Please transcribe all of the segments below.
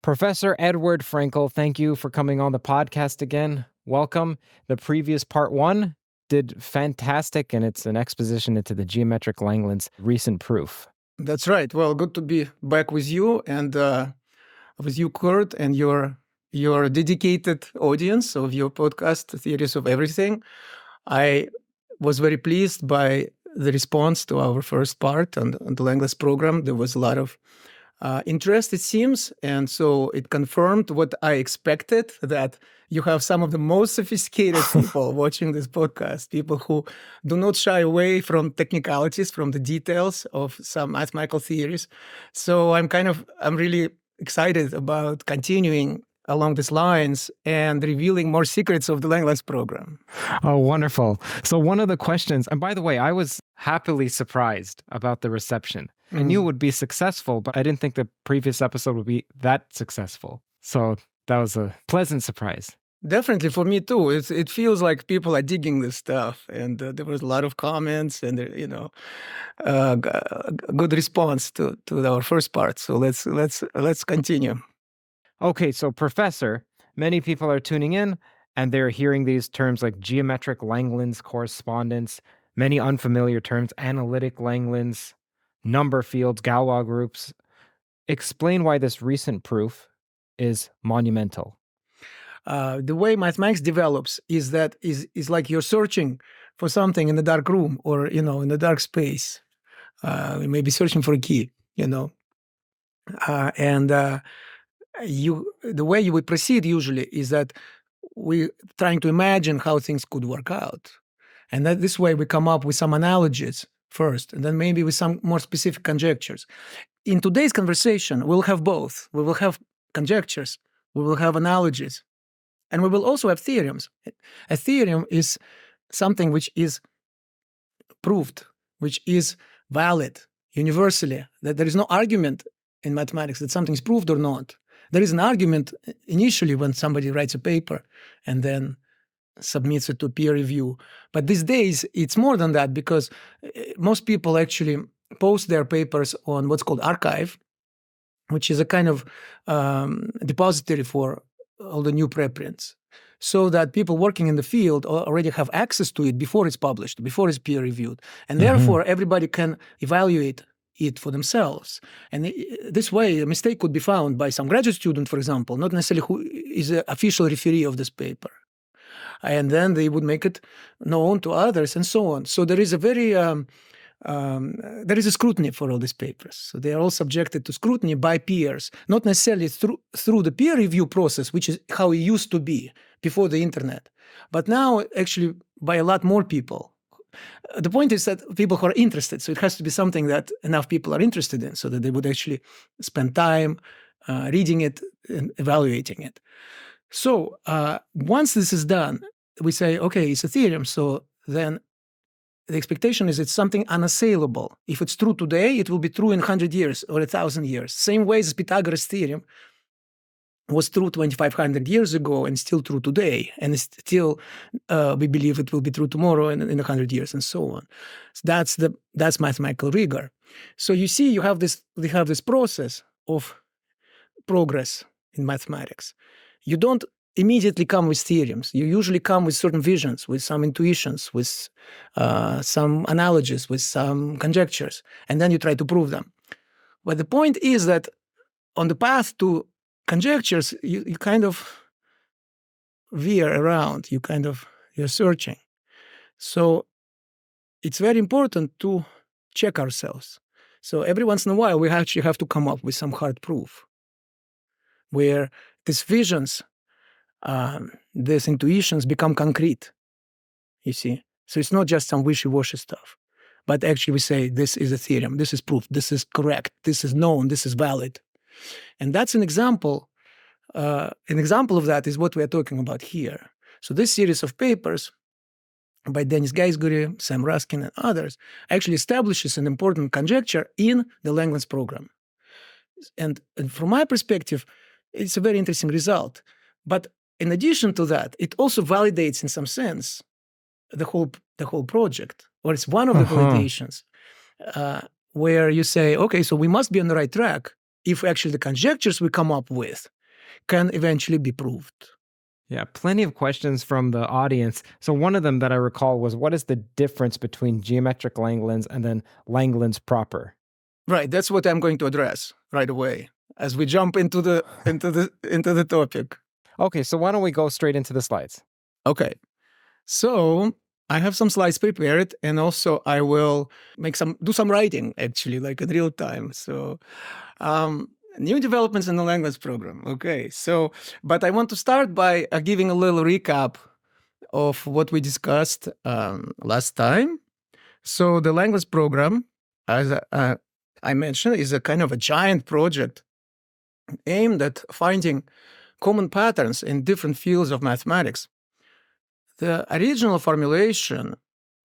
Professor Edward Frankel, thank you for coming on the podcast again. Welcome. The previous part one did fantastic, and it's an exposition into the geometric Langlands recent proof. That's right. Well, good to be back with you and with you, Kurt, and your dedicated audience of your podcast, Theories of Everything. I was very pleased by the response to our first part on the Langlands program. There was a lot of interest, it seems, and so it confirmed what I expected, that you have some of the most sophisticated people watching this podcast, people who do not shy away from technicalities, from the details of some mathematical theories. So I'm really excited about continuing along these lines and revealing more secrets of the Langlands program. Oh, wonderful. So one of the questions, and by the way, I was happily surprised about the reception. I knew it would be successful, but I didn't think the previous episode would be that successful. So that was a pleasant surprise. Definitely for me too. It feels like people are digging this stuff, and there was a lot of comments and good response to our first part. So let's continue. Okay, so Professor, many people are tuning in and they're hearing these terms like geometric Langlands correspondence, many unfamiliar terms, analytic Langlands, number fields, Galois groups. Explain why this recent proof is monumental. The way mathematics develops is like you're searching for something in the dark room or in the dark space. You may be searching for a key, the way you would proceed usually is that we're trying to imagine how things could work out. And that this way we come up with some analogies first, and then maybe with some more specific conjectures. In today's conversation, we'll have both. We will have conjectures, we will have analogies, and we will also have theorems. A theorem is something which is proved, which is valid universally, that there is no argument in mathematics that something is proved or not. There is an argument initially when somebody writes a paper and then submits it to peer review. But these days, it's more than that, because most people actually post their papers on what's called arXiv, which is a kind of depository for all the new preprints, so that people working in the field already have access to it before it's published, before it's peer reviewed. And therefore, everybody can evaluate it for themselves. And this way, a mistake could be found by some graduate student, for example, not necessarily who is the official referee of this paper. And then they would make it known to others and so on. So there is a very, there is a scrutiny for all these papers. So they are all subjected to scrutiny by peers, not necessarily through the peer review process, which is how it used to be before the internet, but now actually by a lot more people. The point is that people who are interested, so it has to be something that enough people are interested in so that they would actually spend time reading it and evaluating it. So once this is done, we say, okay, it's a theorem. So then the expectation is it's something unassailable. If it's true today, it will be true in 100 years or 1,000 years. Same way as Pythagoras' theorem was true 2,500 years ago and still true today. And it's still, we believe it will be true tomorrow in 100 years and so on. So that's mathematical rigor. So you see, we have this process of progress in mathematics. You don't immediately come with theorems. You usually come with certain visions, with some intuitions, with some analogies, with some conjectures, and then you try to prove them. But the point is that on the path to conjectures, you kind of veer around. You're searching. So it's very important to check ourselves. So every once in a while, we actually have to come up with some hard proof, where these visions, these intuitions become concrete, you see. So it's not just some wishy-washy stuff, but actually we say, this is a theorem, this is proof, this is correct, this is known, this is valid. And that's an example. An example of that is what we are talking about here. So this series of papers by Denis Gaisguri, Sam Raskin, and others actually establishes an important conjecture in the Langlands program. And from my perspective, it's a very interesting result. But in addition to that, it also validates, in some sense, the whole project, or it's one of the validations, where you say, okay, so we must be on the right track if actually the conjectures we come up with can eventually be proved. Yeah, plenty of questions from the audience. So one of them that I recall was, what is the difference between geometric Langlands and then Langlands proper? Right, that's what I'm going to address right away as we jump into the topic. Okay, so why don't we go straight into the slides? Okay, so I have some slides prepared, and also I will do some writing actually, like in real time. So, new developments in the Langlands program. Okay, so but I want to start by giving a little recap of what we discussed last time. So the Langlands program, as I mentioned, is a kind of a giant project aimed at finding common patterns in different fields of mathematics. The original formulation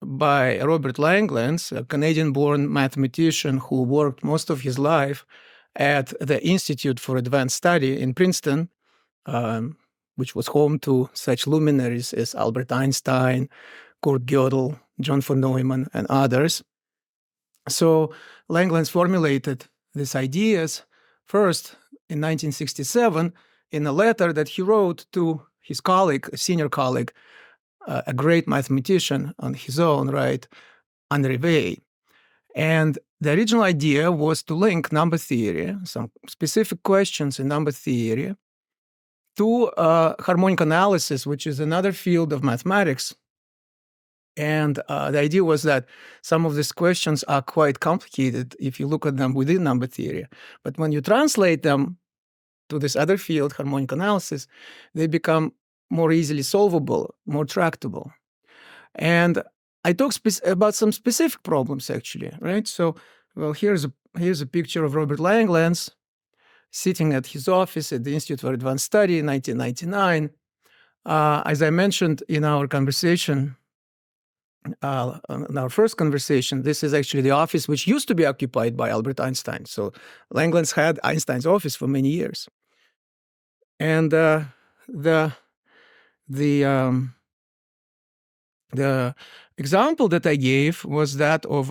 by Robert Langlands, a Canadian-born mathematician who worked most of his life at the Institute for Advanced Study in Princeton, which was home to such luminaries as Albert Einstein, Kurt Gödel, John von Neumann, and others. So Langlands formulated these ideas first in 1967 in a letter that he wrote to his colleague, a senior colleague, a great mathematician on his own, right, Henri Weil. And the original idea was to link number theory, some specific questions in number theory, to harmonic analysis, which is another field of mathematics. And the idea was that some of these questions are quite complicated if you look at them within number theory. But when you translate them to this other field, harmonic analysis, they become more easily solvable, more tractable. And I talk about some specific problems, actually, right? So, well, here's a picture of Robert Langlands sitting at his office at the Institute for Advanced Study in 1999. As I mentioned in our conversation, in our first conversation, this is actually the office which used to be occupied by Albert Einstein. So Langlands had Einstein's office for many years. And the example that I gave was that of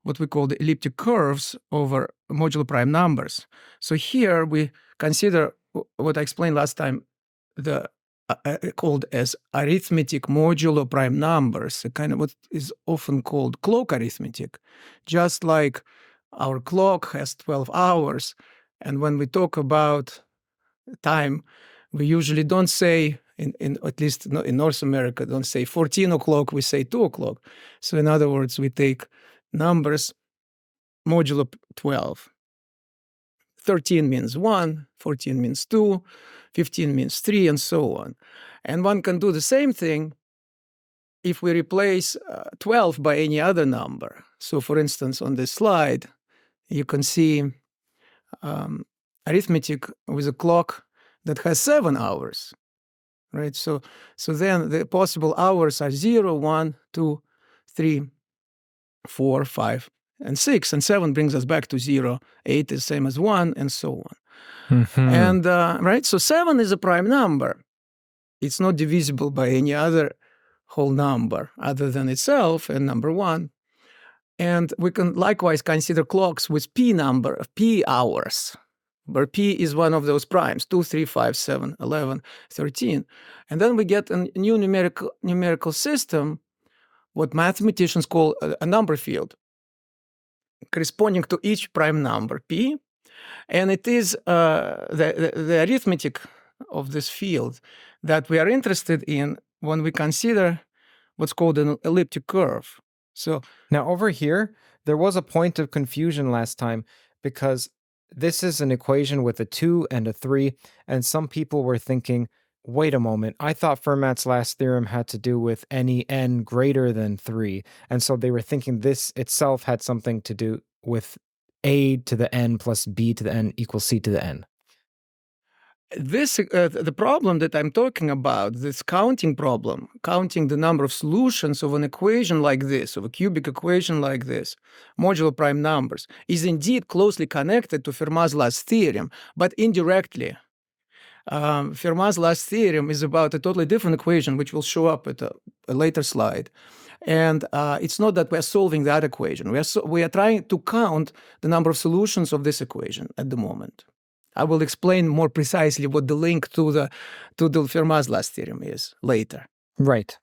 what we call the elliptic curves over modular prime numbers. So here we consider what I explained last time, the called as arithmetic modular prime numbers, a kind of what is often called clock arithmetic, just like our clock has 12 hours. And when we talk about time, we usually don't say, in at least in North America, don't say 14 o'clock, we say 2 o'clock. So in other words, we take numbers modulo 12. 13 means 1, 14 means 2, 15 means 3, and so on. And one can do the same thing if we replace 12 by any other number. So for instance, on this slide, you can see arithmetic with a clock that has 7 hours, right? So then the possible hours are 0, 1, 2, 3, 4, 5, and 6. And 7 brings us back to 0. 8 is same as 1, and so on. Mm-hmm. And, right, so 7 is a prime number. It's not divisible by any other whole number other than itself and number 1. And we can likewise consider clocks with p hours, where p is one of those primes, 2, 3, 5, 7, 11, 13. And then we get a new numerical system, what mathematicians call a number field, corresponding to each prime number, p. And it is the arithmetic of this field that we are interested in when we consider what's called an elliptic curve. So now over here, there was a point of confusion last time because this is an equation with a 2 and a 3, and some people were thinking, wait a moment, I thought Fermat's last theorem had to do with any n greater than 3. And so they were thinking this itself had something to do with a to the n plus b to the n equals c to the n. This the problem that I'm talking about, this counting problem, counting the number of solutions of an equation like this, of a cubic equation like this, modular prime numbers, is indeed closely connected to Fermat's last theorem, but indirectly. Fermat's last theorem is about a totally different equation, which will show up at a later slide. And it's not that we're solving that equation. We are trying to count the number of solutions of this equation at the moment. I will explain more precisely what the link to the Fermat's last theorem is later. Right.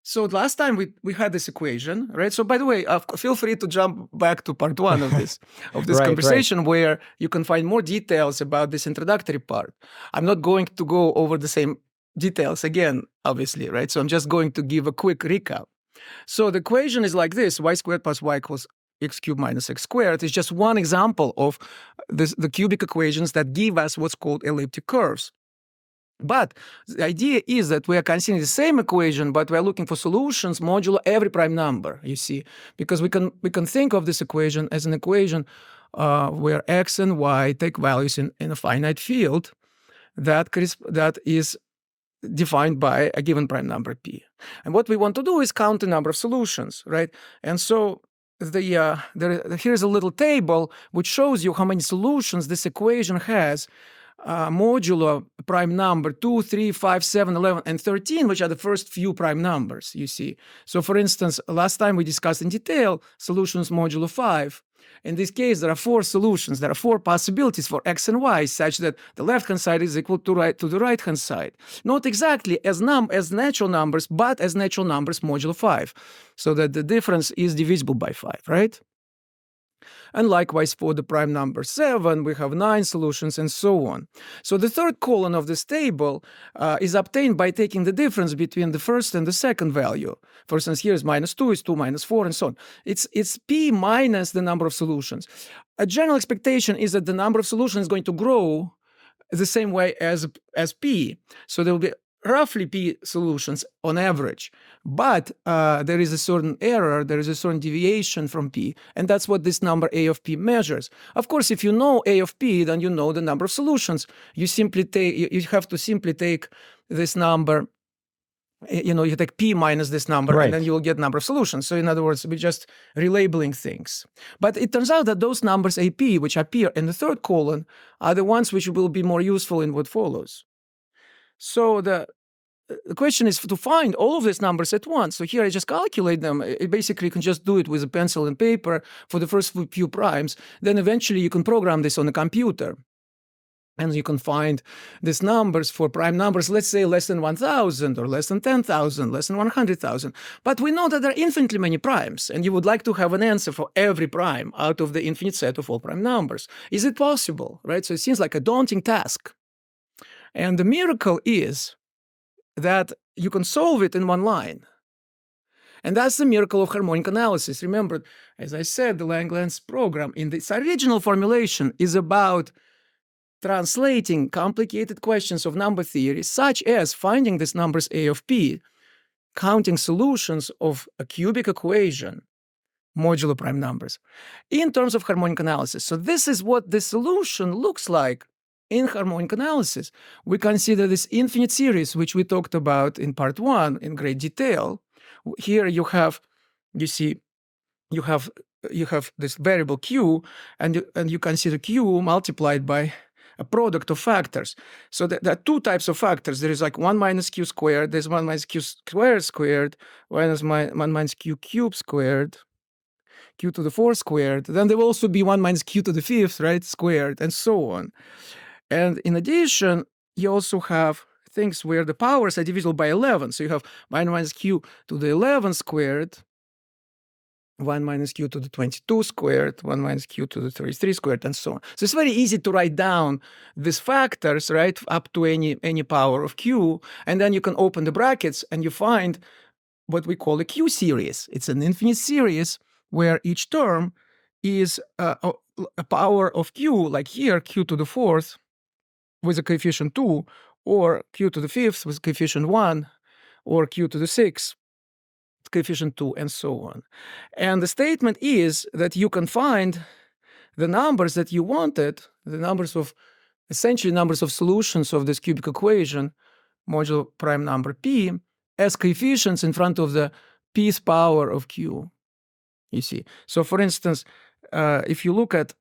So last time we had this equation, right? So by the way, feel free to jump back to part one of this Right, conversation where you can find more details about this introductory part. I'm not going to go over the same details again, obviously, right? So I'm just going to give a quick recap. So the equation is like this: y squared plus y equals x cubed minus x squared. It's just one example of the cubic equations that give us what's called elliptic curves. But the idea is that we are considering the same equation, but we are looking for solutions modulo every prime number, you see, because we can think of this equation as an equation where x and y take values in a finite field that is defined by a given prime number p. And what we want to do is count the number of solutions, right? And so here's a little table which shows you how many solutions this equation has modulo prime number 2, 3, 5, 7, 11, and 13, which are the first few prime numbers, you see. So for instance, last time we discussed in detail solutions modulo 5. In this case, there are 4 solutions. There are 4 possibilities for x and y, such that the left-hand side is equal to the right-hand side. Not exactly as natural numbers, but as natural numbers modulo 5, so that the difference is divisible by 5, right? And likewise, for the prime number 7, we have 9 solutions and so on. So the third column of this table is obtained by taking the difference between the first and the second value. For instance, here is -2, is 2 minus 4, and so on. It's p minus the number of solutions. A general expectation is that the number of solutions is going to grow the same way as p. So there will be roughly p solutions on average, but there is a certain error, there is a certain deviation from p, and that's what this number a of p measures. Of course, if you know a of p, then you know the number of solutions. You have to simply take this number, you take p minus this number, Right. and then you will get number of solutions. So in other words, we're just relabeling things. But it turns out that those numbers ap, which appear in the third column, are the ones which will be more useful in what follows. So the question is to find all of these numbers at once. So here I just calculate them. Basically, you can just do it with a pencil and paper for the first few primes. Then eventually you can program this on a computer. And you can find these numbers for prime numbers, let's say less than 1,000 or less than 10,000, less than 100,000. But we know that there are infinitely many primes, and you would like to have an answer for every prime out of the infinite set of all prime numbers. Is it possible, right? So it seems like a daunting task. And the miracle is that you can solve it in one line. And that's the miracle of harmonic analysis. Remember, as I said, the Langlands program in its original formulation is about translating complicated questions of number theory, such as finding these numbers a of p, counting solutions of a cubic equation, modulo prime numbers, in terms of harmonic analysis. So this is what the solution looks like in harmonic analysis. We consider this infinite series, which we talked about in part 1 in great detail. Here you have this variable q, and you consider q multiplied by a product of factors. So there are 2 types of factors. There is like 1 minus q squared, there's 1 minus q squared, 1 minus q cubed squared, q to the 4 squared. Then there will also be 1 minus q to the 5th, right, squared, and so on. And in addition, you also have things where the powers are divisible by 11. So you have 1 minus q to the 11 squared, 1 minus q to the 22 squared, 1 minus q to the 33 squared, and so on. So it's very easy to write down these factors, right, up to any power of q, and then you can open the brackets and you find what we call a q series. It's an infinite series where each term is a power of q, like here, q to the 4th with a coefficient 2, or q to the 5th with coefficient 1, or q to the 6th coefficient 2, and so on. And the statement is that you can find the numbers that you wanted, essentially numbers of solutions of this cubic equation, modulo prime number p, as coefficients in front of the pth power of q, you see. So for instance, if you look at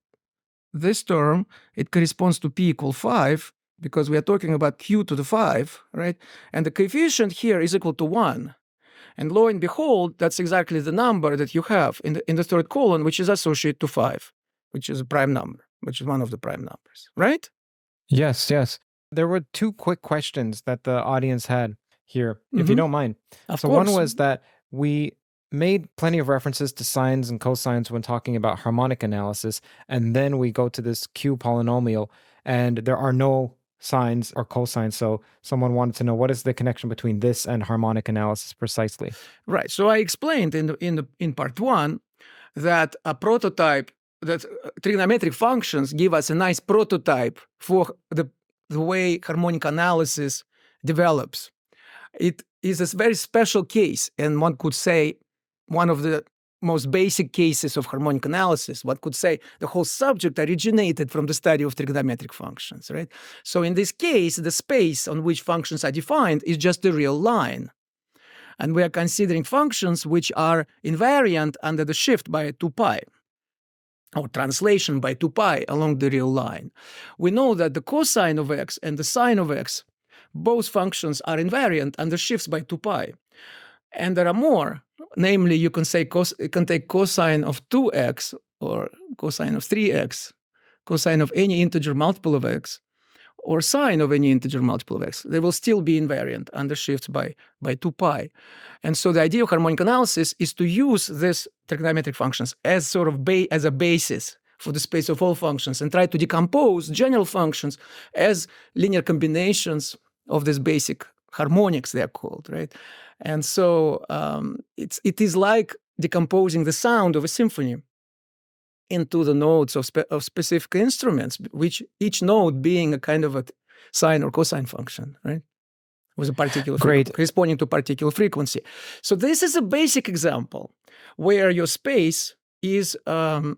this term, it corresponds to p equal 5, because we are talking about q to the 5, right? And the coefficient here is equal to 1. And lo and behold, that's exactly the number that you have in the third column, which is associated to 5, which is a prime number, which is one of the prime numbers, right? Yes, yes. There were two quick questions that the audience had here, if you don't mind. Of So course. one was that we made plenty of references to sines and cosines when talking about harmonic analysis, and then we go to this Q polynomial, and there are no sines or cosines. So someone wanted to know, what is the connection between this and harmonic analysis precisely? Right. So I explained in part 1 that a prototype, that trigonometric functions give us a nice prototype for the way harmonic analysis develops. It is a very special case, and one could say one of the most basic cases of harmonic analysis. One could say the whole subject originated from the study of trigonometric functions, right? So in this case, the space on which functions are defined is just a real line. And we are considering functions which are invariant under the shift by 2 pi, or translation by 2 pi along the real line. We know that the cosine of x and the sine of x, both functions are invariant under shifts by 2 pi. And there are more. Namely, you can say you can take cosine of 2x or cosine of 3x, cosine of any integer multiple of x, or sine of any integer multiple of x. They will still be invariant under shifts by 2 pi. And so the idea of harmonic analysis is to use these trigonometric functions as sort of as a basis for the space of all functions, and try to decompose general functions as linear combinations of these basic harmonics, they're called, right? And so it is like decomposing the sound of a symphony into the notes of specific instruments, which each note being a kind of a sine or cosine function, right? With a particular corresponding to a particular frequency. So this is a basic example where your space is the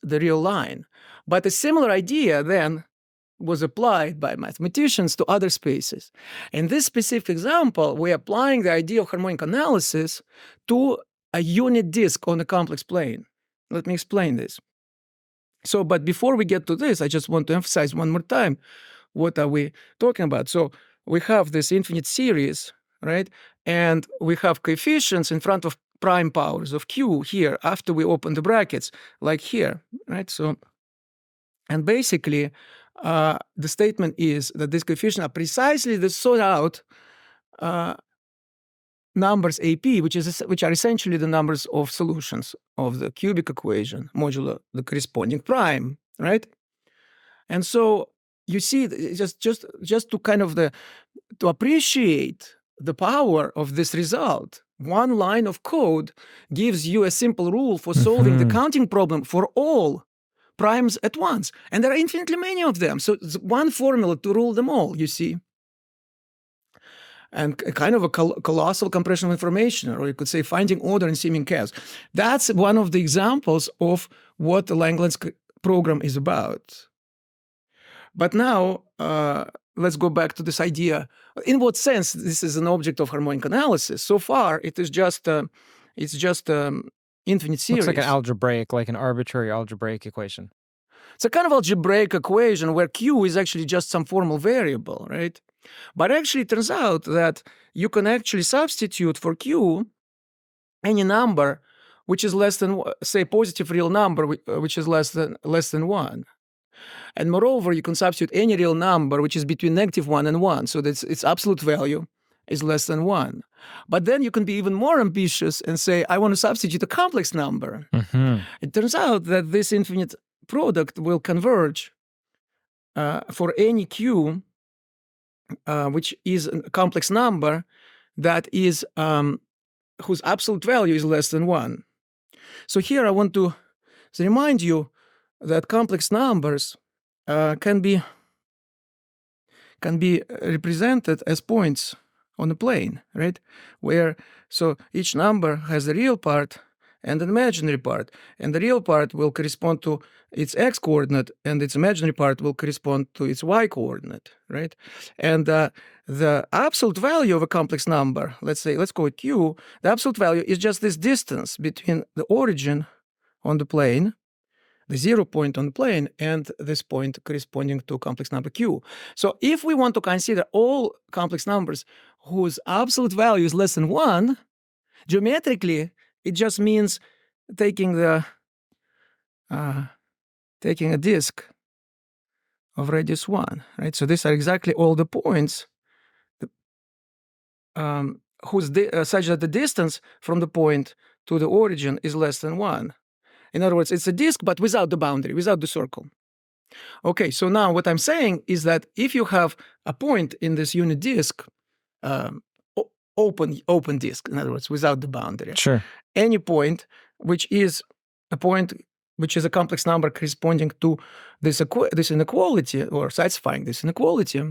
real line. But a similar idea then was applied by mathematicians to other spaces. In this specific example, we're applying the idea of harmonic analysis to a unit disk on a complex plane. Let me explain this. So, but before we get to this, I just want to emphasize one more time, what are we talking about? So we have this infinite series, right? And we have coefficients in front of prime powers of q here after we open the brackets, like here, right? So, and basically, the statement is that these coefficients are precisely the sought out numbers AP, which are essentially the numbers of solutions of the cubic equation modulo the corresponding prime, right? And so you see, just to kind of to appreciate the power of this result, one line of code gives you a simple rule for solving the counting problem for all primes at once. And there are infinitely many of them. So it's one formula to rule them all, you see. And kind of a colossal compression of information, or you could say finding order in seeming chaos. That's one of the examples of what the Langlands program is about. But now, let's go back to this idea. In what sense this is an object of harmonic analysis? So far, it is just infinite series. Looks like an arbitrary algebraic equation. It's a kind of algebraic equation where q is actually just some formal variable, right? But actually, it turns out that you can actually substitute for q any number which is less than, say, positive real number which is less than 1. And moreover, you can substitute any real number which is between -1 and 1, so that its absolute value is less than 1. But then you can be even more ambitious and say, I want to substitute a complex number. It turns out that this infinite product will converge for any q, which is a complex number that is whose absolute value is less than 1. So here I want to remind you that complex numbers can be represented as points on a plane, right? Where so each number has a real part and an imaginary part, and the real part will correspond to its x coordinate, and its imaginary part will correspond to its y coordinate, right? And the absolute value of a complex number, let's call it q, the absolute value is just this distance between the origin on the plane, the 0 point on the plane, and this point corresponding to complex number q. So if we want to consider all complex numbers whose absolute value is less than 1, Geometrically, it just means taking a disk of radius 1, right? So these are exactly all the points such that the distance from the point to the origin is less than 1. In other words, it's a disk, but without the boundary, without the circle. Okay, so now what I'm saying is that if you have a point in this unit disk, open disk, in other words, without the boundary, Sure. any point which is a point which is a complex number corresponding to this inequality or satisfying this inequality,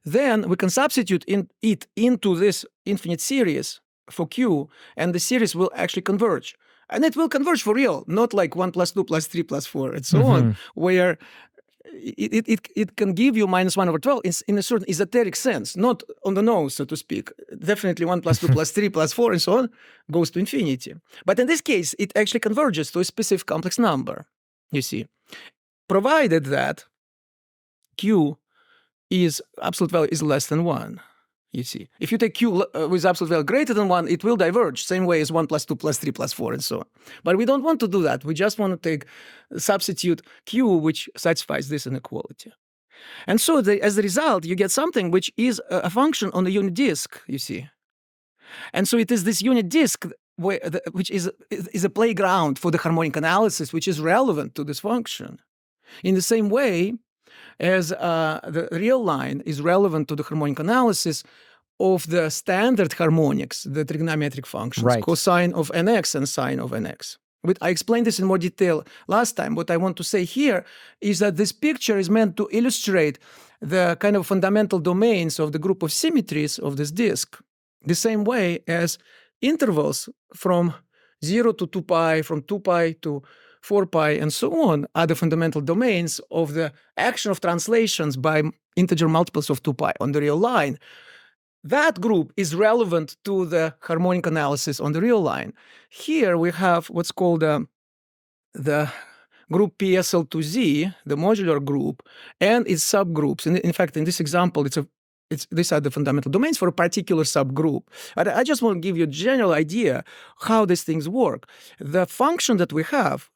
then we can substitute it into this infinite series for Q, and the series will actually converge. And it will converge for real, not like 1 plus 2 plus 3 plus 4 and so on, where it can give you -1/12 in a certain esoteric sense, not on the nose, so to speak. Definitely 1 plus 2 plus 3 plus 4 and so on goes to infinity. But in this case, it actually converges to a specific complex number, you see, provided that Q is absolute value is less than 1. You see, if you take Q with absolute value greater than 1, it will diverge, same way as 1 plus 2 plus 3 plus 4 and so on. But we don't want to do that. We just want to substitute Q, which satisfies this inequality. And so as a result, you get something which is a function on the unit disk, you see. And so it is this unit disk which is a playground for the harmonic analysis, which is relevant to this function. In the same way as the real line is relevant to the harmonic analysis of the standard harmonics, the trigonometric functions, right, cosine of nx and sine of nx. But I explained this in more detail last time. What I want to say here is that this picture is meant to illustrate the kind of fundamental domains of the group of symmetries of this disk, the same way as intervals from 0 to 2 pi, from 2 pi to 4 pi, and so on, are the fundamental domains of the action of translations by integer multiples of 2 pi on the real line. That group is relevant to the harmonic analysis on the real line. Here we have what's called the group PSL2Z, the modular group, and its subgroups. In fact, in this example, these are the fundamental domains for a particular subgroup. But I just want to give you a general idea how these things work. The function that we have,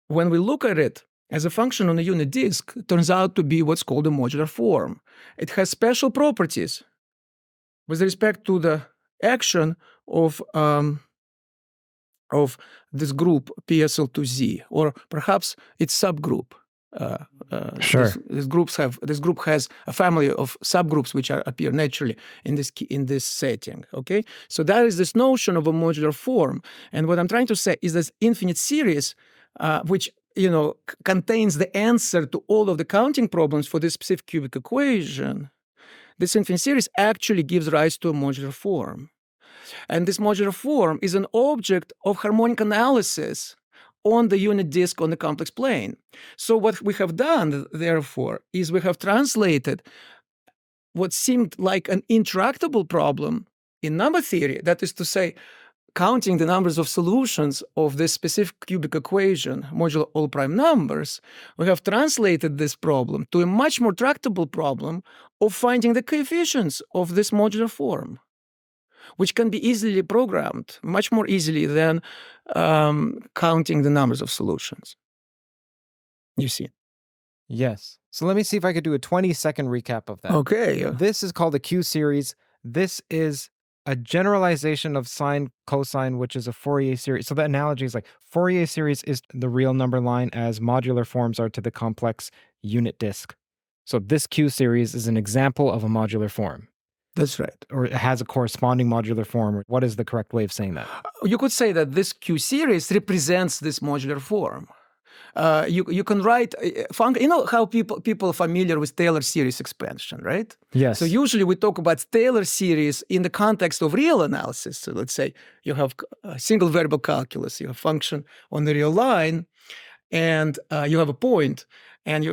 when we look at it as a function on a unit disk, turns out to be what's called a modular form. It has special properties with respect to the action of this group PSL2Z, or perhaps its subgroup. Sure. This group has a family of subgroups which appear naturally in this setting. Okay, so that is this notion of a modular form, and what I'm trying to say is this infinite series, which contains the answer to all of the counting problems for this specific cubic equation. This infinite series actually gives rise to a modular form. And this modular form is an object of harmonic analysis on the unit disk on the complex plane. So what we have done, therefore, is we have translated what seemed like an intractable problem in number theory, that is to say, counting the numbers of solutions of this specific cubic equation, modulo all prime numbers, we have translated this problem to a much more tractable problem of finding the coefficients of this modular form, which can be easily programmed, much more easily than counting the numbers of solutions. You see? Yes. So let me see if I could do a 20-second recap of that. Okay. This is called a Q series. This is a generalization of sine cosine, which is a Fourier series. So the analogy is like Fourier series is the real number line as modular forms are to the complex unit disk. So this Q series is an example of a modular form. That's right. Or it has a corresponding modular form. What is the correct way of saying that? You could say that this Q series represents this modular form. You can write how people are familiar with Taylor series expansion, right? Yes. So usually we talk about Taylor series in the context of real analysis. So let's say you have a single variable calculus, you have a function on the real line, and you have a point, and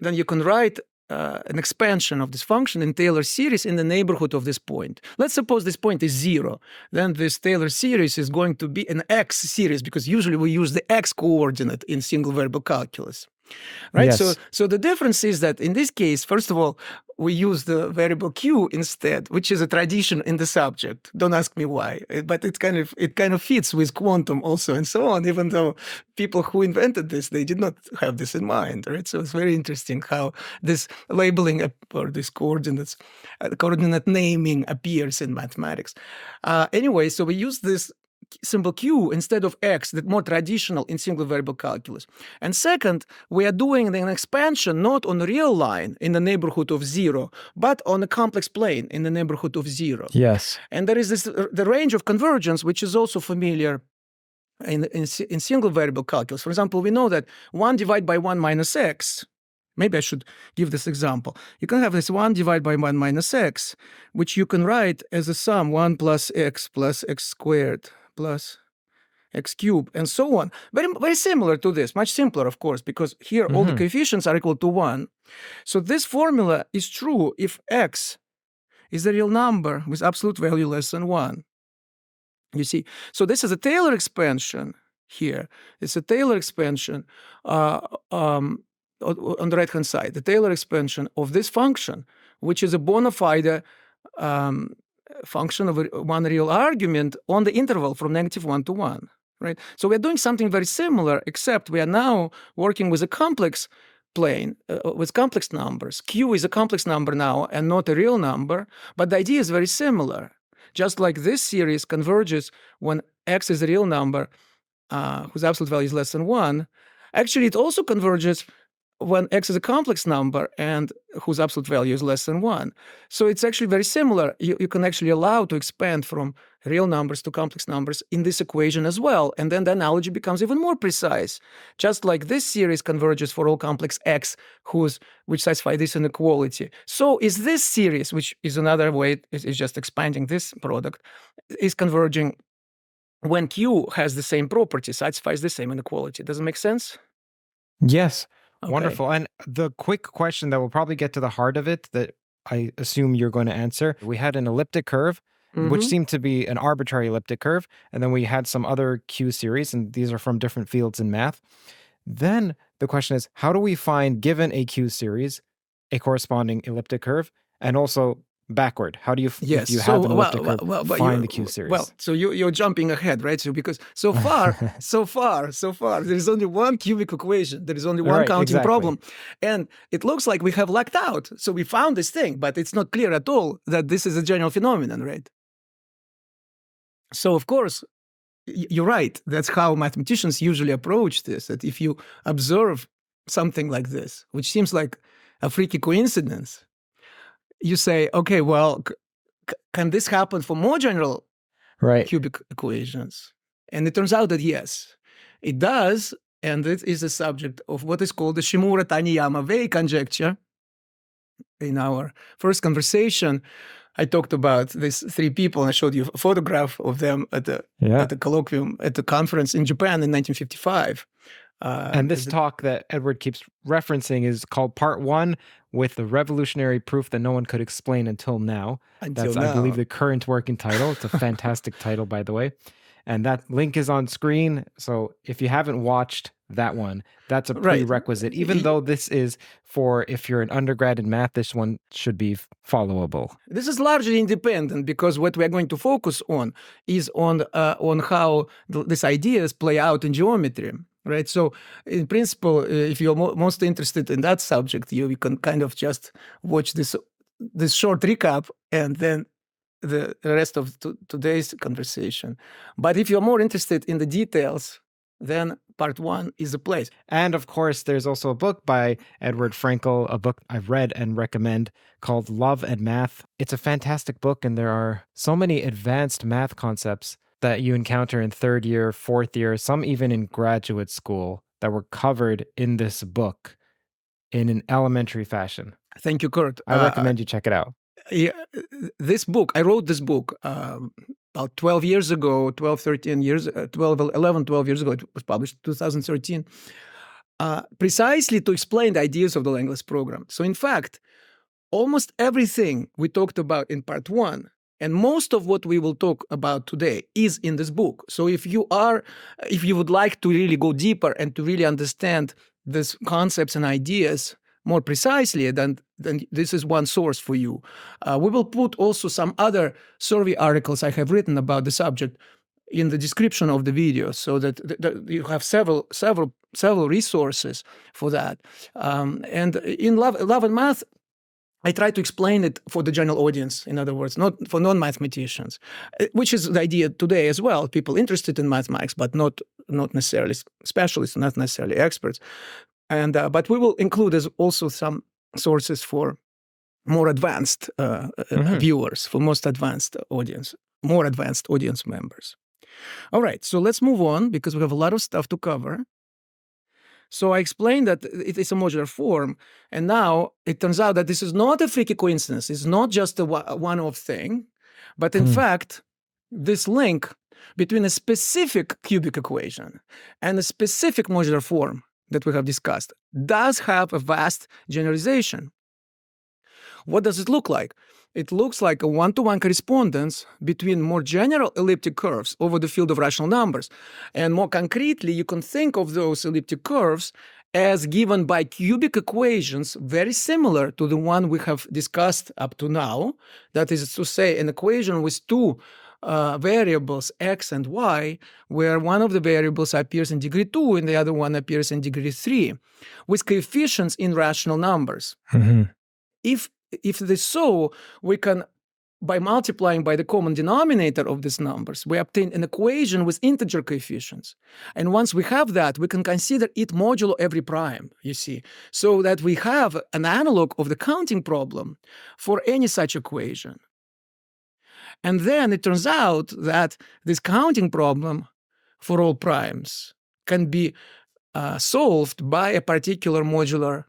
then you can write an expansion of this function in Taylor series in the neighborhood of this point. Let's suppose this point is 0. Then this Taylor series is going to be an X series, because usually we use the X coordinate in single variable calculus. right? Yes. So the difference is that in this case, first of all, we use the variable q instead, which is a tradition in the subject. Don't ask me why, but it kind of fits with quantum also and so on. Even though people who invented this, they did not have this in mind, right? So it's very interesting how this labeling or this coordinate naming appears in mathematics. Anyway, so we use this symbol q instead of x, that more traditional in single variable calculus. And second, we are doing an expansion not on a real line in the neighborhood of 0, but on a complex plane in the neighborhood of 0. Yes. And there is the range of convergence, which is also familiar in single variable calculus. For example, we know that 1 divided by 1 minus x, maybe I should give this example. You can have this 1 divided by 1 minus x, which you can write as a sum 1 plus x squared plus x cubed, and so on. Very, very similar to this, much simpler, of course, because here all the coefficients are equal to 1. So this formula is true if x is a real number with absolute value less than 1. You see, so this is a Taylor expansion here. It's a Taylor expansion on the right-hand side, the Taylor expansion of this function, which is a bona fide function of one real argument on the interval from -1 to 1, right? So we're doing something very similar, except we are now working with a complex plane, with complex numbers. Q is a complex number now and not a real number, but the idea is very similar. Just like this series converges when x is a real number whose absolute value is less than 1, actually it also converges when x is a complex number and whose absolute value is less than 1. So it's actually very similar. You can actually allow to expand from real numbers to complex numbers in this equation as well. And then the analogy becomes even more precise. Just like this series converges for all complex x which satisfy this inequality. So is this series, which is another way, is just expanding this product, is converging when q has the same property, satisfies the same inequality. Does it make sense? Yes. Okay. Wonderful. And the quick question that will probably get to the heart of it that I assume you're going to answer. We had an elliptic curve, which seemed to be an arbitrary elliptic curve. And then we had some other Q series, and these are from different fields in math. Then the question is, how do we find, given a Q series, a corresponding elliptic curve? And also backward, how do you, if you have an elliptic curve, find the Q series? Well, so you're jumping ahead, right? So because so far, there is only one cubic equation. There is only one counting problem. And it looks like we have lucked out. So we found this thing, but it's not clear at all that this is a general phenomenon, right? So of course, you're right. That's how mathematicians usually approach this, that if you observe something like this, which seems like a freaky coincidence, you say, okay, well, can this happen for more general cubic equations? And it turns out that yes, it does. And it is the subject of what is called the Shimura-Taniyama-Wei conjecture. In our first conversation, I talked about these three people, and I showed you a photograph of them at the colloquium, at the conference in Japan in 1955. And this talk that Edward keeps referencing is called Part 1, with the revolutionary proof that no one could explain until now. That's, I believe, the current working title. It's a fantastic title, by the way. And that link is on screen. So if you haven't watched that one, that's a prerequisite. Even though this is for, if you're an undergrad in math, this one should be followable. This is largely independent, because what we're going to focus on is on how these ideas play out in geometry. Right. So in principle, if you're most interested in that subject, you can kind of just watch this short recap and then the rest of today's conversation. But if you're more interested in the details, then Part 1 is the place. And of course, there's also a book by Edward Frankel, a book I've read and recommend, called Love and Math. It's a fantastic book, and there are so many advanced math concepts that you encounter in third year, fourth year, some even in graduate school, that were covered in this book in an elementary fashion. Thank you, Kurt. I recommend you check it out. Yeah, this book, I wrote this book about 12 years ago, 11, 12 years ago. It was published in 2013, precisely to explain the ideas of the Langlands program. So in fact, almost everything we talked about in Part 1 and most of what we will talk about today is in this book. So if you would like to really go deeper and to really understand these concepts and ideas more precisely, then this is one source for you. We will put also some other survey articles I have written about the subject in the description of the video, so that you have several resources for that. And in Love and Math, I try to explain it for the general audience, in other words, not for non-mathematicians, which is the idea today as well. People interested in mathematics, but not necessarily specialists, not necessarily experts. And but we will include as also some sources for more advanced viewers, for more advanced audience members. All right, so let's move on because we have a lot of stuff to cover. So I explained that it is a modular form, and now it turns out that this is not a freaky coincidence. It's not just a one-off thing, but in fact, this link between a specific cubic equation and a specific modular form that we have discussed does have a vast generalization. What does it look like? It looks like a one-to-one correspondence between more general elliptic curves over the field of rational numbers. And more concretely, you can think of those elliptic curves as given by cubic equations very similar to the one we have discussed up to now. That is to say, an equation with two variables, x and y, where one of the variables appears in degree 2 and the other one appears in degree 3, with coefficients in rational numbers. If this is so, we can, by multiplying by the common denominator of these numbers, we obtain an equation with integer coefficients. And once we have that, we can consider it modulo every prime, you see, so that we have an analog of the counting problem for any such equation. And then it turns out that this counting problem for all primes can be solved by a particular modular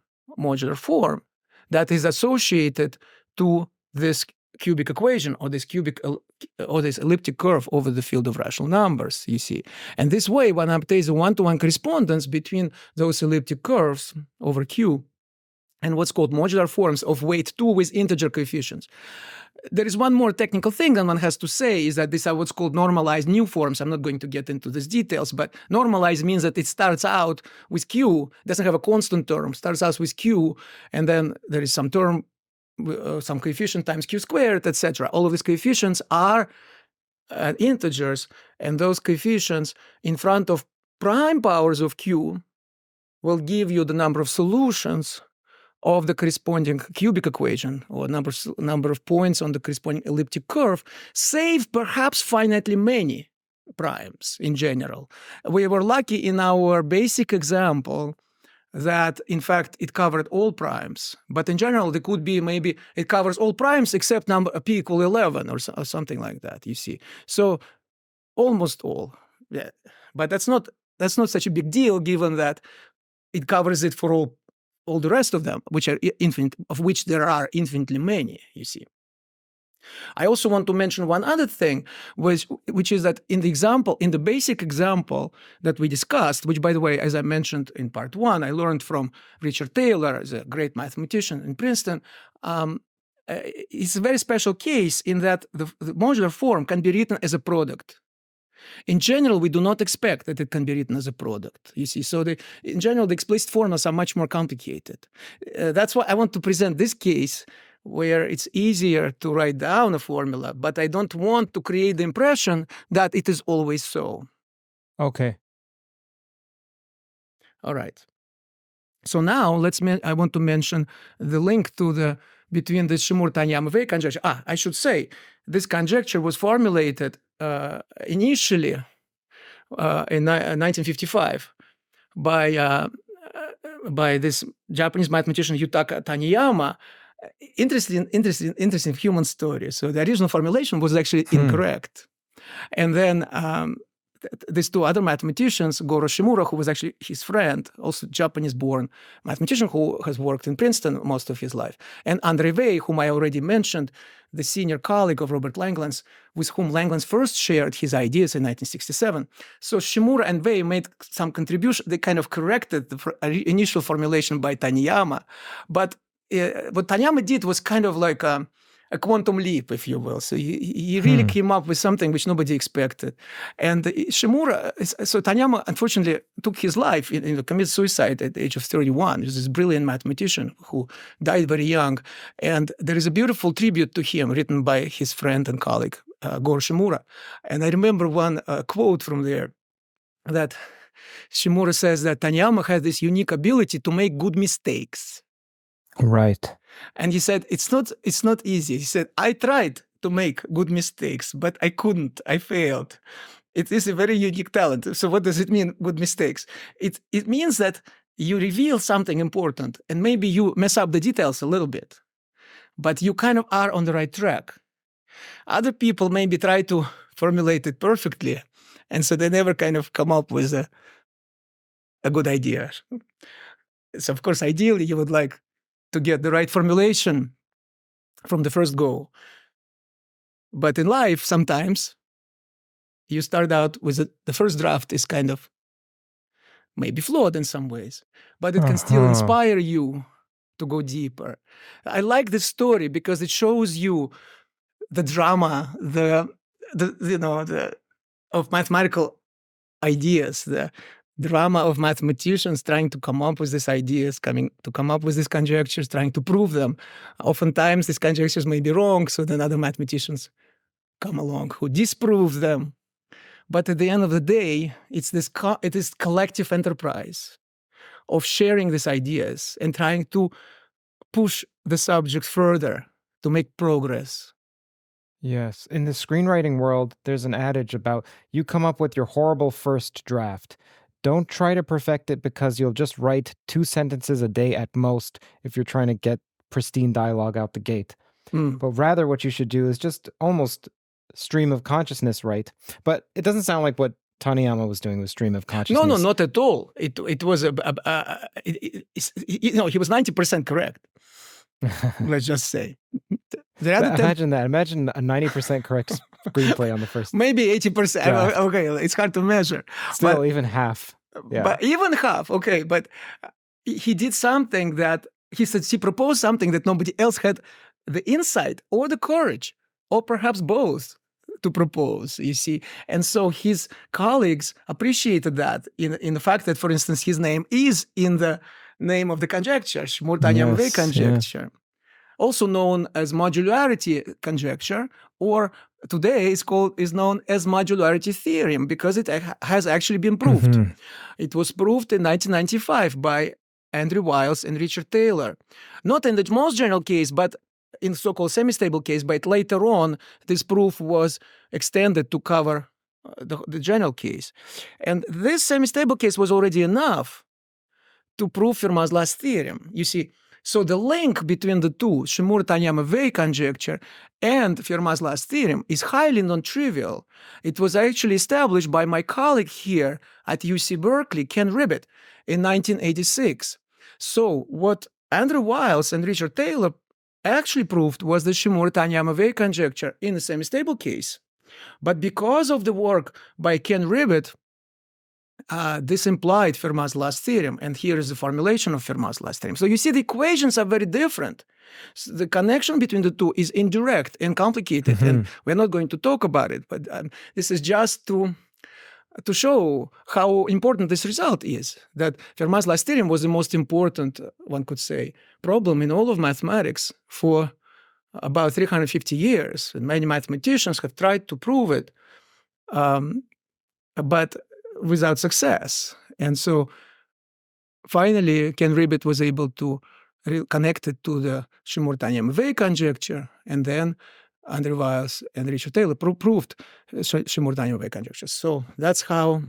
form that is associated to this cubic equation or this elliptic curve over the field of rational numbers, you see. And this way, one obtains a one-to-one correspondence between those elliptic curves over Q and what's called modular forms of weight 2 with integer coefficients. There is one more technical thing that one has to say is that these are what's called normalized new forms. I'm not going to get into these details, but normalized means that it starts out with Q, doesn't have a constant term, starts out with Q, and then there is some term, some coefficient times Q squared, etc. All of these coefficients are integers, and those coefficients in front of prime powers of Q will give you the number of solutions of the corresponding cubic equation, or number of points on the corresponding elliptic curve, save perhaps finitely many primes in general. We were lucky in our basic example that, in fact, it covered all primes. But in general, there could be maybe it covers all primes except number p equal 11 or something like that, you see. So almost all. Yeah. But that's not such a big deal, given that it covers it for all the rest of them, which are infinite, of which there are infinitely many, you see. I also want to mention one other thing, which is that in the basic example that we discussed, which, by the way, as I mentioned in part 1, I learned from Richard Taylor, as a great mathematician in Princeton, it's a very special case in that the modular form can be written as a product. In general, we do not expect that it can be written as a product, you see. So in general, the explicit formulas are much more complicated. That's why I want to present this case where it's easier to write down a formula, but I don't want to create the impression that it is always so. Okay. All right. So now I want to mention the link between the Shimura-Taniyama-Wei conjecture. I should say, this conjecture was formulated initially in 1955 by this Japanese mathematician Yutaka Taniyama. Interesting human story. So the original formulation was actually incorrect. And then these two other mathematicians, Goro Shimura, who was actually his friend, also Japanese-born mathematician who has worked in Princeton most of his life, and André Wei, whom I already mentioned, the senior colleague of Robert Langlands, with whom Langlands first shared his ideas in 1967. So Shimura and Wei made some contribution. They kind of corrected the initial formulation by Taniyama. But what Taniyama did was kind of like a quantum leap, if you will. So he really came up with something which nobody expected. And Shimura, so Taniyama unfortunately took his life, committed suicide at the age of 31. He was this brilliant mathematician who died very young. And there is a beautiful tribute to him written by his friend and colleague, Goro Shimura. And I remember one quote from there that Shimura says that Taniyama has this unique ability to make good mistakes. Right. And he said, it's not easy. He said, I tried to make good mistakes, but I couldn't. I failed. It is a very unique talent. So what does it mean, good mistakes? It means that you reveal something important and maybe you mess up the details a little bit, but you kind of are on the right track. Other people maybe try to formulate it perfectly, and so they never kind of come up with a good idea. So of course, ideally, you would like to get the right formulation from the first go. But in life, sometimes you start out with the first draft is kind of maybe flawed in some ways, but it can still inspire you to go deeper. I like this story because it shows you the drama, of mathematical ideas, the drama of mathematicians trying to come up with these ideas, come up with these conjectures, trying to prove them. Oftentimes, these conjectures may be wrong, so then other mathematicians come along who disprove them. But at the end of the day, it is collective enterprise of sharing these ideas and trying to push the subject further to make progress. Yes. In the screenwriting world, there's an adage about you come up with your horrible first draft. Don't try to perfect it because you'll just write 2 sentences a day at most if you're trying to get pristine dialogue out the gate. But rather what you should do is just almost stream of consciousness write. But it doesn't sound like what Taniyama was doing with stream of consciousness. No, not at all. It was he was 90% correct. Let's just say. Imagine that. Imagine a 90% correct screenplay on the first. Maybe 80%. Draft. Okay, it's hard to measure. Still, but, even half. Yeah. But even half, okay. But he did something that he proposed something that nobody else had the insight or the courage, or perhaps both, to propose, you see. And so his colleagues appreciated that in the fact that, for instance, his name is in the name of the conjecture, Shmur-Tanyama-Wei conjecture, also known as modularity conjecture, or today is known as modularity theorem because it has actually been proved. It was proved in 1995 by Andrew Wiles and Richard Taylor. Not in the most general case, but in so-called semi-stable case, but later on, this proof was extended to cover the general case. And this semi-stable case was already enough to prove Fermat's last theorem. You see, so the link between the two, Shmur-Tanyama-Wei conjecture and Fermat's last theorem, is highly non-trivial. It was actually established by my colleague here at UC Berkeley, Ken Ribet, in 1986. So what Andrew Wiles and Richard Taylor actually proved was the Shmur-Tanyama-Wei conjecture in a semi-stable case. But because of the work by Ken Ribet, this implied Fermat's last theorem, and here is the formulation of Fermat's last theorem. So you see, the equations are very different. So the connection between the two is indirect and complicated, and we're not going to talk about it, but this is just to show how important this result is, that Fermat's last theorem was the most important, one could say, problem in all of mathematics for about 350 years. And many mathematicians have tried to prove it, but without success. And so finally, Ken Ribet was able to connect it to the Shmur-Tanyama-Wei conjecture, and then Andrew Wiles and Richard Taylor proved Shmur-Tanyama-Wei conjecture. So that's how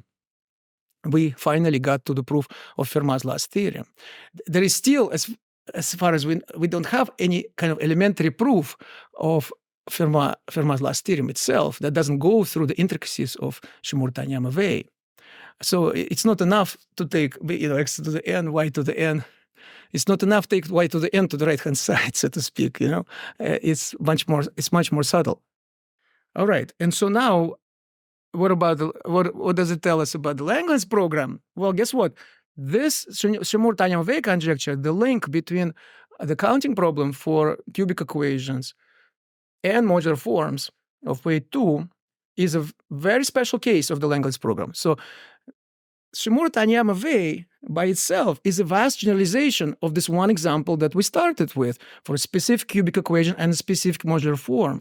we finally got to the proof of Fermat's last theorem. There is still, as far as we don't have any kind of elementary proof of Fermat's last theorem itself that doesn't go through the intricacies of Shmur-Tanyama-Wei. So it's not enough to take x to the n, y to the n. It's not enough to take y to the n to the right-hand side, so to speak. It's much more subtle. All right, and so now, what does it tell us about the Langlands program? Well, guess what? This Shmur-Tanyama-Wei conjecture, the link between the counting problem for cubic equations and modular forms of weight 2 is a very special case of the Langlands program. So Shimura-Taniyama way by itself is a vast generalization of this one example that we started with for a specific cubic equation and a specific modular form.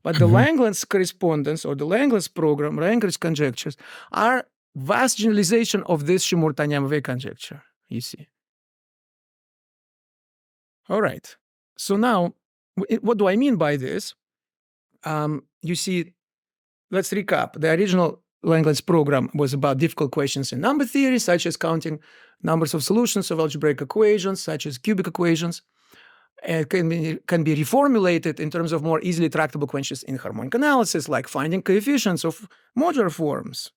But the Langlands correspondence or the Langlands program, Langlands conjectures, are vast generalization of this Shimura-Taniyama way conjecture, you see. All right. So now, what do I mean by this? You see, let's recap. The original Langlands program was about difficult questions in number theory, such as counting numbers of solutions of algebraic equations, such as cubic equations. It can be reformulated in terms of more easily tractable questions in harmonic analysis, like finding coefficients of modular forms.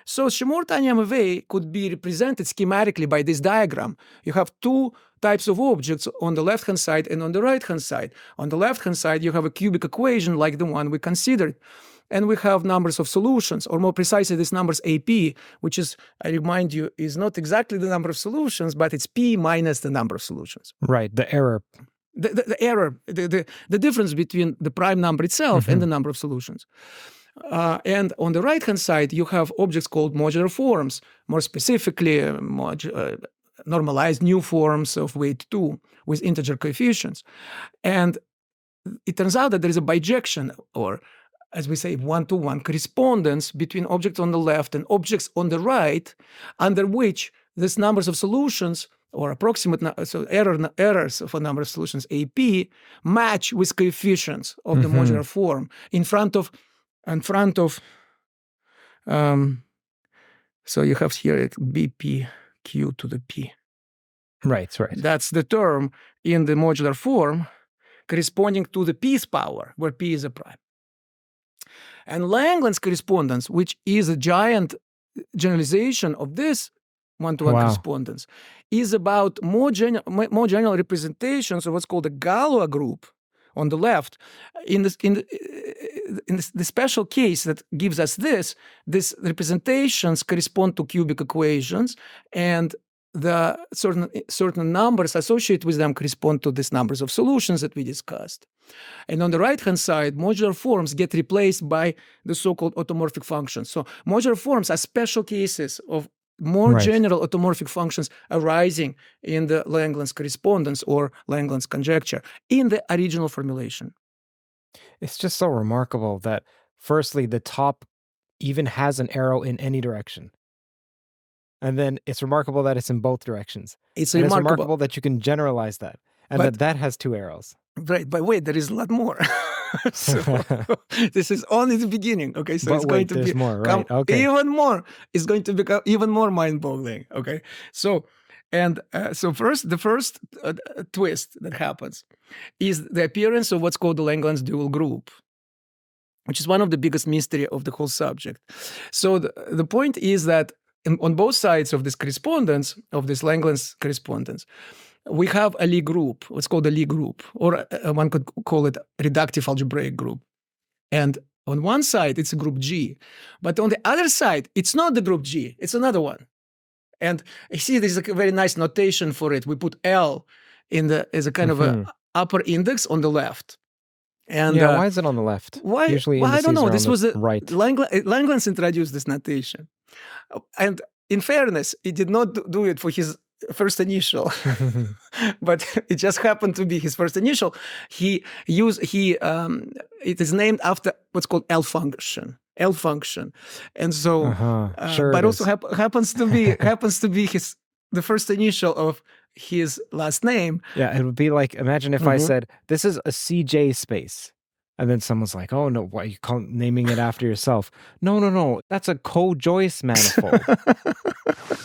So Shimura-Taniyama way could be represented schematically by this diagram. You have two types of objects on the left-hand side and on the right-hand side. On the left-hand side, you have a cubic equation like the one we considered. And we have numbers of solutions, or more precisely, this number's AP, which is, I remind you, is not exactly the number of solutions, but it's P minus the number of solutions. Right, the error. The error, the difference between the prime number itself and the number of solutions. And on the right-hand side, you have objects called modular forms, more specifically, normalized new forms of weight 2 with integer coefficients. And it turns out that there is a bijection, or as we say, one-to-one correspondence between objects on the left and objects on the right, under which these numbers of solutions, or approximate errors of a number of solutions, AP, match with coefficients of the modular form in front of so you have here BPQ to the P. Right. That's the term in the modular form corresponding to the P's power, where P is a prime. And Langlands correspondence, which is a giant generalization of this one-to-one correspondence, is about more general representations of what's called a Galois group on the left. In the special case that gives us these representations correspond to cubic equations, and the certain numbers associated with them correspond to these numbers of solutions that we discussed. And on the right-hand side, modular forms get replaced by the so-called automorphic functions. So modular forms are special cases of more general automorphic functions arising in the Langlands correspondence or Langlands conjecture in the original formulation. It's just so remarkable that, firstly, the top even has an arrow in any direction. And then it's remarkable that it's in both directions. It's remarkable that you can generalize that, and that has two arrows. Right, but wait, there is a lot more. So this is only the beginning. Okay, so it's going to be more, right? Okay. Even more. It's going to become even more mind-boggling. Okay, so the first twist that happens is the appearance of what's called the Langlands dual group, which is one of the biggest mystery of the whole subject. So the point is that on both sides of this correspondence, of this Langlands correspondence, we have a Lie group, what's called a Lie group, or one could call it reductive algebraic group. And on one side, it's a group G. But on the other side, it's not the group G, it's another one. And you see, there's a very nice notation for it. We put L as a kind of a upper index on the left. And why is it on the left? Why? Usually I don't know. This was right. Langlands introduced this notation. And in fairness, he did not do it for his first initial, but it just happened to be his first initial. It is named after what's called L function. And so, but also happens to be the first initial of his last name. Yeah, it would be like, imagine if I said, this is a CJ space. And then someone's like, oh, no, why are you naming it after yourself? No, that's a co-Joyce manifold.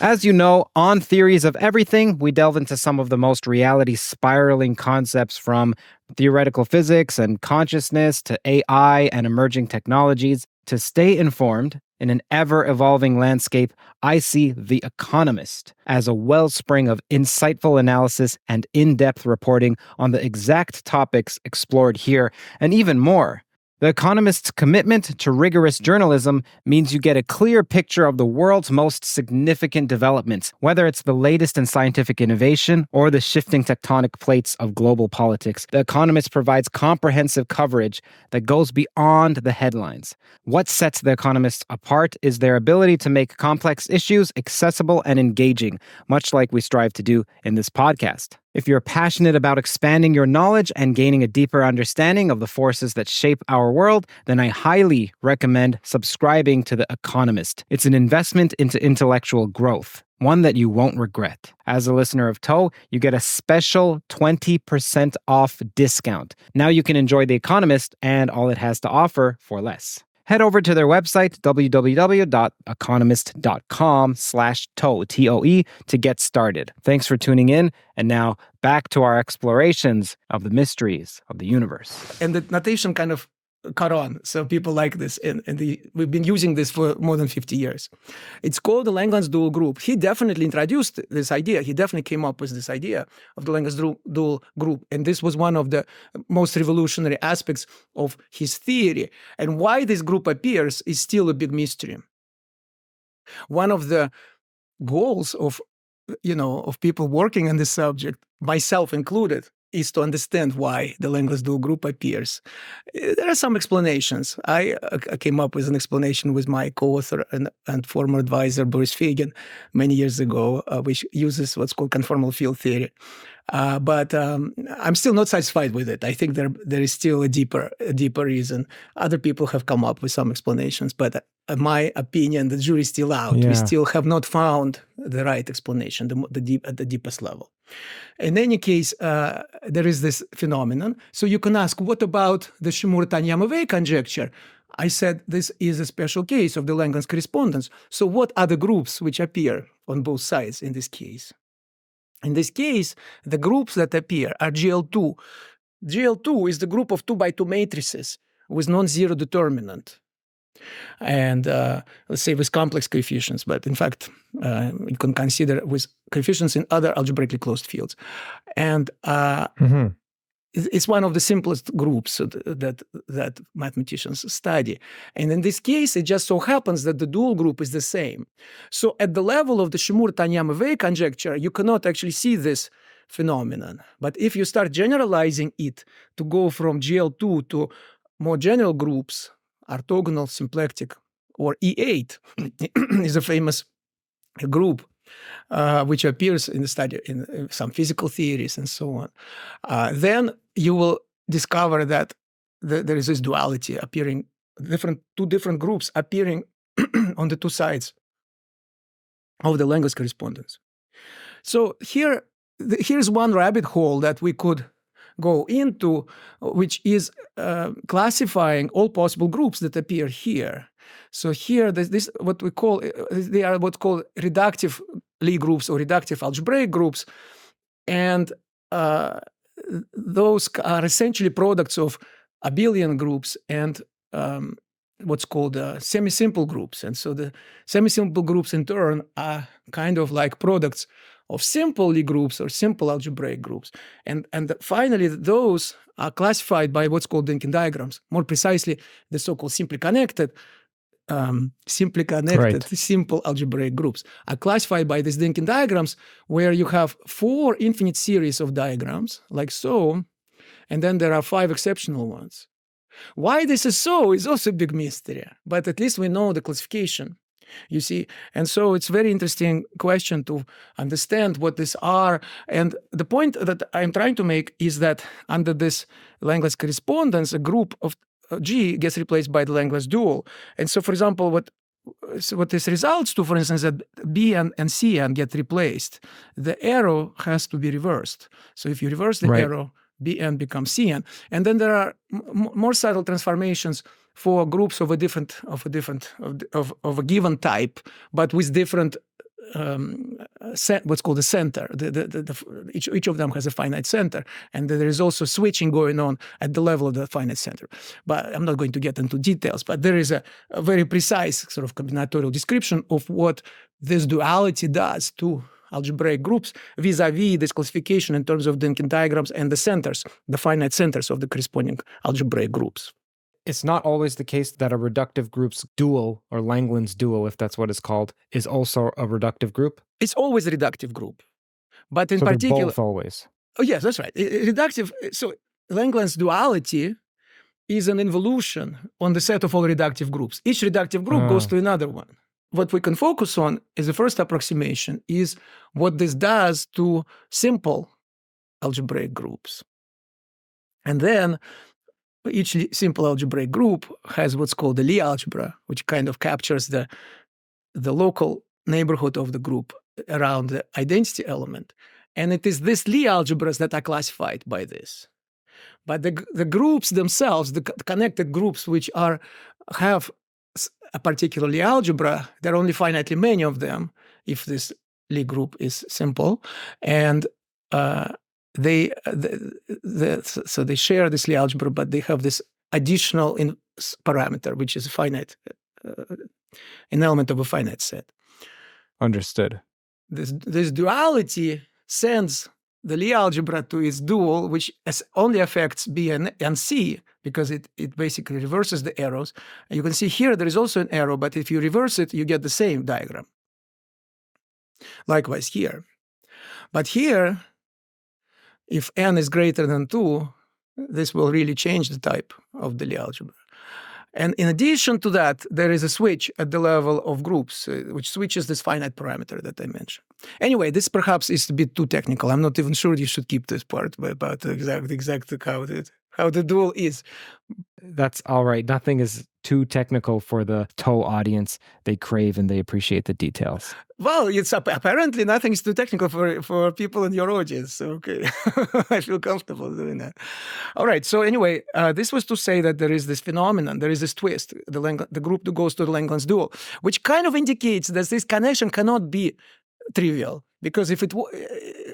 As you know, on Theories of Everything, we delve into some of the most reality-spiraling concepts, from theoretical physics and consciousness to AI and emerging technologies. To stay informed in an ever-evolving landscape, I see The Economist as a wellspring of insightful analysis and in-depth reporting on the exact topics explored here, and even more. The Economist's commitment to rigorous journalism means you get a clear picture of the world's most significant developments, whether it's the latest in scientific innovation or the shifting tectonic plates of global politics. The Economist provides comprehensive coverage that goes beyond the headlines. What sets The Economist apart is their ability to make complex issues accessible and engaging, much like we strive to do in this podcast. If you're passionate about expanding your knowledge and gaining a deeper understanding of the forces that shape our world, then I highly recommend subscribing to The Economist. It's an investment into intellectual growth, one that you won't regret. As a listener of TOE, you get a special 20% off discount. Now you can enjoy The Economist and all it has to offer for less. Head over to their website, www.economist.com/TOE, T-O-E, to get started. Thanks for tuning in. And now back to our explorations of the mysteries of the universe. And the notation kind of caught on. So people like this. And we've been using this for more than 50 years. It's called the Langlands dual group. He definitely introduced this idea. He definitely came up with this idea of the Langlands dual group. And this was one of the most revolutionary aspects of his theory. And why this group appears is still a big mystery. One of the goals of people working on this subject, myself included, is to understand why the Langlands dual group appears. There are some explanations. I came up with an explanation with my co-author and former advisor, Boris Feigin, many years ago, which uses what's called conformal field theory. But I'm still not satisfied with it. I think there is still a deeper reason. Other people have come up with some explanations, but in my opinion, the jury is still out. Yeah. We still have not found the right explanation at the deepest level. In any case, there is this phenomenon. So you can ask, what about the Shimura-Taniyama-Wei conjecture? I said this is a special case of the Langlands correspondence. So what are the groups which appear on both sides in this case? In this case, the groups that appear are GL2. GL2 is the group of 2x2 matrices with non-zero determinant. And let's say with complex coefficients, but in fact, you can consider with coefficients in other algebraically closed fields. And it's one of the simplest groups that mathematicians study. And in this case, it just so happens that the dual group is the same. So at the level of the Shimura-Taniyama-Wei conjecture, you cannot actually see this phenomenon. But if you start generalizing it to go from GL2 to more general groups, orthogonal, symplectic, or E8 is a famous group which appears in the study in some physical theories and so on. Then you will discover that there is this duality appearing, two different groups appearing on the two sides of the Langlands correspondence. So here's one rabbit hole that we could go into, which is classifying all possible groups that appear here. So here, this what we call they are what's called reductive Lie groups or reductive algebraic groups, and those are essentially products of abelian groups and what's called semi-simple groups. And so the semi-simple groups in turn are kind of like products of simple Lie groups or simple algebraic groups. And finally, those are classified by what's called Dynkin diagrams. More precisely, the so-called simply connected Right. simple algebraic groups are classified by these Dynkin diagrams, where you have 4 infinite series of diagrams, like so, and then there are 5 exceptional ones. Why this is so is also a big mystery, but at least we know the classification. You see, and so it's a very interesting question to understand what these are. And the point that I'm trying to make is that under this Langlands correspondence, a group of G gets replaced by the Langlands dual. And so, for example, what this results to, for instance, that B and C get replaced, the arrow has to be reversed. So if you reverse the arrow, Bn becomes Cn. And then there are more subtle transformations for groups of a given type, but with different what's called a center. Each of them has a finite center, and there is also switching going on at the level of the finite center. But I'm not going to get into details. But there is a very precise sort of combinatorial description of what this duality does to algebraic groups vis-a-vis this classification in terms of Dynkin diagrams and the centers, the finite centers of the corresponding algebraic groups. It's not always the case that a reductive group's dual, or Langland's dual, if that's what it's called, is also a reductive group? It's always a reductive group. But in So they're particular, both always. oh yes, that's right. Reductive. So Langland's duality is an involution on the set of all reductive groups. Each reductive group goes to another one. What we can focus on as the first approximation is what this does to simple algebraic groups. And then each simple algebraic group has what's called the Lie algebra, which kind of captures the local neighborhood of the group around the identity element. And it is these Lie algebras that are classified by this. But the groups themselves, the connected groups which have a particular Lie algebra, there are only finitely many of them if this Lie group is simple, and so they share this Lie algebra, but they have this additional parameter, which is finite, an element of a finite set. Understood. This duality sends the Lie algebra to its dual, which only affects B and C, because it basically reverses the arrows. And you can see here there is also an arrow, but if you reverse it, you get the same diagram. Likewise here. But here, if n is greater than 2, this will really change the type of the Lie algebra. And in addition to that, there is a switch at the level of groups, which switches this finite parameter that I mentioned. Anyway, this perhaps is a bit too technical. I'm not even sure you should keep this part about exactly how the dual is. That's all right. Nothing is too technical for the TOE audience. They crave and they appreciate the details. Well, it's apparently nothing is too technical for people in your audience. Okay, I feel comfortable doing that. All right. So anyway, this was to say that there is this phenomenon, there is this twist, the group that goes to the Langland's dual, which kind of indicates that this connection cannot be trivial, because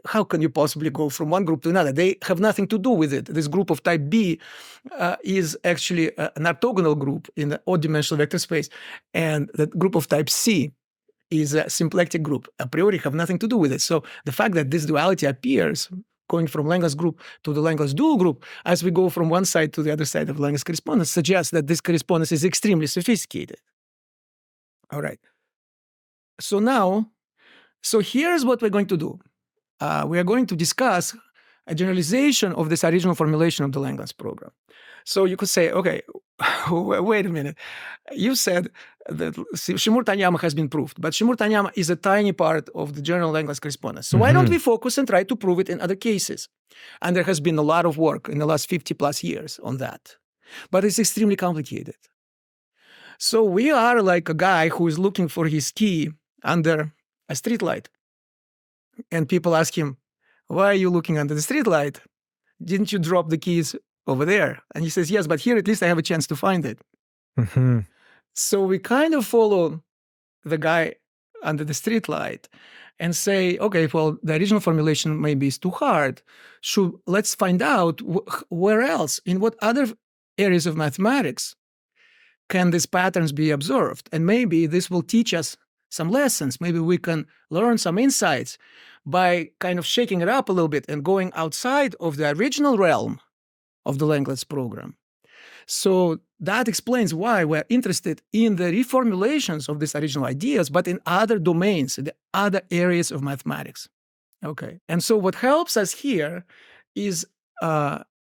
how can you possibly go from one group to another? They have nothing to do with it. This group of type B is actually an orthogonal group in the odd-dimensional vector space, and the group of type C is a symplectic group. A priori have nothing to do with it. So the fact that this duality appears going from Langland's group to the Langland's dual group, as we go from one side to the other side of Langland's correspondence, suggests that this correspondence is extremely sophisticated. All right. So here's what we're going to do. We are going to discuss a generalization of this original formulation of the Langland's program. So you could say, okay, wait a minute. You said that Shimura-Taniyama has been proved, but Shimura-Taniyama is a tiny part of the general Langland's correspondence. So why don't we focus and try to prove it in other cases? And there has been a lot of work in the last 50 plus years on that. But it's extremely complicated. So we are like a guy who is looking for his key under a streetlight. And people ask him, why are you looking under the streetlight? Didn't you drop the keys over there? And he says, yes, but here at least I have a chance to find it. Mm-hmm. So we kind of follow the guy under the streetlight and say, okay, well, the original formulation maybe is too hard. Let's find out where else, in what other areas of mathematics can these patterns be observed? And maybe this will teach us some lessons. Maybe we can learn some insights by kind of shaking it up a little bit and going outside of the original realm of the Langland's program. So that explains why we're interested in the reformulations of these original ideas, but in other domains, in the other areas of mathematics. Okay. And so what helps us here is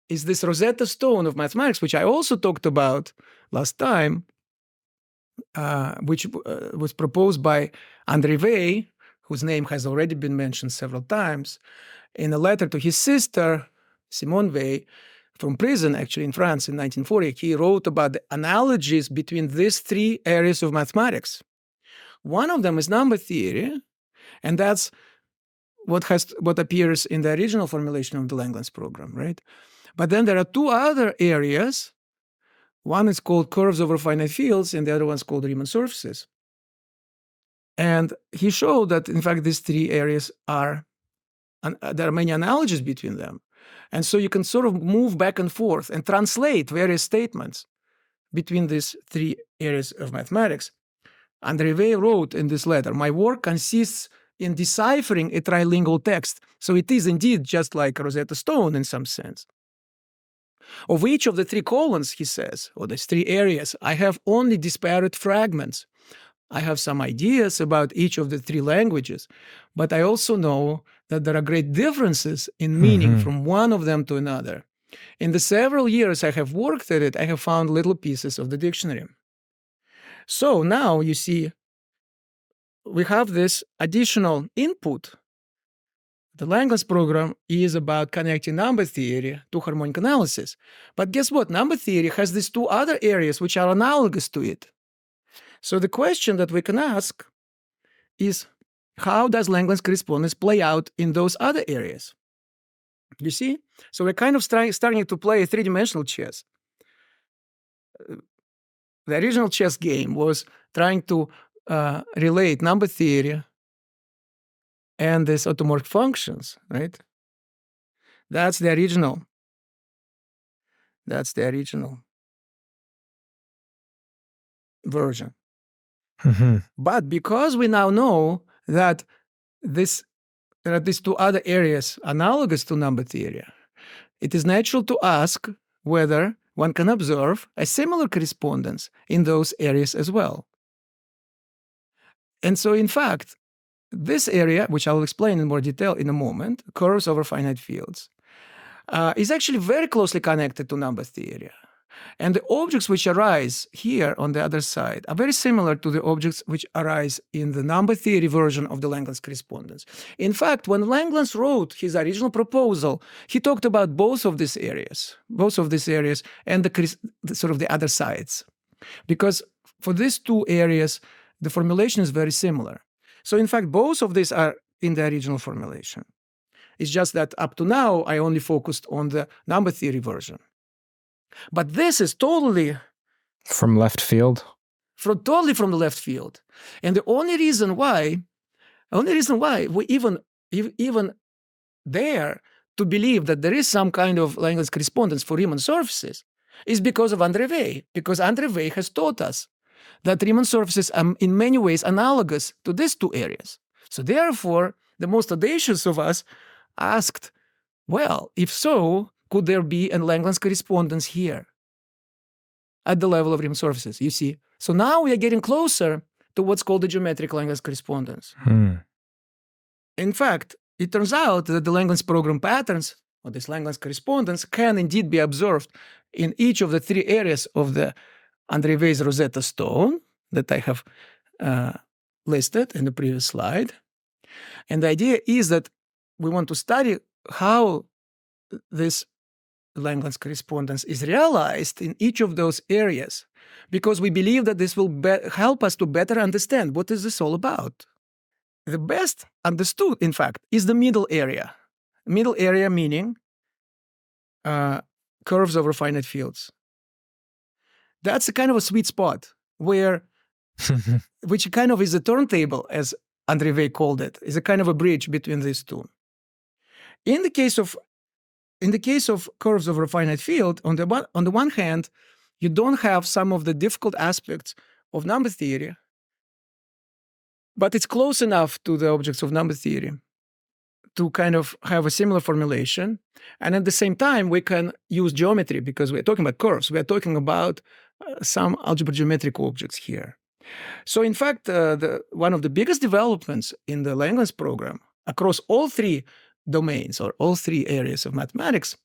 this Rosetta Stone of mathematics, which I also talked about last time, which was proposed by André Weil, whose name has already been mentioned several times, in a letter to his sister, Simone Weil, from prison, actually, in France in 1940. He wrote about the analogies between these three areas of mathematics. One of them is number theory, and that's what appears in the original formulation of the Langland's program, right? But then there are two other areas. One is called curves over finite fields, and the other one is called Riemann surfaces. And he showed that, in fact, these three areas there are many analogies between them. And so you can sort of move back and forth and translate various statements between these three areas of mathematics. André Weil wrote in this letter, my work consists in deciphering a trilingual text. So it is indeed just like Rosetta Stone in some sense. Of each of the 3 colons, he says, or these 3 areas, I have only disparate fragments. I have some ideas about each of the 3 languages, but I also know that there are great differences in meaning from one of them to another. In the several years I have worked at it, I have found little pieces of the dictionary. So now you see, we have this additional input. The LangLens program is about connecting number theory to harmonic analysis. But guess what? Number theory has these 2 other areas which are analogous to it. So the question that we can ask is, how does LangLens correspondence play out in those other areas? You see? So we're kind of starting to play a 3-dimensional chess. The original chess game was trying to relate number theory and these automorphic functions, right? That's the original version. But because we now know that there are these 2 other areas analogous to number theory, it is natural to ask whether one can observe a similar correspondence in those areas as well. And so, in fact, this area, which I'll explain in more detail in a moment, curves over finite fields, is actually very closely connected to number theory. And the objects which arise here on the other side are very similar to the objects which arise in the number theory version of the LangLens correspondence. In fact, when LangLens wrote his original proposal, he talked about both of these areas and the other sides. Because for these 2 areas, the formulation is very similar. So in fact, both of these are in the original formulation. It's just that up to now, I only focused on the number theory version. But this is totally from left field. Totally from the left field. And the only reason why we even dare to believe that there is some kind of LangLens correspondence for Riemann surfaces is because of Andre Weil. Because Andre Weil has taught us that Riemann surfaces are in many ways analogous to these 2 areas. So therefore, the most audacious of us asked, well, if so, could there be a LangLens correspondence here at the level of Riemann surfaces? You see? So now we are getting closer to what's called the geometric LangLens correspondence. In fact, it turns out that the LangLens program patterns, or this LangLens correspondence, can indeed be observed in each of the 3 areas of the Andre Weil's Rosetta Stone that I have listed in the previous slide. And the idea is that we want to study how this LangLens correspondence is realized in each of those areas, because we believe that this will help us to better understand what is this all about. The best understood, in fact, is the middle area. Middle area meaning curves over finite fields. That's a kind of a sweet spot where, which kind of is a turntable, as Andre Weil called it, is a kind of a bridge between these 2. In the case of curves over a finite field, on the one hand, you don't have some of the difficult aspects of number theory, but it's close enough to the objects of number theory to kind of have a similar formulation. And at the same time, we can use geometry because we're talking about curves. We're talking about some algebra geometric objects here. So in fact, one of the biggest developments in the LangLens program across all 3 domains or all 3 areas of mathematics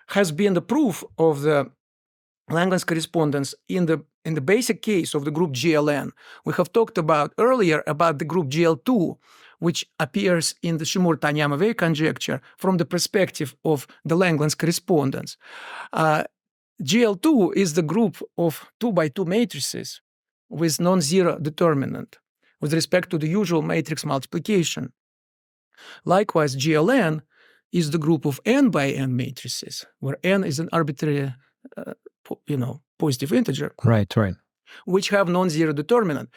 has been the proof of the LangLens correspondence in the basic case of the group GLN. We have talked about earlier about the group GL2, which appears in the Shimura-Taniyama-Wei conjecture from the perspective of the LangLens correspondence. GL2 is the group of 2x2 matrices with non-zero determinant with respect to the usual matrix multiplication. Likewise, GLN is the group of n by n matrices, where n is an arbitrary, positive integer. Right. Which have non-zero determinant.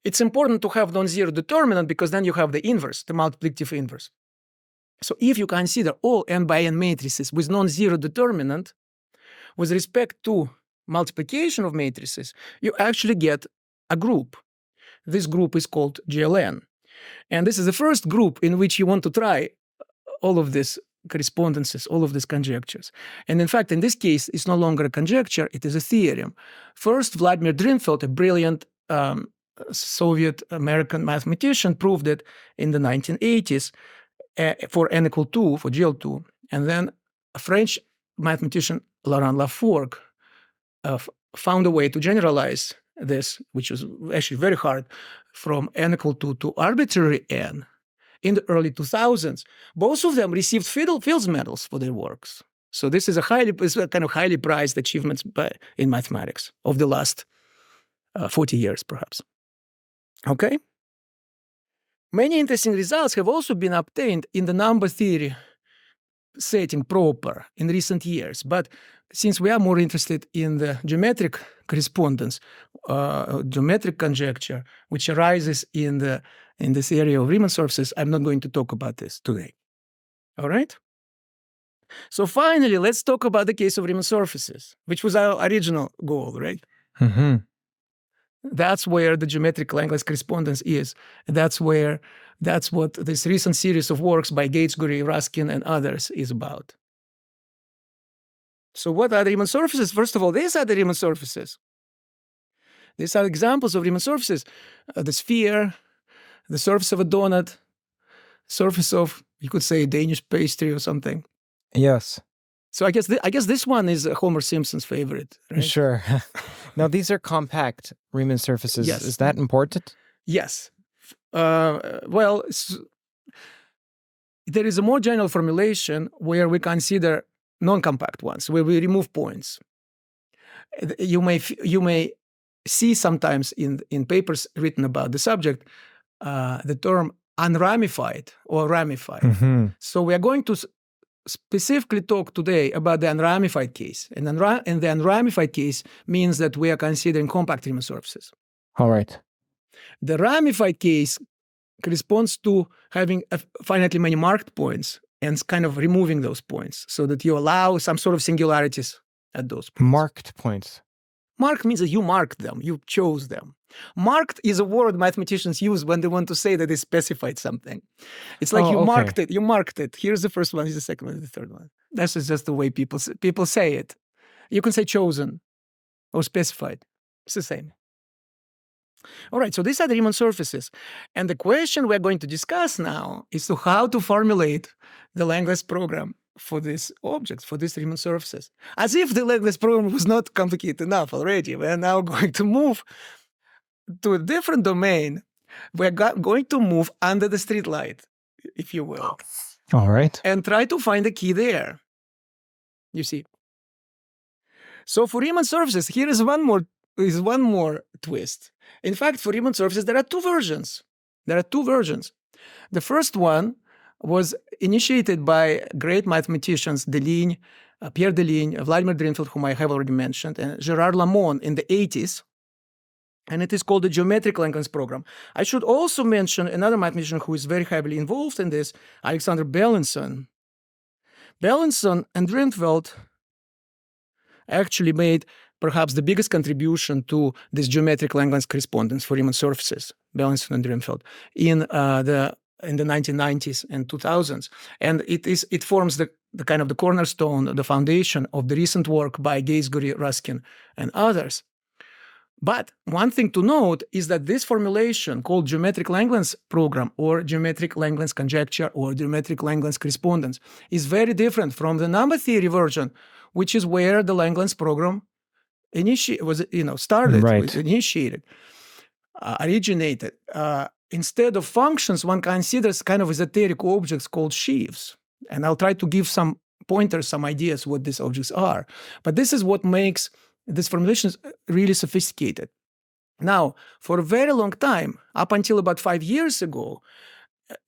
It's important to have non-zero determinant because then you have the inverse, the multiplicative inverse. So if you consider all n by n matrices with non-zero determinant, with respect to multiplication of matrices, you actually get a group. This group is called GLN. And this is the first group in which you want to try all of these correspondences, all of these conjectures. And in fact, in this case, it's no longer a conjecture, it is a theorem. First, Vladimir Drinfeld, a brilliant Soviet-American mathematician, proved it in the 1980s for n equal 2, for GL2. And then a French mathematician, Laurent Laforgue, found a way to generalize this, which was actually very hard, from n equal 2 to arbitrary n in the early 2000s. Both of them received Fields medals for their works. So this is a kind of highly prized achievements in mathematics of the last 40 years, perhaps. Okay? Many interesting results have also been obtained in the number theory setting proper in recent years. But since we are more interested in the geometric correspondence, geometric conjecture, which arises in this area of Riemann surfaces, I'm not going to talk about this today. All right? So finally, let's talk about the case of Riemann surfaces, which was our original goal, right? Mm-hmm. That's where the geometric Langlands correspondence is. That's what this recent series of works by Gainsbury, Ruskin, and others is about. So what are the Riemann surfaces? First of all, these are the Riemann surfaces. These are examples of Riemann surfaces. The sphere, the surface of a donut, surface of, you could say, Danish pastry or something. Yes. So I guess this one is Homer Simpson's favorite, right? Sure. Now, these are compact Riemann surfaces. Yes. Is that important? Yes. Well, there is a more general formulation where we consider non-compact ones, where we remove points. You may see sometimes in papers written about the subject the term unramified or ramified. Mm-hmm. So we are going to specifically talk today about the unramified case. And the unramified case means that we are considering compact Riemann surfaces. All right. The ramified case corresponds to having finitely many marked points and kind of removing those points so that you allow some sort of singularities at those points. Marked points. Marked means that you marked them, you chose them. Marked is a word mathematicians use when they want to say that they specified something. It's like you marked it. Here's the first one, here's the second one, here's the third one. That's just the way people say it. You can say chosen or specified. It's the same. All right, so these are the Riemann surfaces. And the question we're going to discuss now is to how to formulate the Langlands program for these objects, for these Riemann surfaces. As if the Langlands program was not complicated enough already. We're now going to move to a different domain. We're going to move under the streetlight, if you will. All right. And try to find a key there. You see. So for Riemann surfaces, here is one more twist. In fact, for Riemann surfaces, there are two versions. The first one was initiated by great mathematicians Deligne, Pierre Deligne, Vladimir Drinfeld, whom I have already mentioned, and Gérard Lamont in the 80s. And it is called the geometric Langlands program. I should also mention another mathematician who is very heavily involved in this, Alexander Belinson. Belinson and Drinfeld actually made perhaps the biggest contribution to this geometric Langlands correspondence for Riemann surfaces, Belinson and Drinfeld, in the 1990s and 2000s. And it forms the kind of the cornerstone, the foundation of the recent work by Gainsbury, Ruskin, and others. But one thing to note is that this formulation called geometric Langlands program or geometric Langlands conjecture or geometric Langlands correspondence is very different from the number theory version, which is where the Langlands program originated. Instead of functions, one considers kind of esoteric objects called sheaves. And I'll try to give some pointers, some ideas what these objects are. But this is what makes this formulation really sophisticated. Now, for a very long time, up until about 5 years ago,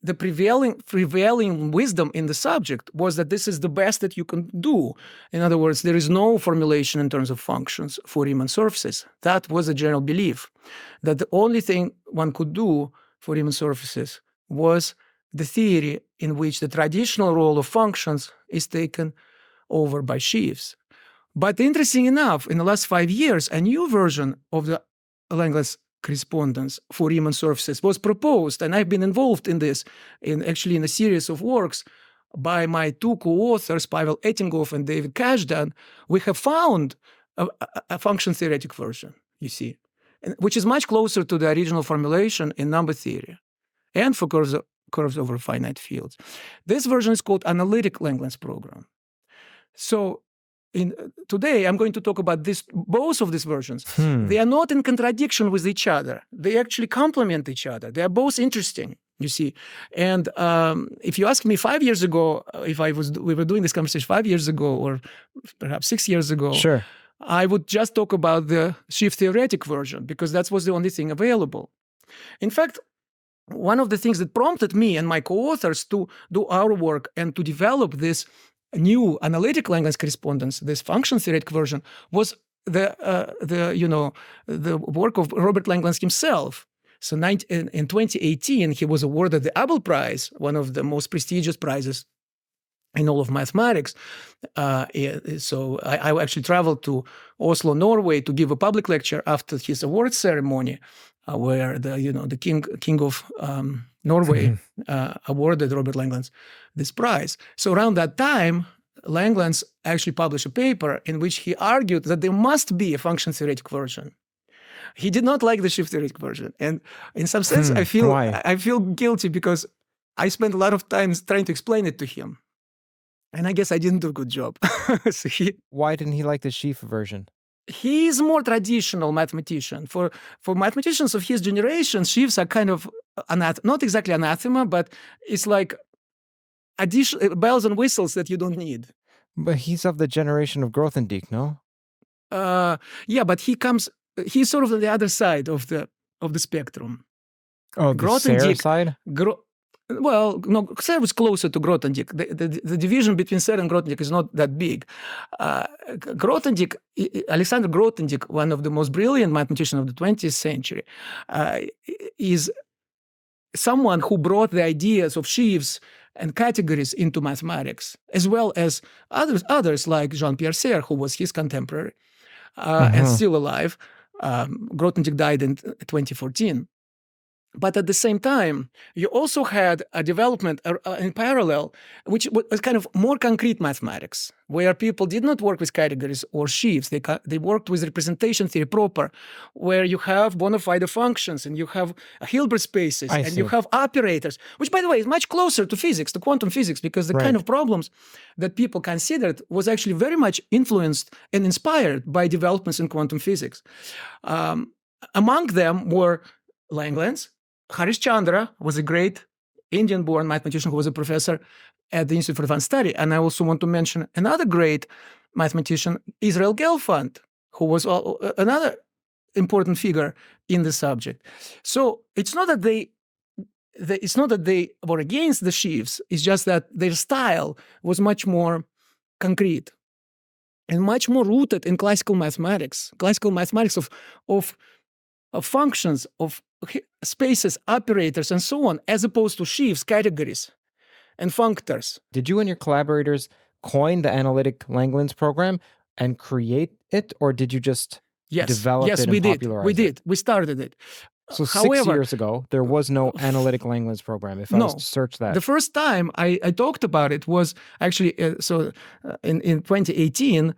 the prevailing wisdom in the subject was that this is the best that you can do. In other words, there is no formulation in terms of functions for Riemann surfaces. That was a general belief, that the only thing one could do for Riemann surfaces was the theory in which the traditional role of functions is taken over by sheaves. But interesting enough, in the last 5 years, a new version of the Langlands correspondence for Riemann surfaces was proposed, and I've been involved in this, in a series of works by my two co-authors, Pavel Etingov and David Kashdan, we have found a function theoretic version, you see, which is much closer to the original formulation in number theory and for curves over finite fields. This version is called analytic Langlands program. So today, I'm going to talk about both of these versions. They are not in contradiction with each other. They actually complement each other. They are both interesting, you see. And if you ask me 5 years ago, we were doing this conversation 5 years ago, or perhaps 6 years ago, Sure, I would just talk about the Schiff theoretic version because that was the only thing available. In fact, one of the things that prompted me and my co-authors to do our work and to develop this new analytic Langlands correspondence, this function theoretic version, was the work of Robert Langlands himself. So in 2018, he was awarded the Abel Prize, one of the most prestigious prizes in all of mathematics. So I actually traveled to Oslo, Norway, to give a public lecture after his award ceremony, where the king of Norway awarded Robert Langlands this prize. So around that time, Langlands actually published a paper in which he argued that there must be a function theoretic version. He did not like the Schiff theoretic version, and in some sense, I feel guilty because I spent a lot of time trying to explain it to him, and I guess I didn't do a good job. Why didn't he like the Schiff version? He is more traditional mathematician. For mathematicians of his generation, Schiffs are kind of not exactly anathema, but it's like additional bells and whistles that you don't need. But he's of the generation of Grothendieck, no? Yeah, but he's sort of on the other side of the spectrum. Oh, the Serre side? Well, no, Serre was closer to Grothendieck. The division between Serre and Grothendieck is not that big. Grothendieck, Alexander Grothendieck, one of the most brilliant mathematicians of the 20th century, is someone who brought the ideas of sheaves and categories into mathematics, as well as others like Jean-Pierre Serre, who was his contemporary and still alive. Grothendieck died in 2014. But at the same time, you also had a development in parallel, which was kind of more concrete mathematics, where people did not work with categories or sheaves. They worked with representation theory proper, where you have bona fide functions and you have Hilbert spaces and you have operators, which, by the way, is much closer to physics, to quantum physics, because the kind of problems that people considered was actually very much influenced and inspired by developments in quantum physics. Among them were Langlands. Harishchandra was a great Indian-born mathematician who was a professor at the Institute for Advanced Study. And I also want to mention another great mathematician, Israel Gelfand, who was another important figure in the subject. So it's not that they were against the sheaves. It's just that their style was much more concrete and much more rooted in classical mathematics of functions, of spaces, operators, and so on, as opposed to sheaves, categories, and functors. Did you and your collaborators coin the analytic Langlands program and create it, or did you just develop it and popularize it? We did. We started it. So 6 years ago, there was no analytic Langlands program, if I was to search that. The first time I talked about it was actually, in 2018,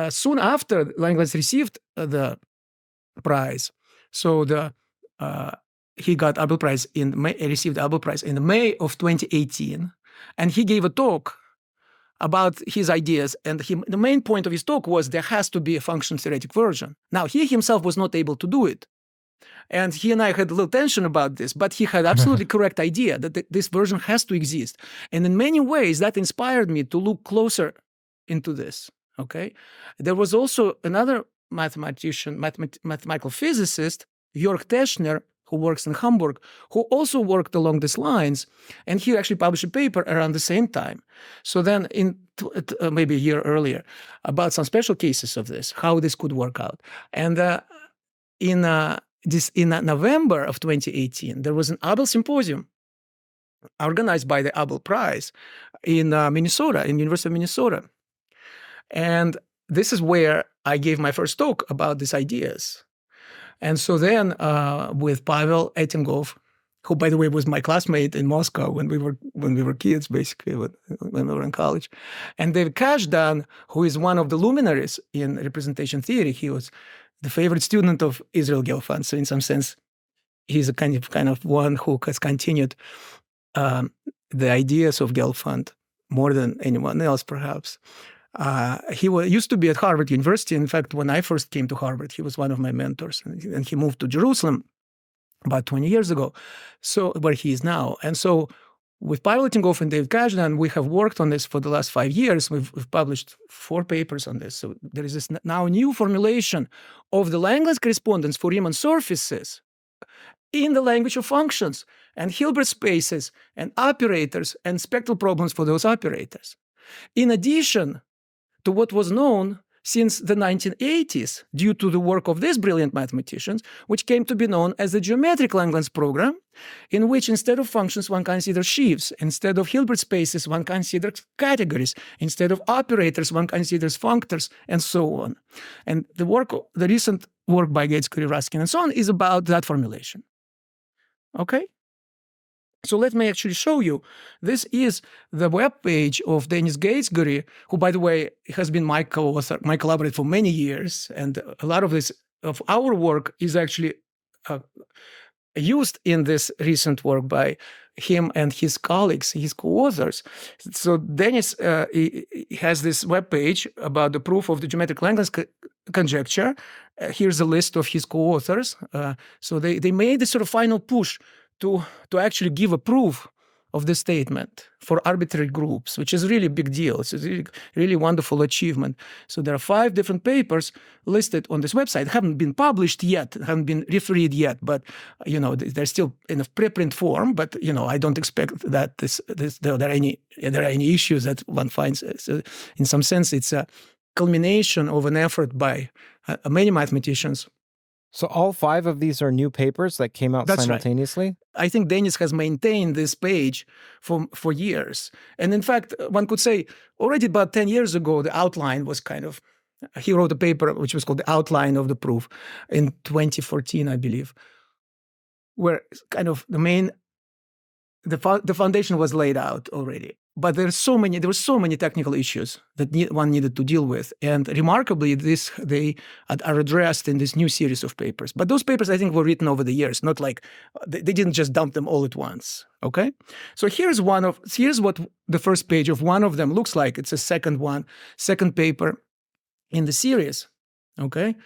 soon after Langlands received the prize. So he got Abel Prize received the Abel Prize in May of 2018, and he gave a talk about his ideas. And the main point of his talk was there has to be a function theoretic version. Now, he himself was not able to do it. And he and I had a little tension about this, but he had absolutely correct idea that this version has to exist. And in many ways, that inspired me to look closer into this, okay? There was also another mathematical physicist, Jörg Teschner, who works in Hamburg, who also worked along these lines, and he actually published a paper around the same time. So then, maybe a year earlier, about some special cases of this, how this could work out. And in November of 2018, there was an Abel Symposium organized by the Abel Prize in Minnesota, in University of Minnesota. And this is where I gave my first talk about these ideas. And so then with Pavel Etingov, who, by the way, was my classmate in Moscow when we were kids, basically, when we were in college. And David Kashdan, who is one of the luminaries in representation theory, he was the favorite student of Israel Gelfand. So in some sense, he's a kind of one who has continued the ideas of Gelfand more than anyone else, perhaps. He used to be at Harvard University. In fact, when I first came to Harvard, he was one of my mentors, and he moved to Jerusalem about 20 years ago, so where he is now. And so with Pavel Tingoff and David Kashdan, we have worked on this for the last 5 years. We've published 4 papers on this. So there is this now new formulation of the Langlands correspondence for Riemann surfaces in the language of functions and Hilbert spaces and operators and spectral problems for those operators. In addition to what was known since the 1980s, due to the work of these brilliant mathematicians, which came to be known as the geometric Langlands program, in which instead of functions, one considers sheaves, instead of Hilbert spaces, one considers categories, instead of operators, one considers functors, and so on. And the recent work by Gates, Curie, Raskin, and so on is about that formulation. Okay? So let me actually show you. This is the web page of Dennis Gates-Curie, who, by the way, has been my co-author, my collaborator for many years. And a lot of our work is actually used in this recent work by him and his colleagues, his co-authors. So Dennis he has this web page about the proof of the geometric Langlands conjecture. Here's a list of his co-authors. So they made this sort of final push to actually give a proof of the statement for arbitrary groups, which is really a big deal. It's a really, really wonderful achievement. So there are 5 different papers listed on this website. Haven't been published yet, haven't been refereed yet, but they're still in a preprint form. But I don't expect that there are any issues that one finds. So in some sense, it's a culmination of an effort by many mathematicians. So all 5 of these are new papers that came out simultaneously? Right. I think Dennis has maintained this page for years. And in fact, one could say already about 10 years ago, the outline was he wrote a paper which was called The Outline of the Proof in 2014, I believe, where kind of the foundation was laid out already. But there were so many technical issues that one needed to deal with. And remarkably, they are addressed in this new series of papers. But those papers, I think, were written over the years, not like they didn't just dump them all at once. Okay? So here's what the first page of one of them looks like. It's a second paper in the series. Okay?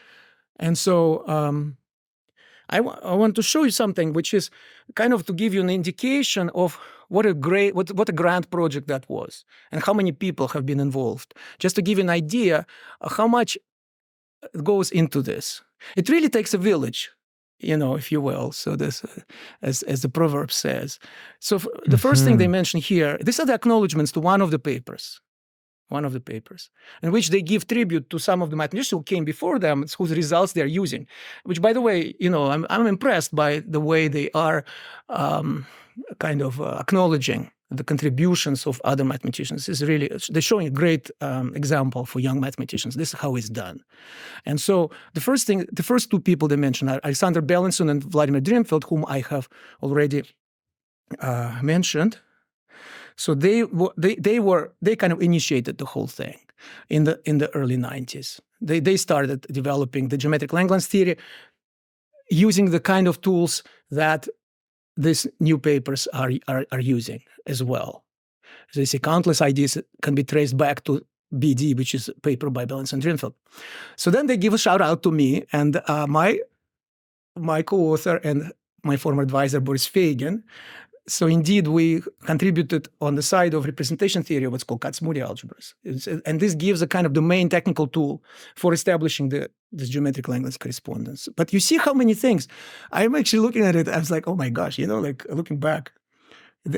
And so I want to show you something which is kind of to give you an indication of what a grand project that was and how many people have been involved. Just to give you an idea of how much goes into this. It really takes a village, if you will. So this, as the proverb says. So the first thing they mention here, these are the acknowledgments to one of the papers, in which they give tribute to some of the mathematicians who came before them, whose results they're using. Which, by the way, I'm impressed by the way they are acknowledging the contributions of other mathematicians. They're showing a great example for young mathematicians. This is how it's done. And so the first 2 people they mentioned are Alexander Belinson and Vladimir Drinfeld, whom I have already mentioned. So they kind of initiated the whole thing in the early 90s. They started developing the geometric Langlands theory using the kind of tools that these new papers are using as well. As they say, countless ideas can be traced back to BD, which is a paper by Belinson and Drinfeld. So then they give a shout out to me and my co-author and my former advisor Boris Feigin. So indeed, we contributed on the side of representation theory of what's called Kac-Moody algebras. And this gives a kind of domain technical tool for establishing this geometric Langlands correspondence. But you see how many things. I'm actually looking at it, I was like, oh my gosh, like looking back.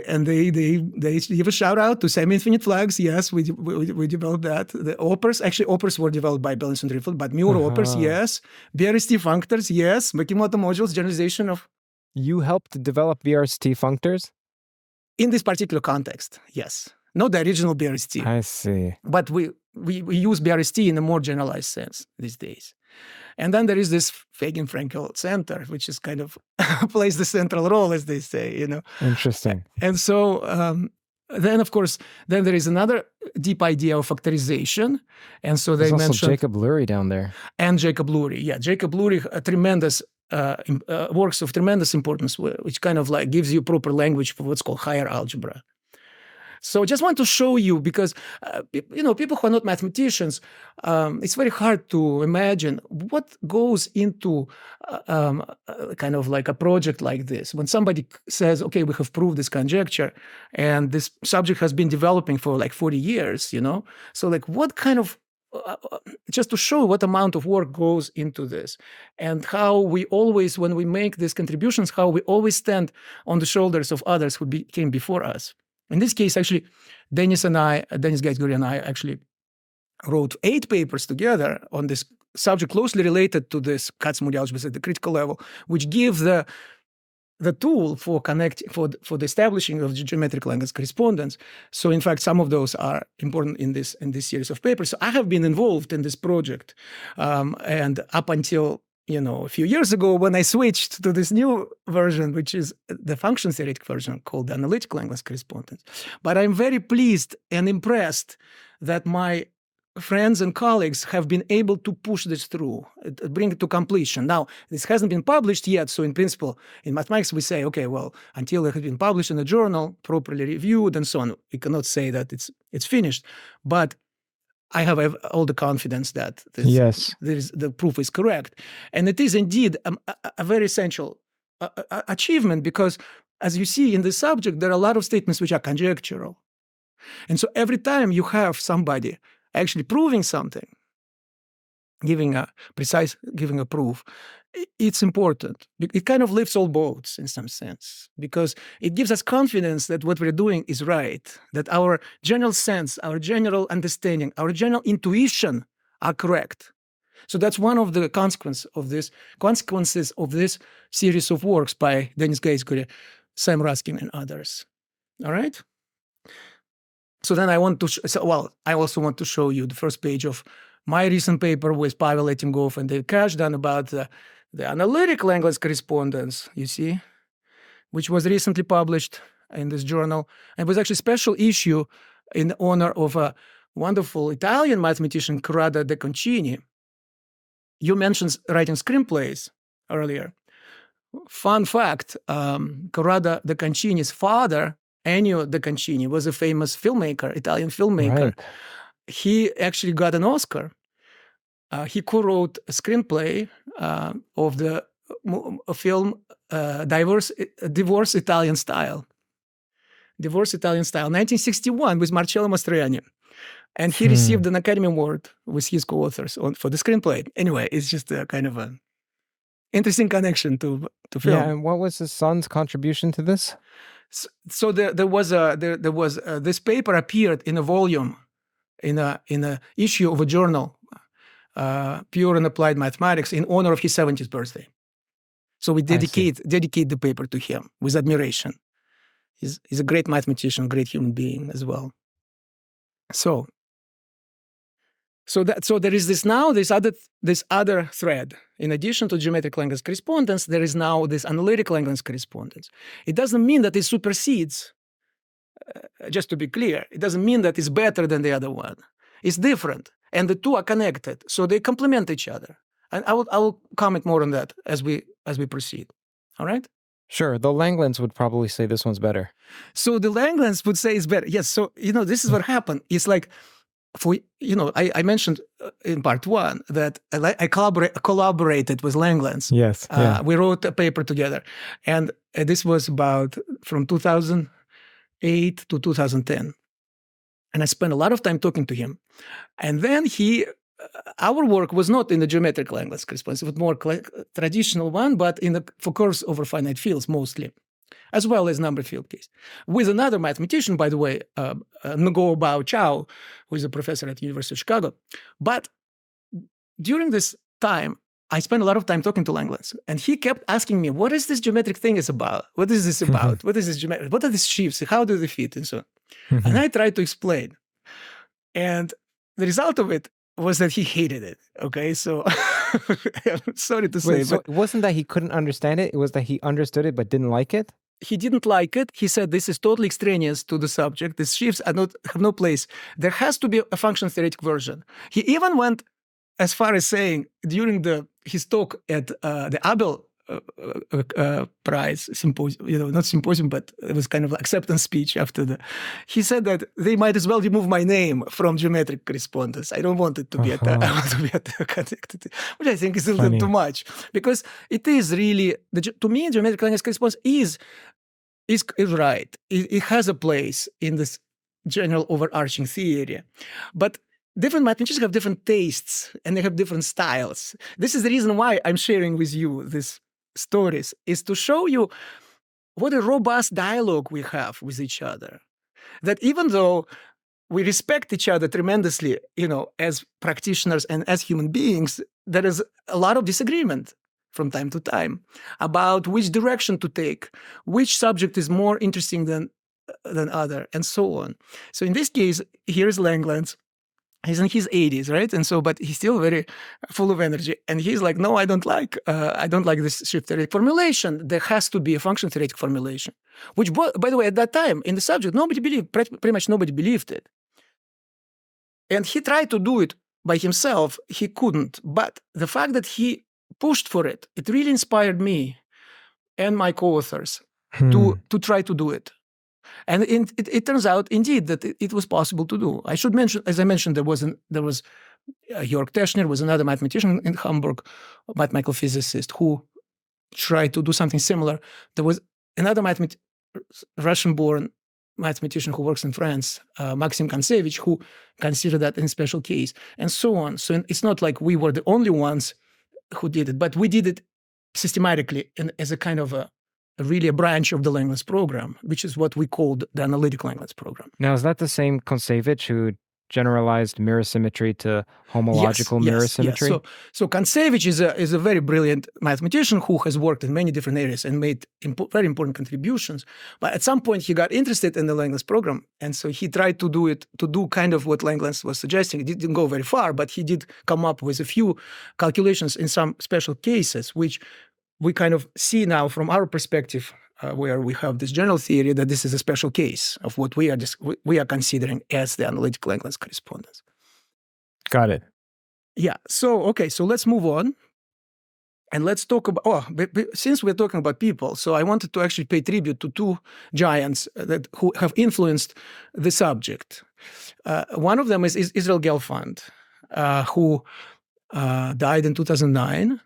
And they give a shout out to semi-infinite flags. Yes, we developed that. The opers were developed by Belinson and Drinfeld, but Muir opers, yes. BRST functors, yes. Makimoto modules, generalization of. You helped develop BRST functors? In this particular context, yes. Not the original BRST. I see. But we use BRST in a more generalized sense these days. And then there is this Fagan-Frankel Center, which is kind of plays the central role, as they say, you know. Interesting. And so then, of course, then there is another deep idea of factorization. And so they There's also mentioned... Jacob Lurie down there. And Jacob Lurie. Yeah, Jacob Lurie, a tremendous works of tremendous importance, which kind of like gives you proper language for what's called higher algebra. So I just want to show you, because, you know, people who are not mathematicians, it's very hard to imagine what goes into kind of like a project like this. When somebody says, okay, we have proved this conjecture, and this subject has been developing for like 40 years, you know? So like what kind of, just to show what amount of work goes into this, and how we always, when we make these contributions, how we always stand on the shoulders of others who came before us. In this case, actually, Denis Gaisguri and I actually wrote 8 papers together on this subject closely related to this Kac-Moody algebra at the critical level, which give the tool for the establishing of geometric Langlands correspondence. So in fact, some of those are important in this series of papers. So I have been involved in this project, and up until, you know, a few years ago, when I switched to this new version, which is the function theoretic version called the analytic Langlands correspondence. But I'm very pleased and impressed that my friends and colleagues have been able to push this through, bring it to completion. Now, this hasn't been published yet, so in principle, in mathematics, we say, okay, well, until it has been published in a journal, properly reviewed, and so on, we cannot say that it's finished. But I have all the confidence that the proof is correct. And it is indeed a very essential achievement, because, as you see in the subject, there are a lot of statements which are conjectural. And so every time you have somebody actually proving something, giving a proof, it's important. It kind of lifts all boats in some sense, because it gives us confidence that what we're doing is right, that our general sense, our general understanding, our general intuition are correct. So that's one of the consequences of this series of works by Denis Gaisguri, Sam Raskin, and others. All right? So then I also want to show you the first page of my recent paper with Pavel Etingov and Dave Kashdan about the analytic Langlands correspondence, you see, which was recently published in this journal. And it was actually a special issue in honor of a wonderful Italian mathematician, Corrado De Concini. You mentioned writing screenplays earlier. Fun fact, Corrado De Concini's father, Ennio De Concini, was a famous filmmaker, Italian filmmaker. Right. He actually got an Oscar. He co-wrote a screenplay of a film, Divorce Italian Style. Divorce Italian Style, 1961, with Marcello Mastroianni. And he received an Academy Award with his co-authors for the screenplay. Anyway, it's just a kind of an interesting connection to film. Yeah, and what was his son's contribution to this? So there was this paper appeared in a volume, in a issue of a journal, Pure and Applied Mathematics, in honor of his 70th birthday. So we dedicate the paper to him with admiration. He's a great mathematician, great human being as well. So there is this other thread. In addition to geometric Langlands correspondence, there is now this analytic Langlands correspondence. It doesn't mean that it supersedes, just to be clear, it doesn't mean that it's better than the other one. It's different, and the two are connected, so they complement each other. And I will comment more on that as we proceed. All right? Sure. The Langlands would probably say this one's better. So the Langlands would say it's better. Yes. So, this is what happened. It's like, I mentioned in part 1 that I collaborated with Langlands. Yes. Yeah. We wrote a paper together. And this was about from 2008 to 2010. And I spent a lot of time talking to him. And then our work was not in the geometric Langlands correspondence. It was more traditional one, but for curves over finite fields mostly, as well as number field case. With another mathematician, by the way, Ngo Bao Chao, who is a professor at the University of Chicago. But during this time, I spent a lot of time talking to Langlands, and he kept asking me, what is this geometric thing is about? What is this about? What is this geometric? What are these sheaves? How do they fit? And so on. And I tried to explain. And the result of it was that he hated it. Okay, so I'm sorry to say, Wait, so but it wasn't that he couldn't understand it, it was that he understood it but didn't like it? he didn't like it. He said this is totally extraneous to the subject. These shifts have no place. There has to be a function theoretic version. He even went as far as saying during his talk at the Abel Prize symposium, not symposium, but it was kind of acceptance speech after he said that they might as well remove my name from geometric correspondence. I don't want it to be I want to be connected, which I think is a little too much, because it is really, to me, geometric language correspondence is right. It has a place in this general overarching theory, but different mathematicians have different tastes and they have different styles. This is the reason why I'm sharing with you these stories, is to show you what a robust dialogue we have with each other. That even though we respect each other tremendously, as practitioners and as human beings, there is a lot of disagreement from time to time about which direction to take, which subject is more interesting than other, and so on. So in this case, here's Langlands. He's in his 80s, right? And so, but he's still very full of energy. And he's like, no, I don't like this shift theoretic formulation. There has to be a function theoretic formulation, which, by the way, at that time in the subject, nobody believed, pretty much nobody believed it. And he tried to do it by himself. He couldn't. But the fact that he pushed for it, it really inspired me and my co-authors to try to do it. And it turns out, indeed, that it was possible to do. I should mention, as I mentioned, there was Jörg Teschner, was another mathematician in Hamburg, a mathematical physicist, who tried to do something similar. There was another Russian-born mathematician who works in France, Maxim Kontsevich, who considered that in special case, and so on. So it's not like we were the only ones who did it, but we did it systematically and as a kind of really a branch of the Langlands program, which is what we called the analytic Langlands program. Now, is that the same Kontsevich who generalized mirror symmetry to homological mirror symmetry? Yes. So Kontsevich is a very brilliant mathematician who has worked in many different areas and made very important contributions. But at some point, he got interested in the Langlands program, and so he tried to do kind of what Langlands was suggesting. It didn't go very far, but he did come up with a few calculations in some special cases, which we kind of see now from our perspective, where we have this general theory that this is a special case of what we are considering as the analytic Langlands correspondence. Got it. Yeah. So let's move on, and let's talk about. Since we're talking about people, so I wanted to actually pay tribute to two giants who have influenced the subject. One of them is Israel Gelfand, who died in 2009.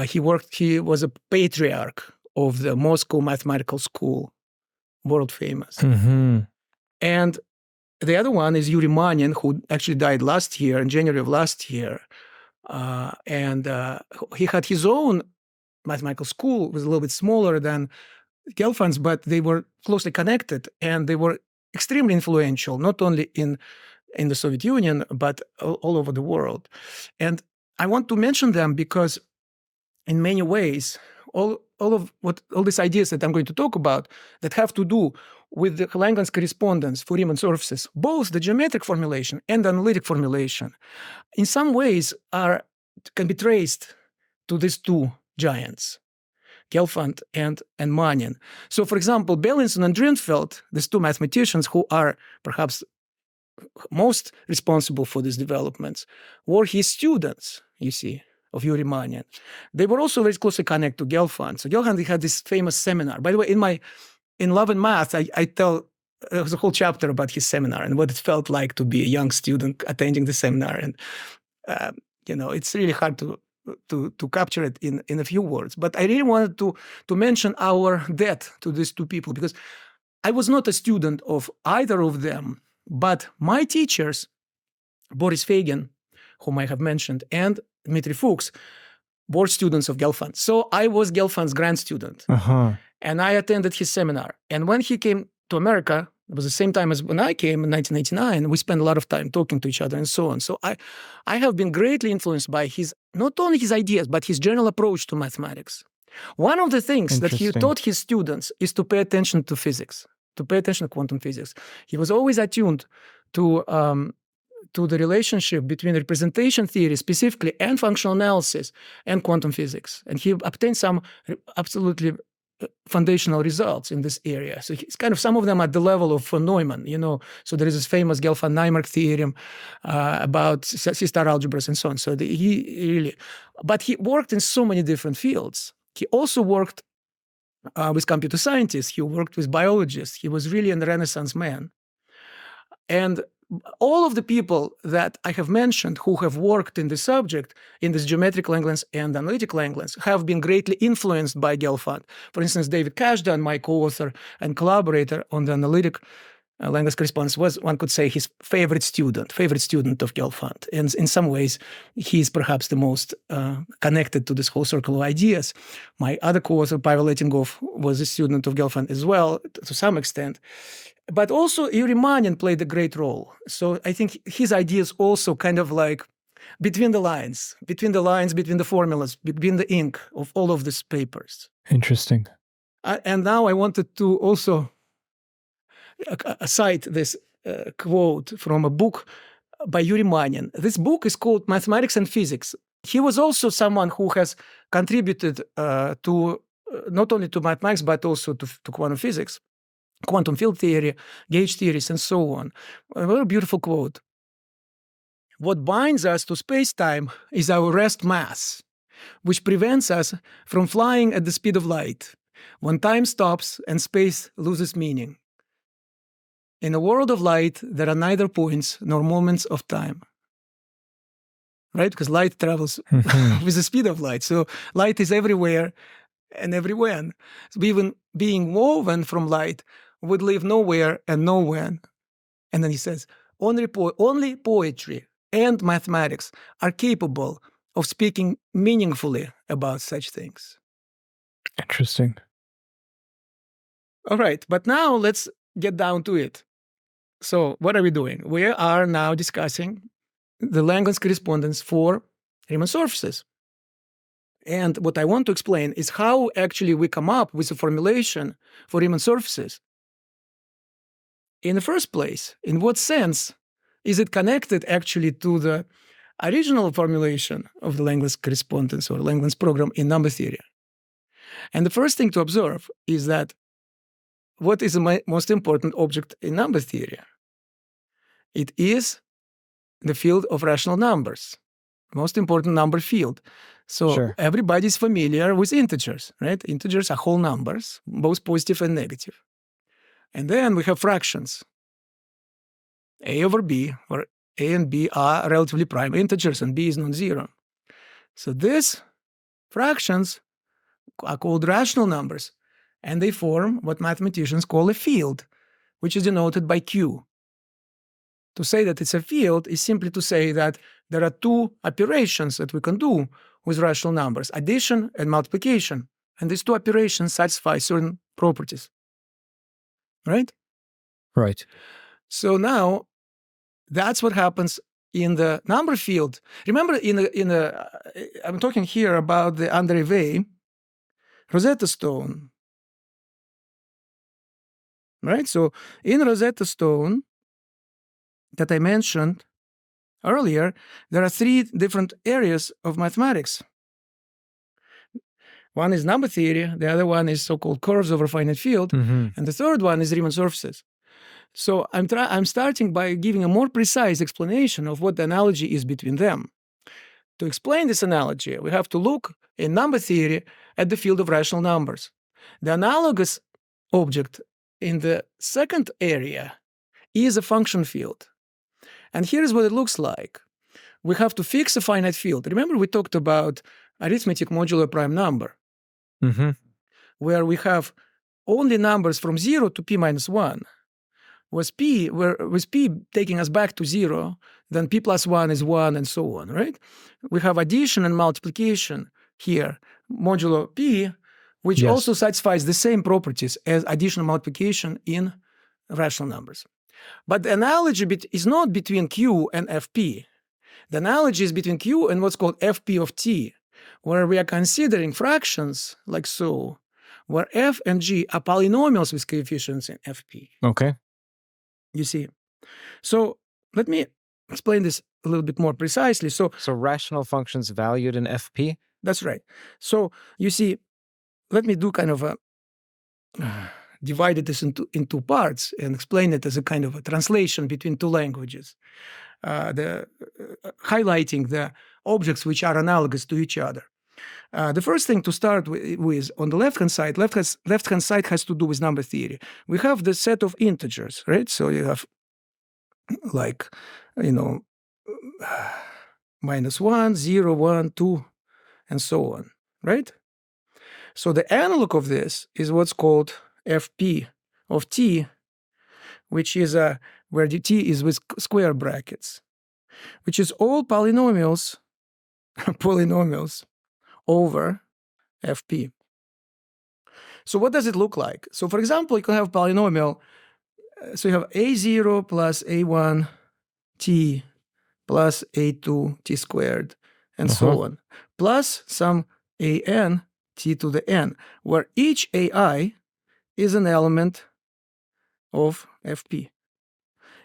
He was a patriarch of the Moscow Mathematical School, world famous. Mm-hmm. And the other one is Yuri Manin, who actually died last year, in January of last year. And he had his own mathematical school. It was a little bit smaller than Gelfand's, but they were closely connected, and they were extremely influential, not only in the Soviet Union, but all over the world. And I want to mention them because in many ways, all these ideas that I'm going to talk about that have to do with the Langlands correspondence for Riemann surfaces, both the geometric formulation and the analytic formulation, in some ways can be traced to these two giants, Gelfand and Manin. So, for example, Bellinson and Drinfeld, these two mathematicians who are perhaps most responsible for these developments, were his students, you see, of Yuri Manin. They were also very closely connected to Gelfand. So Gelfand had this famous seminar. By the way, in Love and Math, I tell there was a whole chapter about his seminar and what it felt like to be a young student attending the seminar. And it's really hard to capture it in a few words. But I really wanted to mention our debt to these two people, because I was not a student of either of them, but my teachers, Boris Fagin, whom I have mentioned, and Dmitry Fuchs, were students of Gelfand. So I was Gelfand's grad student. Uh-huh. And I attended his seminar. And when he came to America, it was the same time as when I came in 1989. We spent a lot of time talking to each other and so on. So I have been greatly influenced by not only his ideas, but his general approach to mathematics. One of the things that he taught his students is to pay attention to physics, to pay attention to quantum physics. He was always attuned to to the relationship between representation theory specifically and functional analysis and quantum physics. And he obtained some absolutely foundational results in this area. So it's kind of some of them at the level of von Neumann, So there is this famous Gelfand-Naimark theorem about C-star algebras and so on. So but he worked in so many different fields. He also worked with computer scientists. He worked with biologists. He was really a Renaissance man. And all of the people that I have mentioned who have worked in this subject, in this geometric Langlands and analytic Langlands, have been greatly influenced by Gelfand. For instance, David Kashdan, my co-author and collaborator on the analytic Langlands correspondence, was, one could say, his favorite student of Gelfand. And in some ways, he is perhaps the most connected to this whole circle of ideas. My other co-author, Pavel Letingov, was a student of Gelfand as well, to some extent. But also Yuri Manin played a great role. So I think his ideas also kind of like between the lines, between the formulas, between the ink of all of these papers. Interesting. And now I wanted to also cite this quote from a book by Yuri Manin. This book is called Mathematics and Physics. He was also someone who has contributed to not only to mathematics, but also to quantum physics, quantum field theory, gauge theories, and so on. A very beautiful quote. What binds us to space-time is our rest mass, which prevents us from flying at the speed of light, when time stops and space loses meaning. In a world of light, there are neither points nor moments of time. Right? Because light travels with the speed of light. So light is everywhere and everywhere. So even being woven from light would live nowhere and nowhere. And then he says, only poetry and mathematics are capable of speaking meaningfully about such things. Interesting. All right, but now let's get down to it. So what are we doing? We are now discussing the Langlands correspondence for Riemann surfaces. And what I want to explain is how actually we come up with a formulation for Riemann surfaces. In the first place, in what sense is it connected actually to the original formulation of the Langlands correspondence or Langlands program in number theory? And the first thing to observe is that what is the most important object in number theory? It is the field of rational numbers, most important number field. So Sure. Everybody's familiar with integers, right? Integers are whole numbers, both positive and negative. And then we have fractions. A over B, where A and B are relatively prime integers and B is non-zero. So these fractions are called rational numbers, and they form what mathematicians call a field, which is denoted by Q. To say that it's a field is simply to say that there are two operations that we can do with rational numbers, addition and multiplication. And these two operations satisfy certain properties. Right? Right. So now that's what happens in the number field. Remember, I'm talking here about the André Weil Rosetta Stone. Right? So in Rosetta Stone that I mentioned earlier, there are three different areas of mathematics. One is number theory, the other one is so-called curves over finite field, and the third one is Riemann surfaces. So I'm starting by giving a more precise explanation of what the analogy is between them. To explain this analogy, we have to look in number theory at the field of rational numbers. The analogous object in the second area is a function field. And here's what it looks like. We have to fix a finite field. Remember, we talked about arithmetic modulo prime number, where we have only numbers from 0 to p minus 1. With p taking us back to 0, then p plus 1 is 1, and so on, right? We have addition and multiplication here, modulo p, which also satisfies the same properties as addition and multiplication in rational numbers. But the analogy is not between q and fp. The analogy is between q and what's called fp of t, where we are considering fractions like so, where f and g are polynomials with coefficients in fp. Okay. You see. So let me explain this a little bit more precisely. So rational functions valued in FP? that's right. So you see, let me do kind of a divided this in two parts and explain it as a kind of a translation between two languages, highlighting the objects which are analogous to each other. The first thing to start with on the left-hand side, left-hand side has to do with number theory. We have the set of integers, right? So you have like, -1, 0, 1, 2, and so on, right? So the analog of this is what's called FP of t, which is where the t is with square brackets, which is all polynomials over FP. So what does it look like? So for example, you can have polynomial, so you have a0 plus a1 t plus a2 t squared, and so on, plus some an t to the n, where each ai is an element of FP.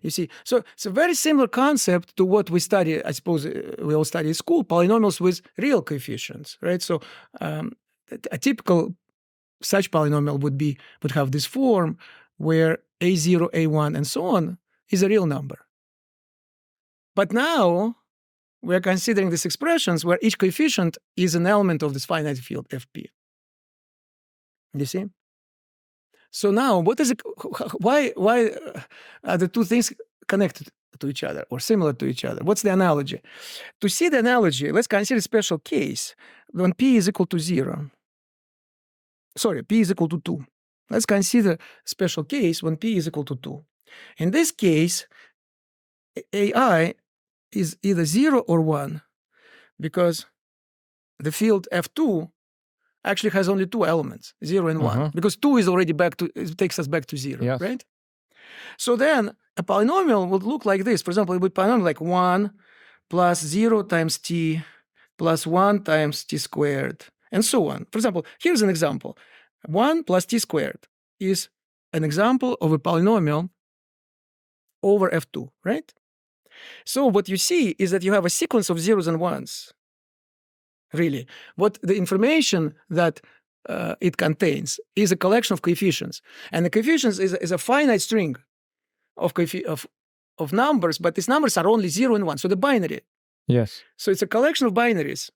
You see, so it's a very similar concept to what we study, I suppose we all study in school, polynomials with real coefficients, right? So a typical such polynomial would have this form where a0, a1, and so on is a real number. But now we're considering these expressions where each coefficient is an element of this finite field FP. You see? So now, what is it? Why are the two things connected to each other or similar to each other? What's the analogy? To see the analogy, let's consider a special case when p is equal to 0. Sorry, p is equal to 2. Let's consider a special case when p is equal to 2. In this case, ai is either 0 or 1 because the field F2 actually has only two elements, 0 and 1, because 2 is already it takes us back to 0, right? So then a polynomial would look like this. For example, it would be polynomial like 1 plus 0 times t plus 1 times t squared, and so on. For example, here's an example. 1 plus t squared is an example of a polynomial over F2, right? So what you see is that you have a sequence of zeros and ones. Really, what the information that it contains is a collection of coefficients, and the coefficients is a finite string of numbers, but these numbers are only 0 and 1, so the binary. Yes. So it's a collection of binaries.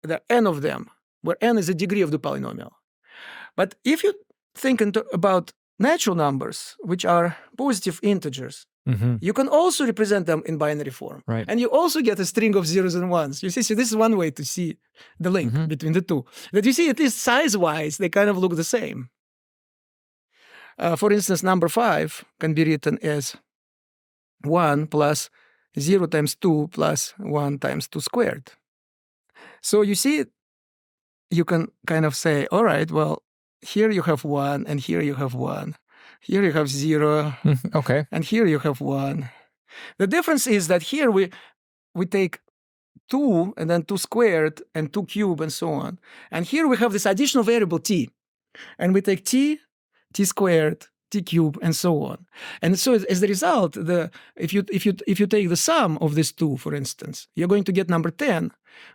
There are n of them, where n is the degree of the polynomial. But if you think about natural numbers, which are positive integers, you can also represent them in binary form. Right. And you also get a string of zeros and ones. You see, so this is one way to see the link between the two. That you see, at least size-wise, they kind of look the same. For instance, number 5 can be written as 1 plus 0 times 2 plus 1 times 2 squared. So you see, you can kind of say, all right, well, here you have 1, and here you have 1. Here you have 0, okay, and here you have 1. The difference is that here we take 2 and then 2 squared and 2 cubed and so on. And here we have this additional variable t, and we take t squared, t cubed, and so on. And so as a result, if you take the sum of these two, for instance, you're going to get number 10,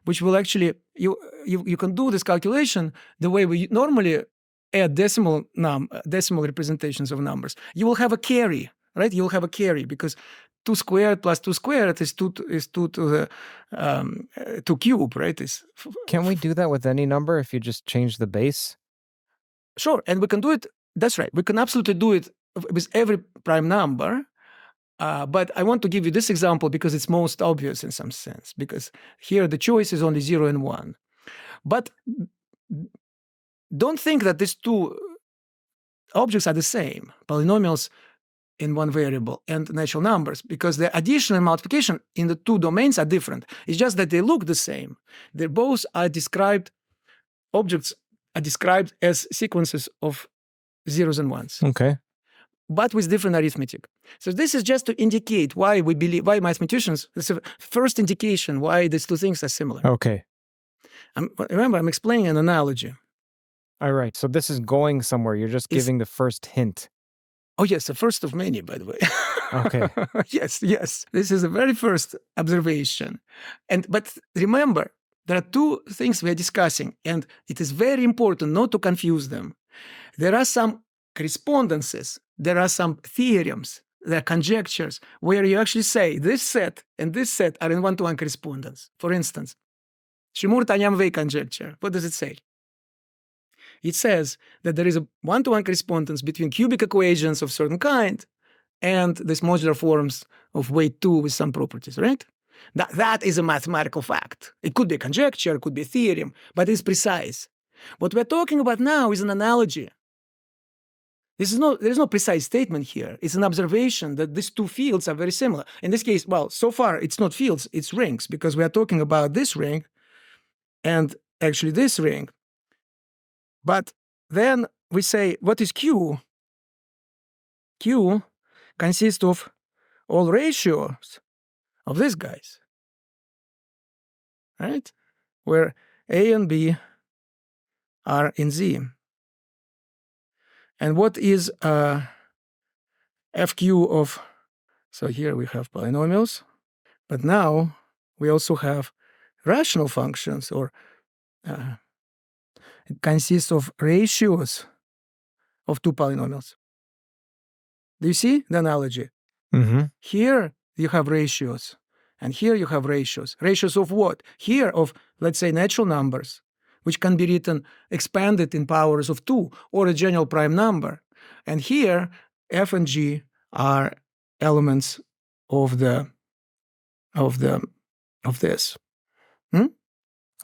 which will actually you can do this calculation the way we normally add decimal representations of numbers. You will have a carry, right? You will have a carry because 2 squared plus 2 squared is 2 to the 2 cube, right? Can we do that with any number if you just change the base? Sure, and we can do it. That's right. We can absolutely do it with every prime number. But I want to give you this example because it's most obvious in some sense, because here the choice is only 0 and 1. But don't think that these two objects are the same, polynomials in one variable and natural numbers, because the addition and multiplication in the two domains are different. It's just that they look the same. They both are described, objects are described as sequences of zeros and ones. Okay. But with different arithmetic. So this is just to indicate why mathematicians, this is the first indication why these two things are similar. Okay. Remember, I'm explaining an analogy. All right. So this is going somewhere. You're just giving the first hint. Oh, yes, the first of many, by the way. Okay. Yes. This is the very first observation. But remember, there are two things we are discussing, and it is very important not to confuse them. There are some correspondences, there are some theorems, there are conjectures where you actually say this set and this set are in one-to-one correspondence. For instance, Shimura-Tanyam-Wei conjecture. What does it say? It says that there is a one-to-one correspondence between cubic equations of certain kind and these modular forms of weight 2 with some properties, right? That is a mathematical fact. It could be a conjecture, it could be a theorem, but it's precise. What we're talking about now is an analogy. There's no precise statement here. It's an observation that these two fields are very similar. In this case, well, so far it's not fields, it's rings, because we are talking about this ring and actually this ring. But then we say, what is Q? Q consists of all ratios of these guys, right? Where A and B are in Z. And what is FQ of, so here we have polynomials, but now we also have rational functions, or it consists of ratios of two polynomials. Do you see the analogy? Mm-hmm. Here you have ratios, and here you have ratios. Ratios of what? Here of, let's say, natural numbers, which can be written, expanded in powers of 2, or a general prime number. And here, F and G are elements of this.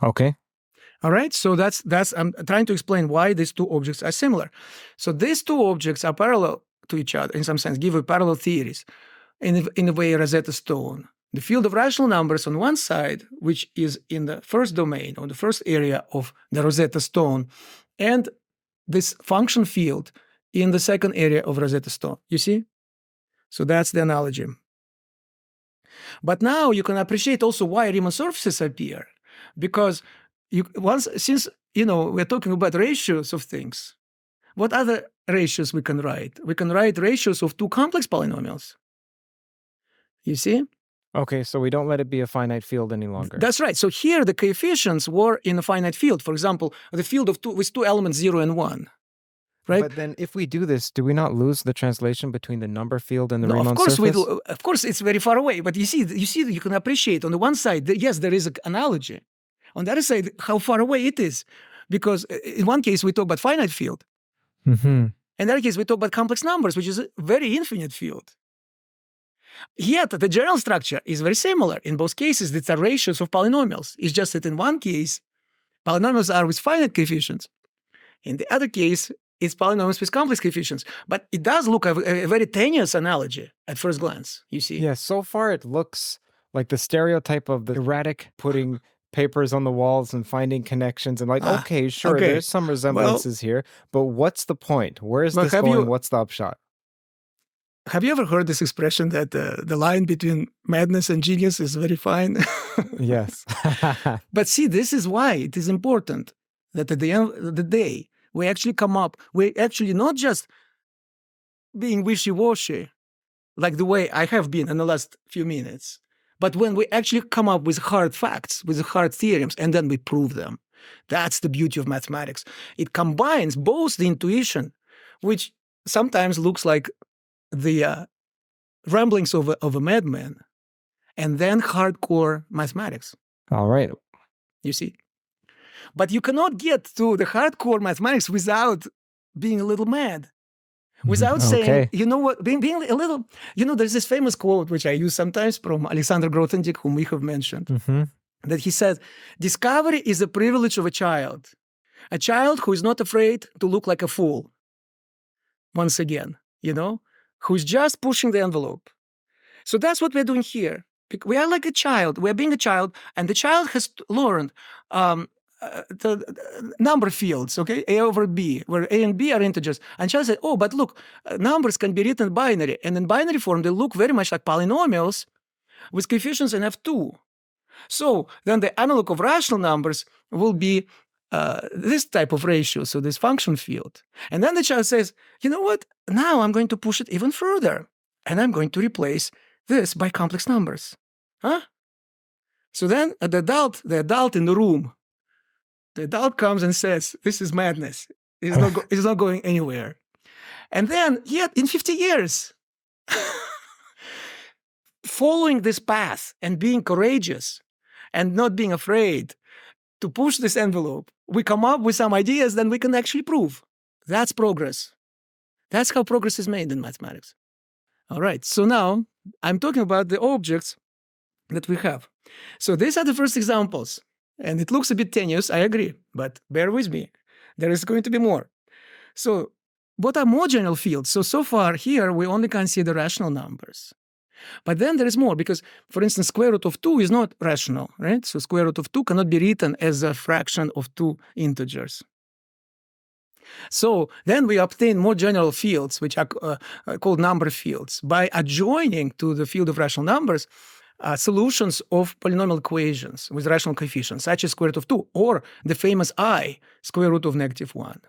Okay. All right, so that's I'm trying to explain why these two objects are similar. So these two objects are parallel to each other in some sense, give a parallel theories in a way Rosetta Stone. The field of rational numbers on one side, which is in the first domain or the first area of the Rosetta Stone, and this function field in the second area of Rosetta Stone. You see? So that's the analogy. But now you can appreciate also why Riemann surfaces appear, because since we're talking about ratios of things, what other ratios we can write? We can write ratios of two complex polynomials. You see? Okay, so we don't let it be a finite field any longer. That's right. So here the coefficients were in a finite field. For example, the field of with two elements 0 and 1. Right? But then if we do this, do we not lose the translation between the number field and the No, Riemann of course surface? Of course, it's very far away. But you see, you can appreciate on the one side, yes, there is an analogy. On the other side, how far away it is. Because in one case, we talk about finite field. Mm-hmm. In the other case, we talk about complex numbers, which is a very infinite field. Yet, the general structure is very similar. In both cases, these are ratios of polynomials. It's just that in one case, polynomials are with finite coefficients. In the other case, it's polynomials with complex coefficients. But it does look a very tenuous analogy at first glance, you see. Yeah, so far it looks like the stereotype of the erratic putting papers on the walls and finding connections and okay, sure, okay. There's some resemblances here, but what's the point? Where is this going? What's the upshot? Have you ever heard this expression that the line between madness and genius is very fine? Yes. But see, this is why it is important that at the end of the day, we actually come up, we actually not just being wishy-washy, like the way I have been in the last few minutes, but when we actually come up with hard facts, with hard theorems, and then we prove them. That's the beauty of mathematics. It combines both the intuition, which sometimes looks like the ramblings of a madman, and then hardcore mathematics. All right. You see? But you cannot get to the hardcore mathematics without being a little mad. Without saying, you know what, being a little, there's this famous quote, which I use sometimes from Alexander Grothendieck, whom we have mentioned, that he said, discovery is a privilege of a child who is not afraid to look like a fool. Once again, who's just pushing the envelope. So that's what we're doing here. We are like a child. We're being a child, and the child has learned the number fields, okay, A over B, where A and B are integers. And child said, oh, but look, numbers can be written binary. And in binary form, they look very much like polynomials with coefficients in F2. So then the analog of rational numbers will be this type of ratio, so this function field. And then the child says, you know what? Now I'm going to push it even further, and I'm going to replace this by complex numbers. Huh? So then the adult in the room, the adult comes and says, this is madness. It's not going anywhere. And then, yet in 50 years, following this path and being courageous and not being afraid to push this envelope, we come up with some ideas that we can actually prove. That's progress. That's how progress is made in mathematics. All right, so now I'm talking about the objects that we have. So these are the first examples. And it looks a bit tenuous, I agree, but bear with me. There is going to be more. So what are more general fields? So far here, we only consider rational numbers. But then there is more, because, for instance, square root of 2 is not rational, right? So square root of 2 cannot be written as a fraction of two integers. So then we obtain more general fields, which are called number fields, by adjoining to the field of rational numbers solutions of polynomial equations with rational coefficients, such as square root of 2, or the famous I, square root of -1.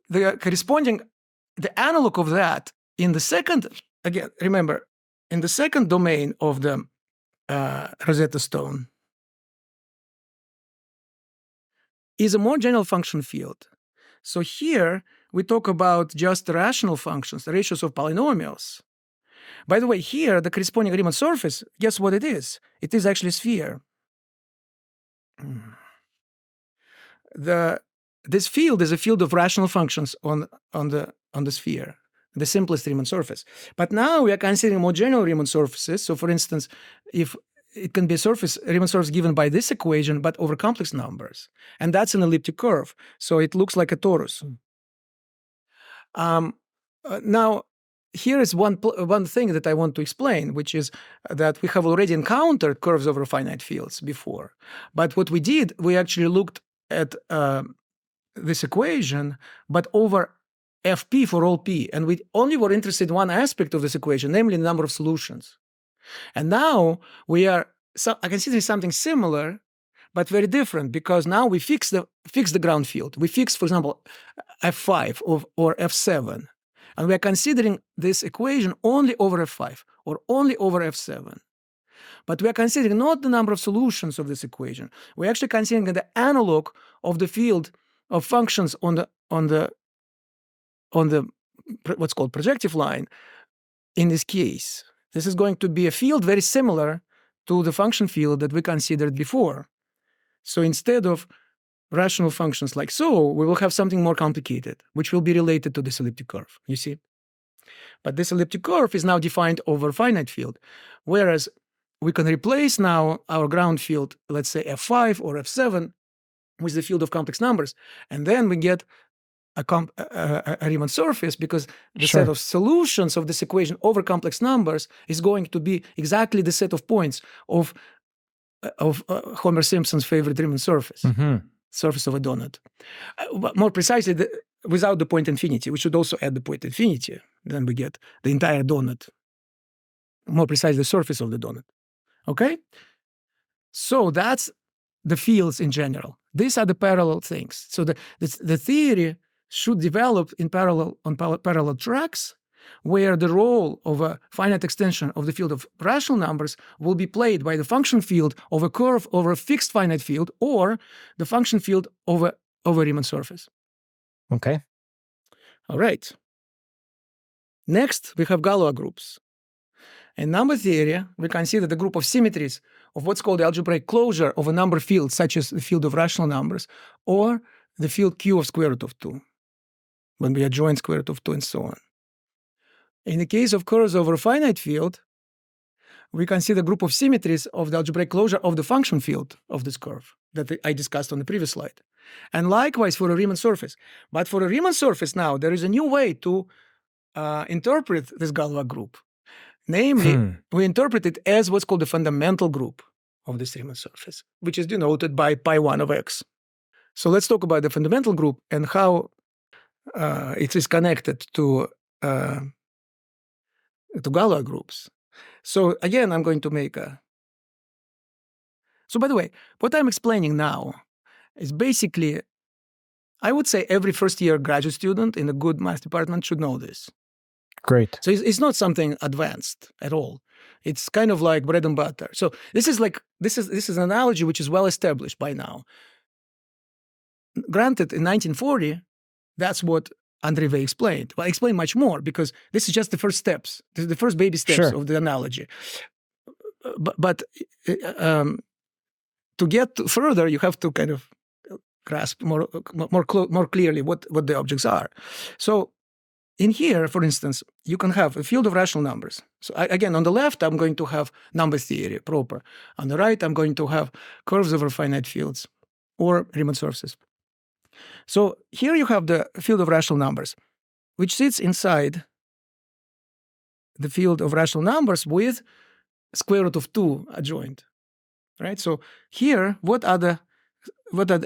The analog of that in the second, again, remember, in the second domain of the Rosetta Stone is a more general function field. So here we talk about just rational functions, the ratios of polynomials. By the way, here, the corresponding Riemann surface, guess what it is? It is actually a sphere. This field is a field of rational functions on the sphere, the simplest Riemann surface. But now we are considering more general Riemann surfaces. So for instance, if it can be a Riemann surface given by this equation, but over complex numbers. And that's an elliptic curve. So it looks like a torus. Now, here is one thing that I want to explain, which is that we have already encountered curves over finite fields before. But what we did, we actually looked at this equation, but over Fp for all p. And we only were interested in one aspect of this equation, namely the number of solutions. And now we are considering something similar, but very different, because now we fix the ground field. We fix, for example, F5 or F7. And we are considering this equation only over F5 or only over F7. But we are considering not the number of solutions of this equation. We're actually considering the analog of the field of functions on the what's called projective line in this case. This is going to be a field very similar to the function field that we considered before. So instead of rational functions like so, we will have something more complicated, which will be related to this elliptic curve, you see? But this elliptic curve is now defined over finite field, whereas we can replace now our ground field, let's say F5 or F7, with the field of complex numbers, and then we get a Riemann surface, because the set of solutions of this equation over complex numbers is going to be exactly the set of points of Homer Simpson's favorite Riemann surface. Surface of a donut. More precisely, without the point infinity. We should also add the point infinity. Then we get the entire donut. More precisely, the surface of the donut. Okay? So that's the fields in general. These are the parallel things. So the theory should develop in parallel on parallel tracks, where the role of a finite extension of the field of rational numbers will be played by the function field of a curve over a fixed finite field, or the function field over Riemann surface. Okay. All right. Next, we have Galois groups. In number theory, we consider the group of symmetries of what's called the algebraic closure of a number field, such as the field of rational numbers, or the field Q of square root of 2, when we adjoin square root of 2 and so on. In the case of curves over a finite field, we consider a group of symmetries of the algebraic closure of the function field of this curve that I discussed on the previous slide. And likewise for a Riemann surface. But for a Riemann surface now, there is a new way to interpret this Galois group. Namely, we interpret it as what's called the fundamental group of this Riemann surface, which is denoted by pi1 of x. So let's talk about the fundamental group and how it is connected to Galois groups. So again, I'm going to make a... So by the way, what I'm explaining now is basically, I would say every first-year graduate student in a good math department should know this. Great. So it's not something advanced at all. It's kind of like bread and butter. So this is an analogy which is well established by now. Granted, in 1940, that's what Andrei Weil explained. Well, I explained much more because this is just the first steps. This is the first baby steps of the analogy. But to get further, you have to kind of grasp more clearly what the objects are. So in here, for instance, you can have a field of rational numbers. So again, on the left, I'm going to have number theory proper. On the right, I'm going to have curves over finite fields or Riemann surfaces. So here you have the field of rational numbers, which sits inside the field of rational numbers with square root of 2 adjoint, right? So here, what are the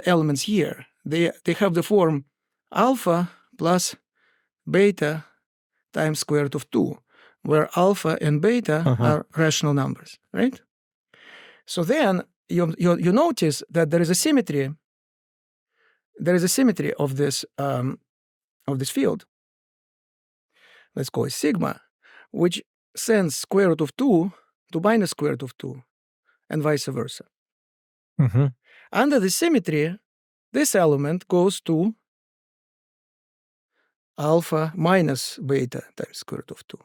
elements here? They have the form alpha plus beta times square root of 2, where alpha and beta are rational numbers, right? So then you notice that there is a symmetry. There is a symmetry of this field. Let's call it sigma, which sends square root of 2 to minus square root of 2, and vice versa. Under the symmetry, this element goes to alpha minus beta times square root of 2.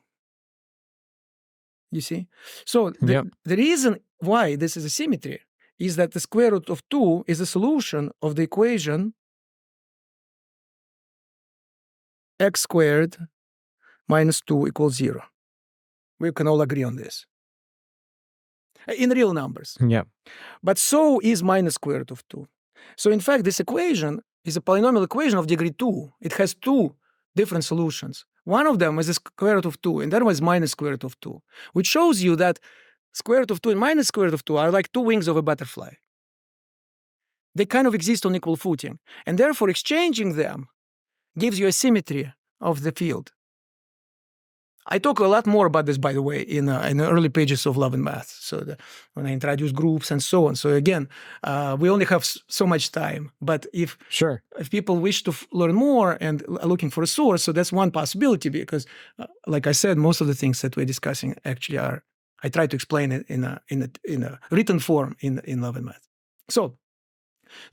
You see? So the reason why this is a symmetry is that the square root of 2 is a solution of the equation x squared minus 2 equals 0. We can all agree on this. In real numbers. Yeah. But so is minus square root of 2. So in fact, this equation is a polynomial equation of degree 2. It has two different solutions. One of them is the square root of 2, and the other one is minus square root of 2, which shows you that square root of 2 and minus square root of 2 are like two wings of a butterfly. They kind of exist on equal footing, and therefore exchanging them gives you a symmetry of the field. I talk a lot more about this, by the way, in the early pages of Love and Math. So when I introduce groups and so on. So again, we only have so much time. But if people wish to learn more and are looking for a source, so that's one possibility. Because, like I said, most of the things that we're discussing actually are. I try to explain it in a written form in Love and Math. So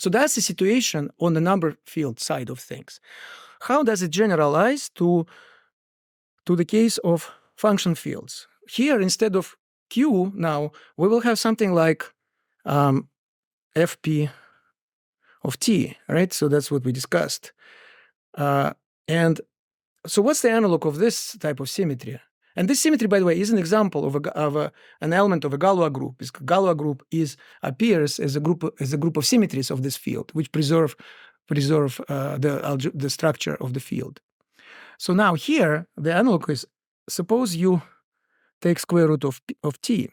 that's the situation on the number field side of things. How does it generalize to the case of function fields? Here, instead of Q now, we will have something like Fp of t, right? So that's what we discussed. And so what's the analog of this type of symmetry? And this symmetry, by the way, is an example of an element of a Galois group. This Galois group appears as a group of symmetries of this field, which preserve the structure of the field. So now here, the analog is, suppose you take square root of t.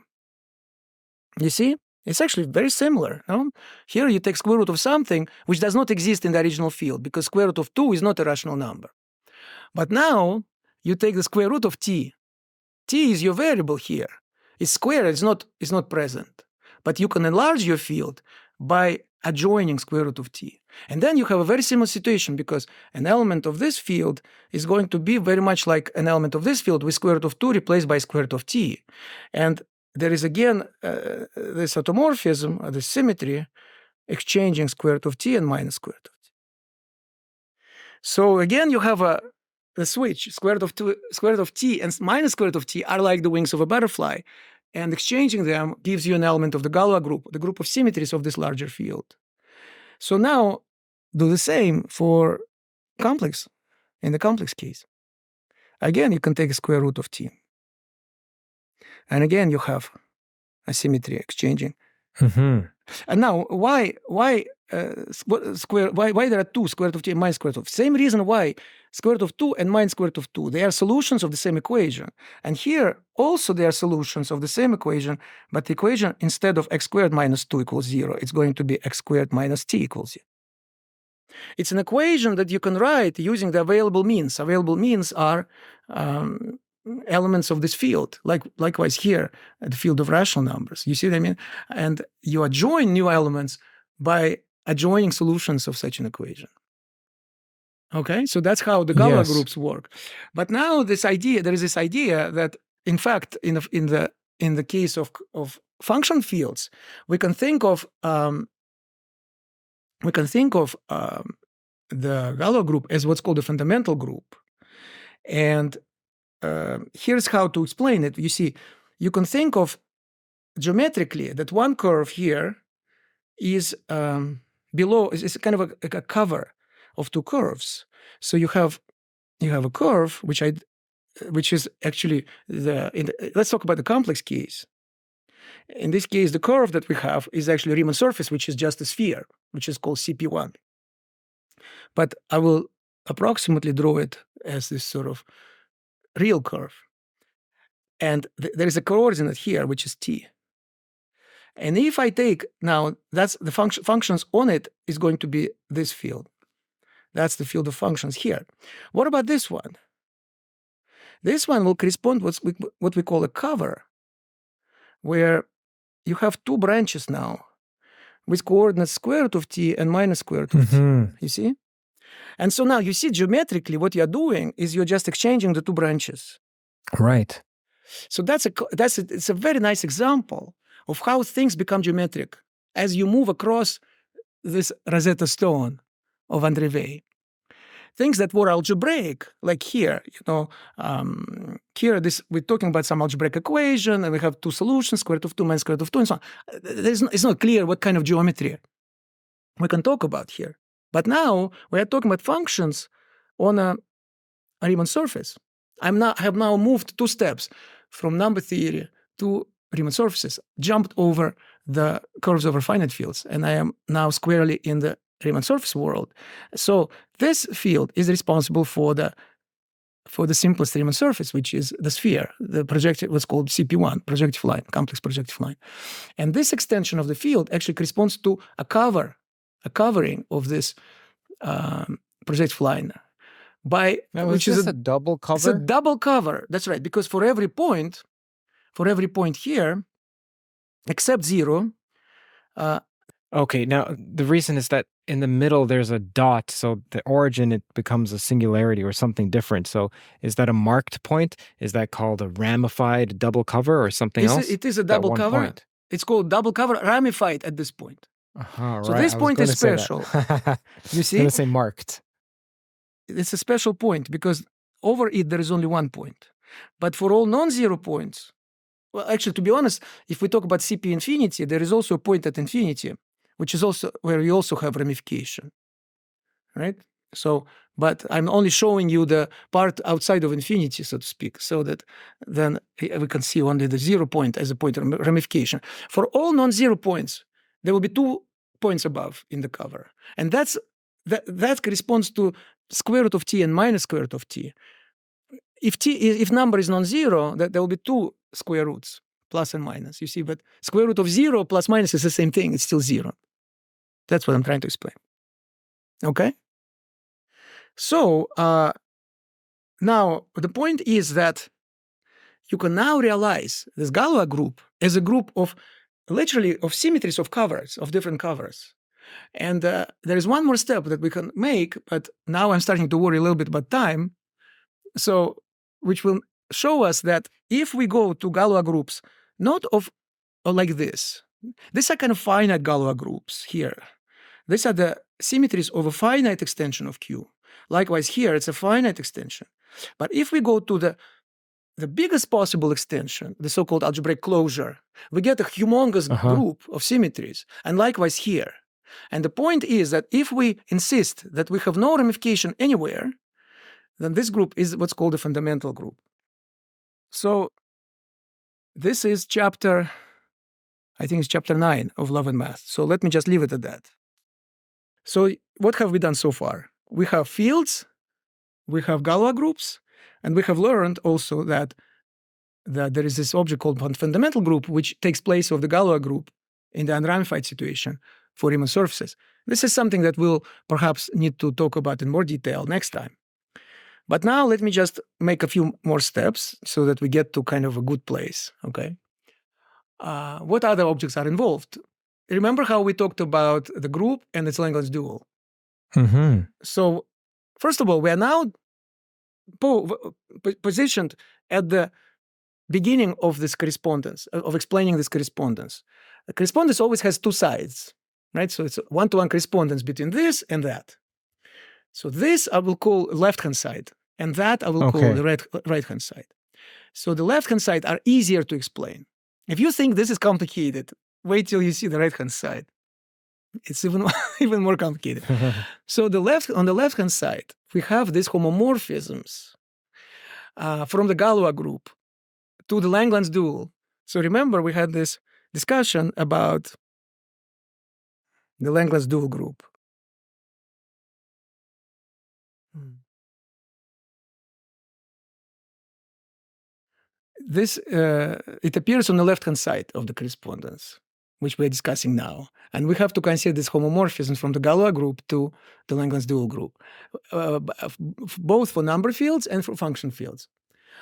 You see? It's actually very similar. No? Here you take square root of something which does not exist in the original field because square root of 2 is not a rational number. But now you take the square root of t. T is your variable here. It's square, it's not present. But you can enlarge your field by adjoining square root of t. And then you have a very similar situation because an element of this field is going to be very much like an element of this field with square root of 2 replaced by square root of t. And there is again this automorphism, the symmetry, exchanging square root of t and minus square root of t. So again, you have a switch. Square root of t and minus square root of t are like the wings of a butterfly. And exchanging them gives you an element of the Galois group, the group of symmetries of this larger field. So now do the same for complex, in the complex case. Again, you can take a square root of t. And again, you have a symmetry exchanging. And now, why there are two square root of t and minus square root of? Same reason why square root of 2 and minus square root of 2. They are solutions of the same equation. And here also they are solutions of the same equation, but the equation instead of x squared minus 2 equals 0, it's going to be x squared minus t equals 0. It's an equation that you can write using the available means. Available means are elements of this field, likewise here, the field of rational numbers. You see what I mean? And you adjoin new elements by adjoining solutions of such an equation. Okay, so that's how the Galois Yes. groups work. But now there is this idea that, in fact, in the case of function fields, we can think of the Galois group as what's called a fundamental group. And here's how to explain it. You see, you can think of geometrically that one curve here is below, is kind of a cover of two curves. So you have a curve which is actually let's talk about the complex case. In this case, the curve that we have is actually a Riemann surface, which is just a sphere, which is called CP1. But I will approximately draw it as this sort of real curve. And there is a coordinate here, which is t. And if I take now, that's the functions on it is going to be this field. That's the field of functions here. What about this one? This one will correspond to what we call a cover, where you have two branches now with coordinates square root of t and minus square root of t. You see? And so now you see geometrically what you're doing is you're just exchanging the two branches. Right. So it's a very nice example of how things become geometric as you move across this Rosetta Stone of André Weil. Things that were algebraic, like here, here we're talking about some algebraic equation, and we have two solutions, square root of 2 minus square root of 2, and so on. It's not clear what kind of geometry we can talk about here. But now we are talking about functions on a Riemann surface. I have now moved 2 steps from number theory to Riemann surfaces, jumped over the curves over finite fields, and I am now squarely in the Riemann surface world. So this field is responsible for the simplest Riemann surface, which is the sphere, the projective, what's called CP1, projective line, complex projective line. And this extension of the field actually corresponds to a covering of this projective line. Which is a double cover? It's a double cover. That's right, because for every point here, except 0. Okay, now the reason is that in the middle there's a dot, so the origin, it becomes a singularity or something different. So is that a marked point? Is that called a ramified double cover or something else? It is a double cover. Point? It's called double cover ramified at this point. So right. this point is special. You see? I was going to say marked. It's a special point because over it there is only one point. But for all non-zero points, well, actually, to be honest, if we talk about CP infinity, there is also a point at infinity, which is also where you also have ramification, right? So, but I'm only showing you the part outside of infinity, so to speak, so that then we can see only the 0 point as a point of ramification. For all non-zero points, there will be 2 points above in the cover, and that corresponds to square root of t and minus square root of t. If number is non-zero, that there will be 2 square roots, plus and minus. You see, but square root of 0 plus minus is the same thing. It's still 0. That's what I'm trying to explain. Okay? So now the point is that you can now realize this Galois group as a group of literally of symmetries of covers, of different covers. And there is one more step that we can make, but now I'm starting to worry a little bit about time. So, which will show us that if we go to Galois groups, not of like this, these are kind of finite Galois groups here. These are the symmetries of a finite extension of Q. Likewise, here it's a finite extension. But if we go to the biggest possible extension, the so-called algebraic closure, we get a humongous group of symmetries. And likewise here. And the point is that if we insist that we have no ramification anywhere, then this group is what's called a fundamental group. So this is chapter 9 of Love and Math. So let me just leave it at that. So what have we done so far? We have fields, we have Galois groups, and we have learned also that there is this object called fundamental group, which takes place of the Galois group in the unramified situation for Riemann surfaces. This is something that we'll perhaps need to talk about in more detail next time. But now let me just make a few more steps so that we get to kind of a good place, okay? What other objects are involved? remember how we talked about the group and its Langlands dual? Mm-hmm. So, first of all, we are now positioned at the beginning of this correspondence, of explaining this correspondence. The correspondence always has two sides, right? So it's one-to-one correspondence between this and that. So this I will call left-hand side, and that I will call the right-hand side. So the left-hand side are easier to explain. If you think this is complicated, wait till you see the right-hand side. It's even more complicated. So on the left-hand side, we have these homomorphisms from the Galois group to the Langlands dual. So remember, we had this discussion about the Langlands dual group. This it appears on the left-hand side of the correspondence, which we're discussing now. And we have to consider this homomorphism from the Galois group to the Langlands dual group, both for number fields and for function fields.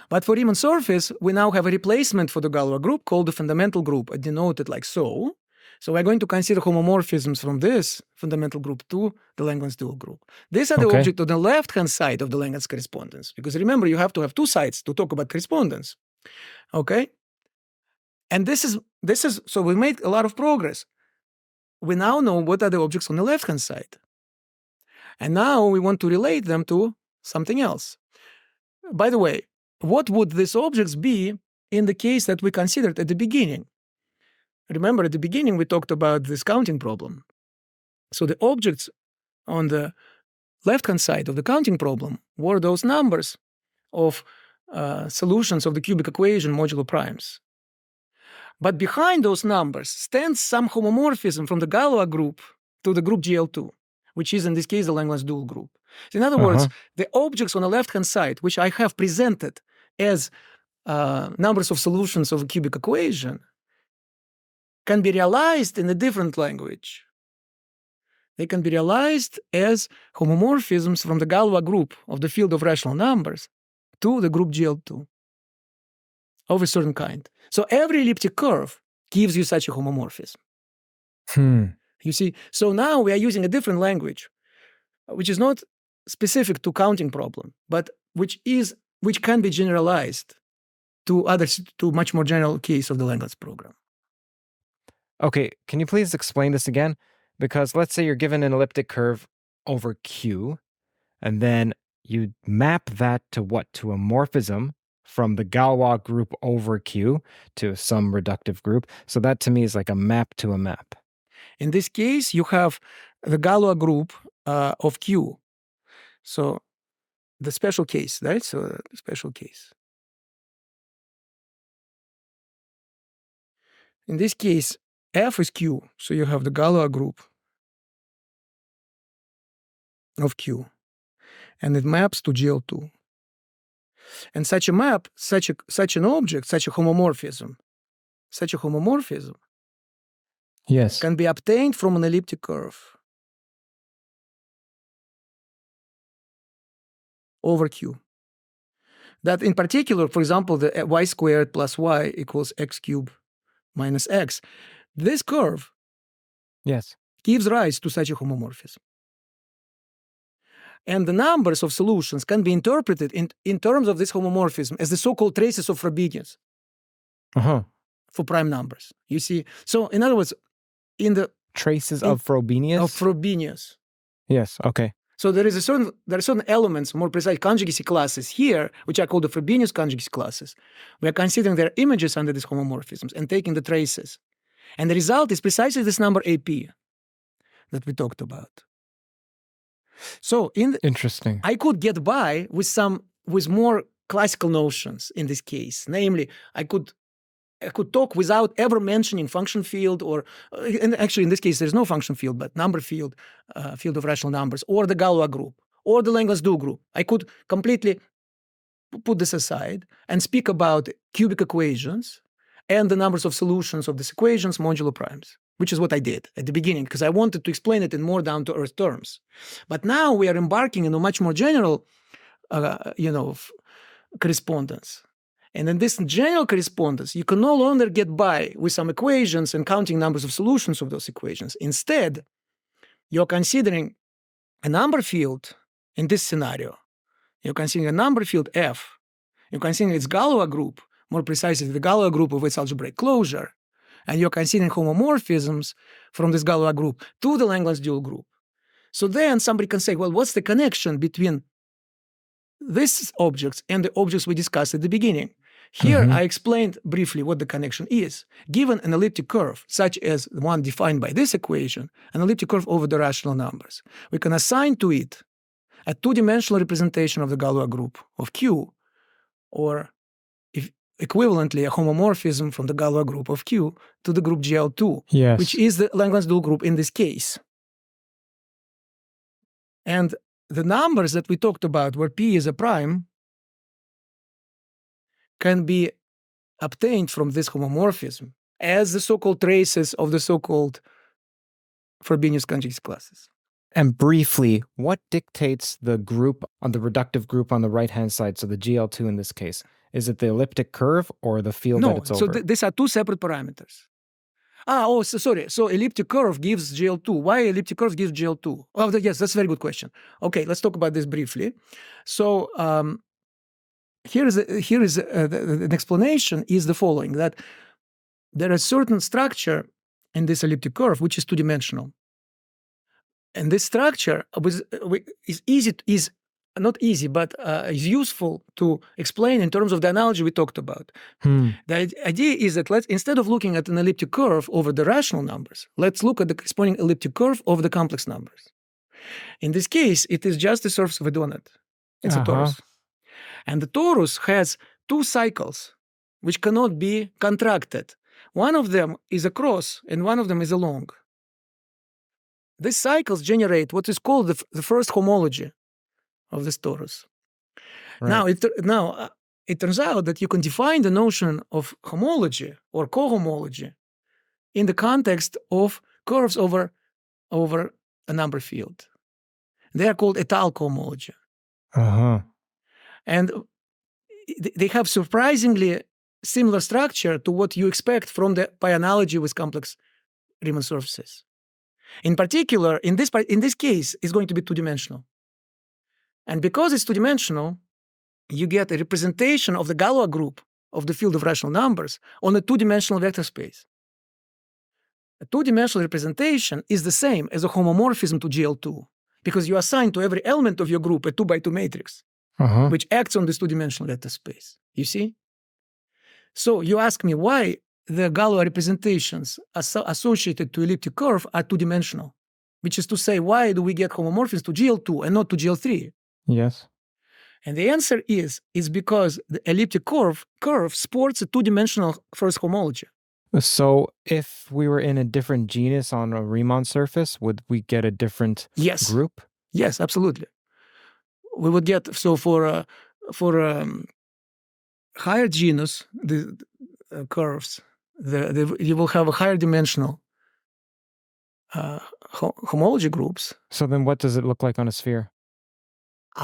But for Riemann surface, we now have a replacement for the Galois group called the fundamental group, denoted like so. So we're going to consider homomorphisms from this fundamental group to the Langlands dual group. These are the object on the left-hand side of the Langlands correspondence. Because remember, you have to have two sides to talk about correspondence. Okay? And this is so we made a lot of progress. We now know what are the objects on the left-hand side. And now we want to relate them to something else. By the way, what would these objects be in the case that we considered at the beginning? Remember, at the beginning, we talked about this counting problem. So the objects on the left-hand side of the counting problem were those numbers of solutions of the cubic equation modulo primes. But behind those numbers stands some homomorphism from the Galois group to the group GL2, which is in this case the Langlands dual group. So in other words, the objects on the left-hand side, which I have presented as numbers of solutions of a cubic equation, can be realized in a different language. They can be realized as homomorphisms from the Galois group of the field of rational numbers to the group GL2 of a certain kind. So every elliptic curve gives you such a homomorphism. You see, so now we are using a different language, which is not specific to counting problem, but which can be generalized to much more general case of the Langlands program. Okay, can you please explain this again? Because let's say you're given an elliptic curve over Q, and then you map that to what? To a morphism from the Galois group over Q to some reductive group. So that to me is like a map to a map. In this case, you have the Galois group of Q. So the special case, right? So the special case. In this case, F is Q. So you have the Galois group of Q. And it maps to GL2. And such a map, such an object, such a homomorphism, yes, can be obtained from an elliptic curve over Q. That in particular, for example, the y squared plus y equals x cubed minus x, this curve gives rise to such a homomorphism. And the numbers of solutions can be interpreted in terms of this homomorphism as the so-called traces of Frobenius for prime numbers. You see, so in other words, in the traces of Frobenius. Of Frobenius. Yes. Okay. So there are certain elements, more precise conjugacy classes here, which are called the Frobenius conjugacy classes. We are considering their images under these homomorphisms and taking the traces, and the result is precisely this number AP that we talked about. So interesting. I could get by with more classical notions in this case. Namely, I could talk without ever mentioning function field and actually in this case there's no function field, but number field, field of rational numbers, or the Galois group, or the Langlands dual group. I could completely put this aside and speak about cubic equations and the numbers of solutions of these equations modulo primes, which is what I did at the beginning, because I wanted to explain it in more down-to-earth terms. But now we are embarking in a much more general, correspondence. And in this general correspondence, you can no longer get by with some equations and counting numbers of solutions of those equations. Instead, you're considering a number field in this scenario. You're considering a number field F. You're considering its Galois group, more precisely the Galois group of its algebraic closure. And you're considering homomorphisms from this Galois group to the Langlands dual group. So then somebody can say, well, what's the connection between these objects and the objects we discussed at the beginning? Here, I explained briefly what the connection is. Given an elliptic curve, such as the one defined by this equation, an elliptic curve over the rational numbers, we can assign to it a two-dimensional representation of the Galois group of Q, or if equivalently, a homomorphism from the Galois group of Q to the group GL2, which is the Langlands dual group in this case. And the numbers that we talked about, where P is a prime, can be obtained from this homomorphism as the so-called traces of the so-called Frobenius conjugate classes. And briefly, what dictates the group on the reductive group on the right-hand side, so the GL2 in this case? Is it the elliptic curve or the field that it's over? So these are two separate parameters. Sorry. So elliptic curve gives GL2. Why elliptic curve gives GL2? Oh, yes, that's a very good question. Okay, let's talk about this briefly. So here is an explanation is the following, that there is certain structure in this elliptic curve which is two-dimensional. And this structure is not easy, but is useful to explain in terms of the analogy we talked about. The idea is that instead of looking at an elliptic curve over the rational numbers, let's look at the corresponding elliptic curve over the complex numbers. In this case, it is just the surface of a donut. It's a torus. And the torus has two cycles which cannot be contracted. One of them is a cross and one of them is a long. These cycles generate what is called the first homology of this torus. Right. Now, it turns out that you can define the notion of homology or cohomology in the context of curves over a number field. They are called étale cohomology. And they have surprisingly similar structure to what you expect from by analogy with complex Riemann surfaces. In particular, in this case, it's going to be two-dimensional. And because it's two-dimensional, you get a representation of the Galois group of the field of rational numbers on a two-dimensional vector space. A two-dimensional representation is the same as a homomorphism to GL2, because you assign to every element of your group a 2x2 matrix, which acts on this two-dimensional vector space. You see? So you ask me why the Galois representations associated to elliptic curve are two-dimensional, which is to say, why do we get homomorphisms to GL2 and not to GL3? Yes. And the answer is because the elliptic curve sports a two-dimensional first homology. So if we were in a different genus on a Riemann surface, would we get a different group? Yes, absolutely. We would get, so for higher genus, the curves, you will have a higher dimensional homology groups. So then what does it look like on a sphere?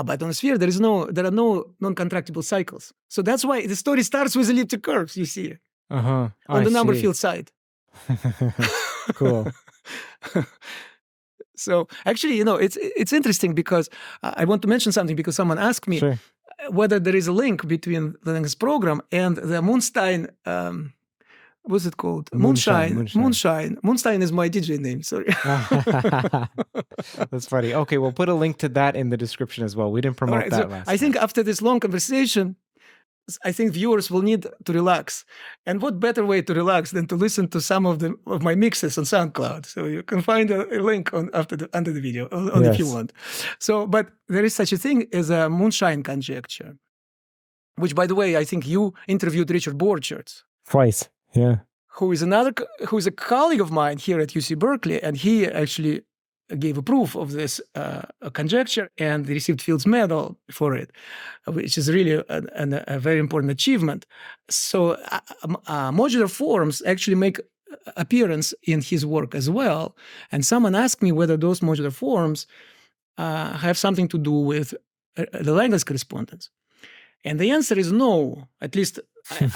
But on a sphere, there are no non-contractible cycles. So that's why the story starts with elliptic curves, you see, on the number field side. Cool. So actually, it's interesting because I want to mention something, because someone asked me whether there is a link between the Langlands program and the Moonstein, what's it called? Moonshine. Moonstein is my DJ name, sorry. That's funny. Okay, we'll put a link to that in the description as well. We didn't promote that last time. I think after this long conversation, I think viewers will need to relax. And what better way to relax than to listen to some of my mixes on SoundCloud? So you can find a link under the video if you want. So, but there is such a thing as a Moonshine conjecture, which, by the way, I think you interviewed Richard Borcherds. Twice, yeah. Who is a colleague of mine here at UC Berkeley, and he actually gave a proof of this conjecture and received Fields Medal for it, which is really a very important achievement. So modular forms actually make appearance in his work as well. And someone asked me whether those modular forms have something to do with the Langlands correspondence. And the answer is no. At least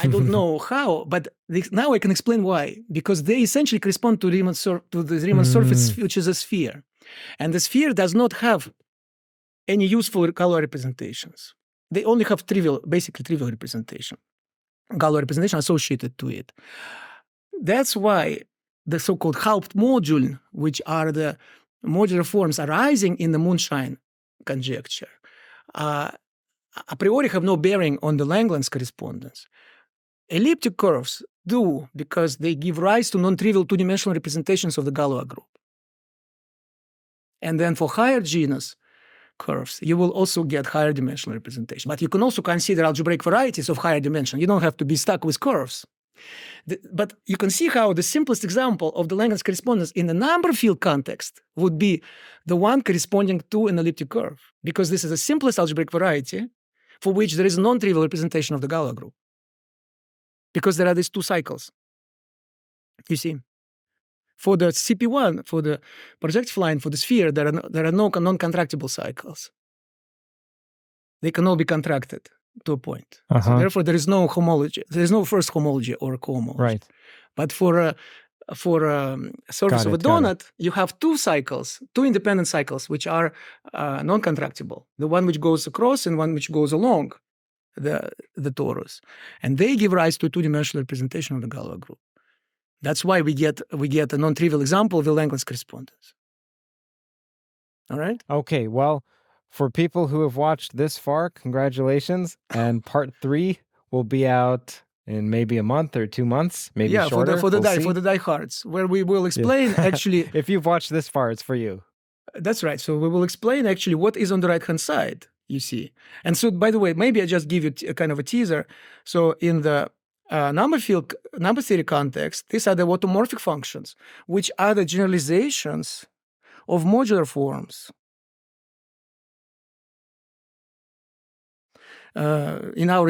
I don't know how, but now I can explain why. Because they essentially correspond to the Riemann surface, which is a sphere. And the sphere does not have any useful Galois representations. They only have basically trivial representation, Galois representation associated to it. That's why the so-called Hauptmodule, which are the modular forms arising in the moonshine conjecture, a priori have no bearing on the Langlands correspondence. Elliptic curves do, because they give rise to non-trivial two-dimensional representations of the Galois group. And then for higher genus curves, you will also get higher dimensional representation. But you can also consider algebraic varieties of higher dimension. You don't have to be stuck with curves. But you can see how the simplest example of the Langlands correspondence in the number field context would be the one corresponding to an elliptic curve, because this is the simplest algebraic variety for which there is a non-trivial representation of the Galois group, because there are these two cycles. You see, for the CP1, for the projective line, for the sphere, there are no non-contractible cycles. They can all be contracted to a point. So therefore, there is no homology. There is no first homology or cohomology. Right. But for a surface of a donut, you have two independent cycles, which are non-contractible. The one which goes across and one which goes along the torus. And they give rise to a two-dimensional representation of the Galois group. That's why we get a non-trivial example of the Langlands correspondence. All right? Okay, well, for people who have watched this far, congratulations. And part 3 will be out in maybe a month or 2 months, maybe shorter. For the diehards, where we will explain actually. If you've watched this far, it's for you. That's right. So we will explain actually what is on the right-hand side, you see. And so, by the way, maybe I just give you a kind of a teaser. So in the number theory context, these are the automorphic functions, which are the generalizations of modular forms. In our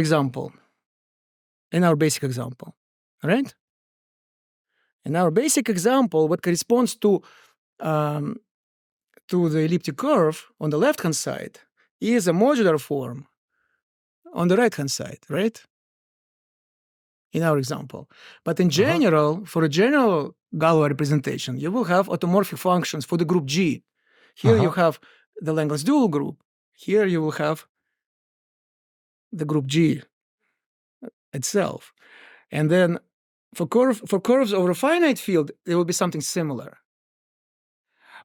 basic example, right? In our basic example, what corresponds to the elliptic curve on the left-hand side is a modular form on the right-hand side, right? In our example. But in general, for a general Galois representation, you will have automorphic functions for the group G. Here you have the Langlands dual group. Here you will have the group G itself. And then for curves over a finite field, there will be something similar.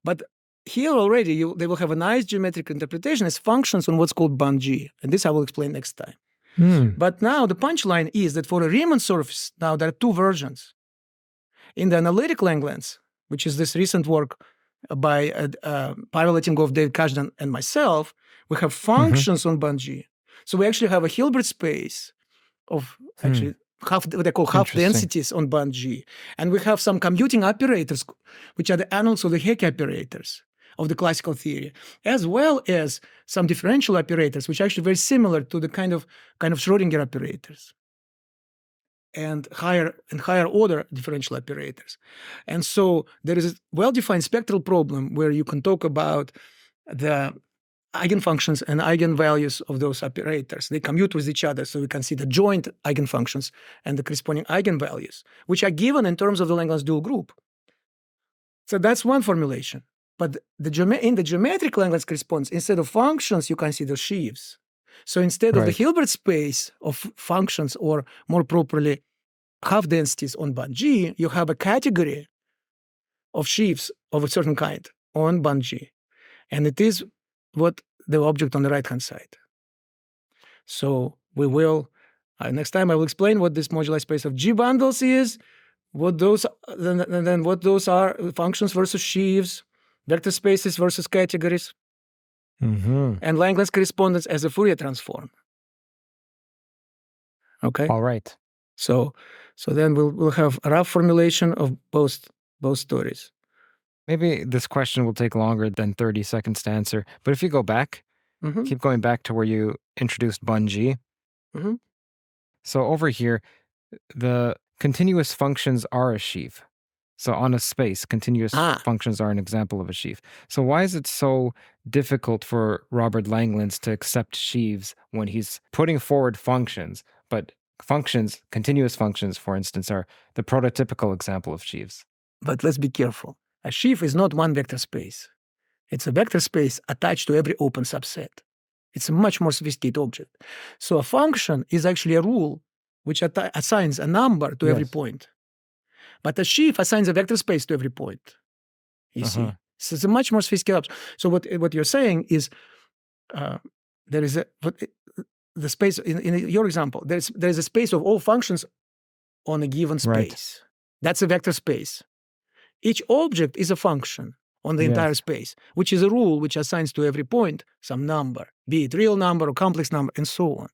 But here already, they will have a nice geometric interpretation as functions on what's called band G. And this I will explain next time. But now the punchline is that for a Riemann surface, now there are two versions. In the analytic Langlands, which is this recent work by Pavel Letingov, David Kazhdan, and myself, we have functions on band G. So we actually have a Hilbert space of actually what they call half densities on band G. And we have some commuting operators, which are the analogs of the Hecke operators of the classical theory, as well as some differential operators, which are actually very similar to the kind of Schrödinger operators and higher order differential operators. And so there is a well-defined spectral problem where you can talk about the eigenfunctions and eigenvalues of those operators. They commute with each other, so we can see the joint eigenfunctions and the corresponding eigenvalues, which are given in terms of the Langlands dual group. So that's one formulation. But in the geometric Langlands correspondence, instead of functions, you consider sheaves. So instead of the Hilbert space of functions, or more properly, half densities on band G, you have a category of sheaves of a certain kind on band G. And it is what the object on the right-hand side. So we will, next time I will explain what this moduli space of G bundles is, what those are, functions versus sheaves, vector spaces versus categories, and Langlands correspondence as a Fourier transform. Okay. All right. So then we'll have a rough formulation of both stories. Maybe this question will take longer than 30 seconds to answer, but if you go back, keep going back to where you introduced band G. So over here, the continuous functions are a sheaf. So on a space, continuous functions are an example of a sheaf. So why is it so difficult for Robert Langlands to accept sheaves when he's putting forward functions, but functions, continuous functions, for instance, are the prototypical example of sheaves? But let's be careful. A sheaf is not one vector space. It's a vector space attached to every open subset. It's a much more sophisticated object. So a function is actually a rule which assigns a number to every point. But a sheaf assigns a vector space to every point. You see? So it's a much more sophisticated object. So what you're saying is there is the space in your example. There is a space of all functions on a given space. Right. That's a vector space. Each object is a function on the entire space, which is a rule which assigns to every point some number, be it real number or complex number, and so on.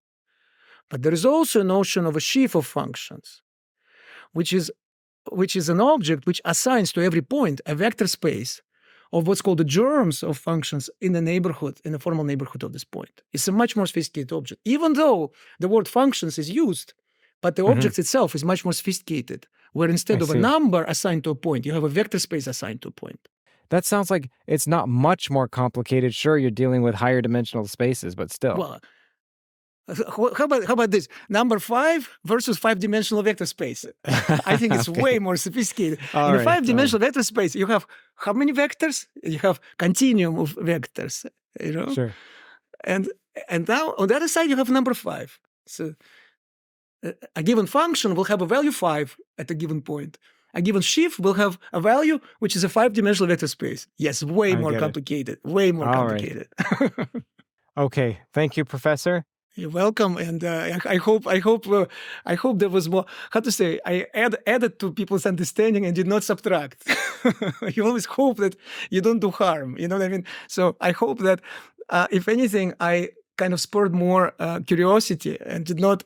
But there is also a notion of a sheaf of functions, which is an object which assigns to every point a vector space of what's called the germs of functions in the formal neighborhood of this point. It's a much more sophisticated object, even though the word functions is used, but the object itself is much more sophisticated, where instead of a number assigned to a point, you have a vector space assigned to a point. That sounds like it's not much more complicated. Sure, you're dealing with higher dimensional spaces, but still. Well, how about this? Number 5 versus 5-dimensional vector space. I think it's way more sophisticated. In a 5-dimensional vector space, you have how many vectors? You have continuum of vectors, you know? Sure. And now on the other side, you have number 5. So a given function will have a value 5 at a given point. A given sheaf will have a value which is a 5-dimensional vector space. Yes, way more complicated. Way more complicated. Right. Okay, thank you, Professor. You're welcome, and I hope there was more. How to say? I added to people's understanding and did not subtract. You always hope that you don't do harm. You know what I mean? So I hope that, if anything, I kind of spurred more curiosity and did not,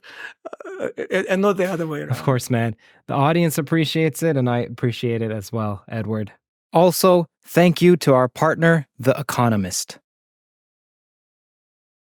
and not the other way around. Of course, man. The audience appreciates it, and I appreciate it as well, Edward. Also, thank you to our partner, The Economist.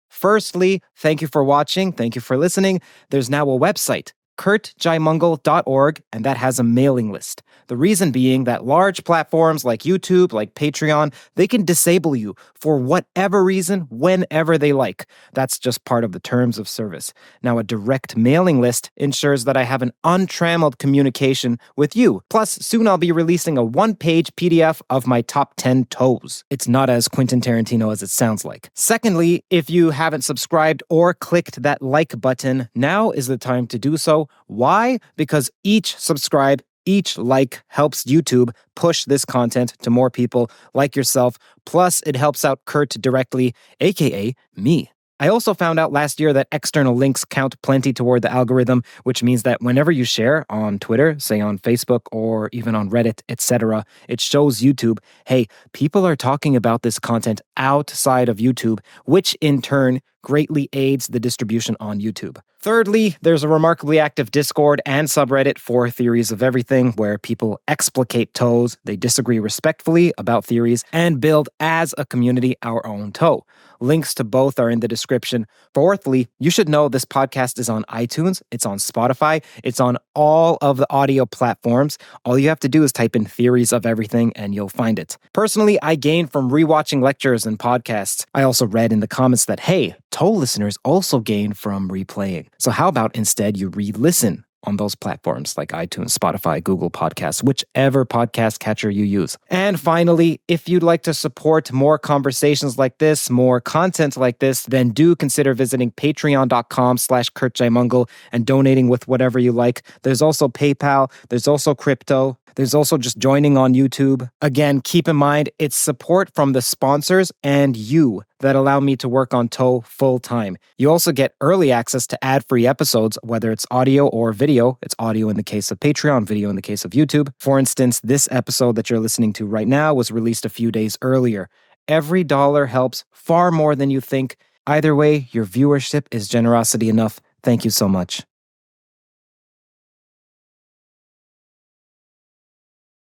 Firstly, thank you for watching. Thank you for listening. There's now a website, kurtjaimungal.org, and that has a mailing list. The reason being that large platforms like YouTube, like Patreon, they can disable you for whatever reason, whenever they like. That's just part of the terms of service. Now, a direct mailing list ensures that I have an untrammeled communication with you. Plus, soon I'll be releasing a 1-page PDF of my top 10 toes. It's not as Quentin Tarantino as it sounds like. Secondly, if you haven't subscribed or clicked that like button, now is the time to do so. Why? Because each subscribe, each like helps YouTube push this content to more people like yourself. Plus, it helps out Kurt directly, aka me. I also found out last year that external links count plenty toward the algorithm, which means that whenever you share on Twitter, say on Facebook or even on Reddit, etc., it shows YouTube, hey, people are talking about this content outside of YouTube, which in turn greatly aids the distribution on YouTube. Thirdly, there's a remarkably active Discord and subreddit for Theories of Everything, where people explicate toes, they disagree respectfully about theories, and build as a community our own toe. Links to both are in the description. Fourthly, you should know this podcast is on iTunes, it's on Spotify, it's on all of the audio platforms. All you have to do is type in Theories of Everything and you'll find it. Personally, I gain from rewatching lectures and podcasts. I also read in the comments that, hey, toe listeners also gain from replaying. So how about instead you re-listen on those platforms like iTunes, Spotify, Google Podcasts, whichever podcast catcher you use. And finally, if you'd like to support more conversations like this, more content like this, then do consider visiting patreon.com/kurtjaimungal and donating with whatever you like. There's also PayPal, there's also crypto, there's also just joining on YouTube. Again, keep in mind, it's support from the sponsors and you that allow me to work on Toe full time. You also get early access to ad-free episodes, whether it's audio or video. It's audio in the case of Patreon, video in the case of YouTube. For instance, this episode that you're listening to right now was released a few days earlier. Every dollar helps far more than you think. Either way, your viewership is generosity enough. Thank you so much.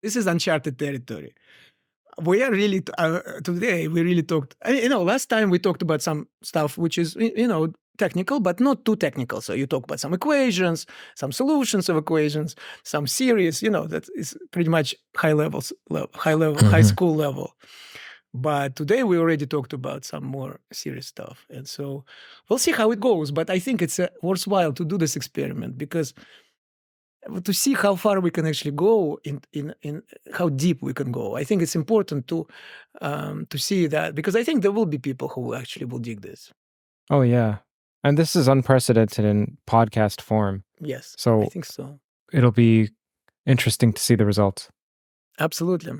This is uncharted territory. We are really, today, we really talked, last time we talked about some stuff which is, technical, but not too technical. So you talk about some equations, some solutions of equations, some series, that is pretty much high school level. But today we already talked about some more serious stuff. And so we'll see how it goes. But I think it's worthwhile to do this experiment because to see how far we can actually go in how deep we can go. I think it's important to see that, because I think there will be people who actually will dig this. Oh, yeah. And this is unprecedented in podcast form. Yes, So I think so. It'll be interesting to see the results. Absolutely.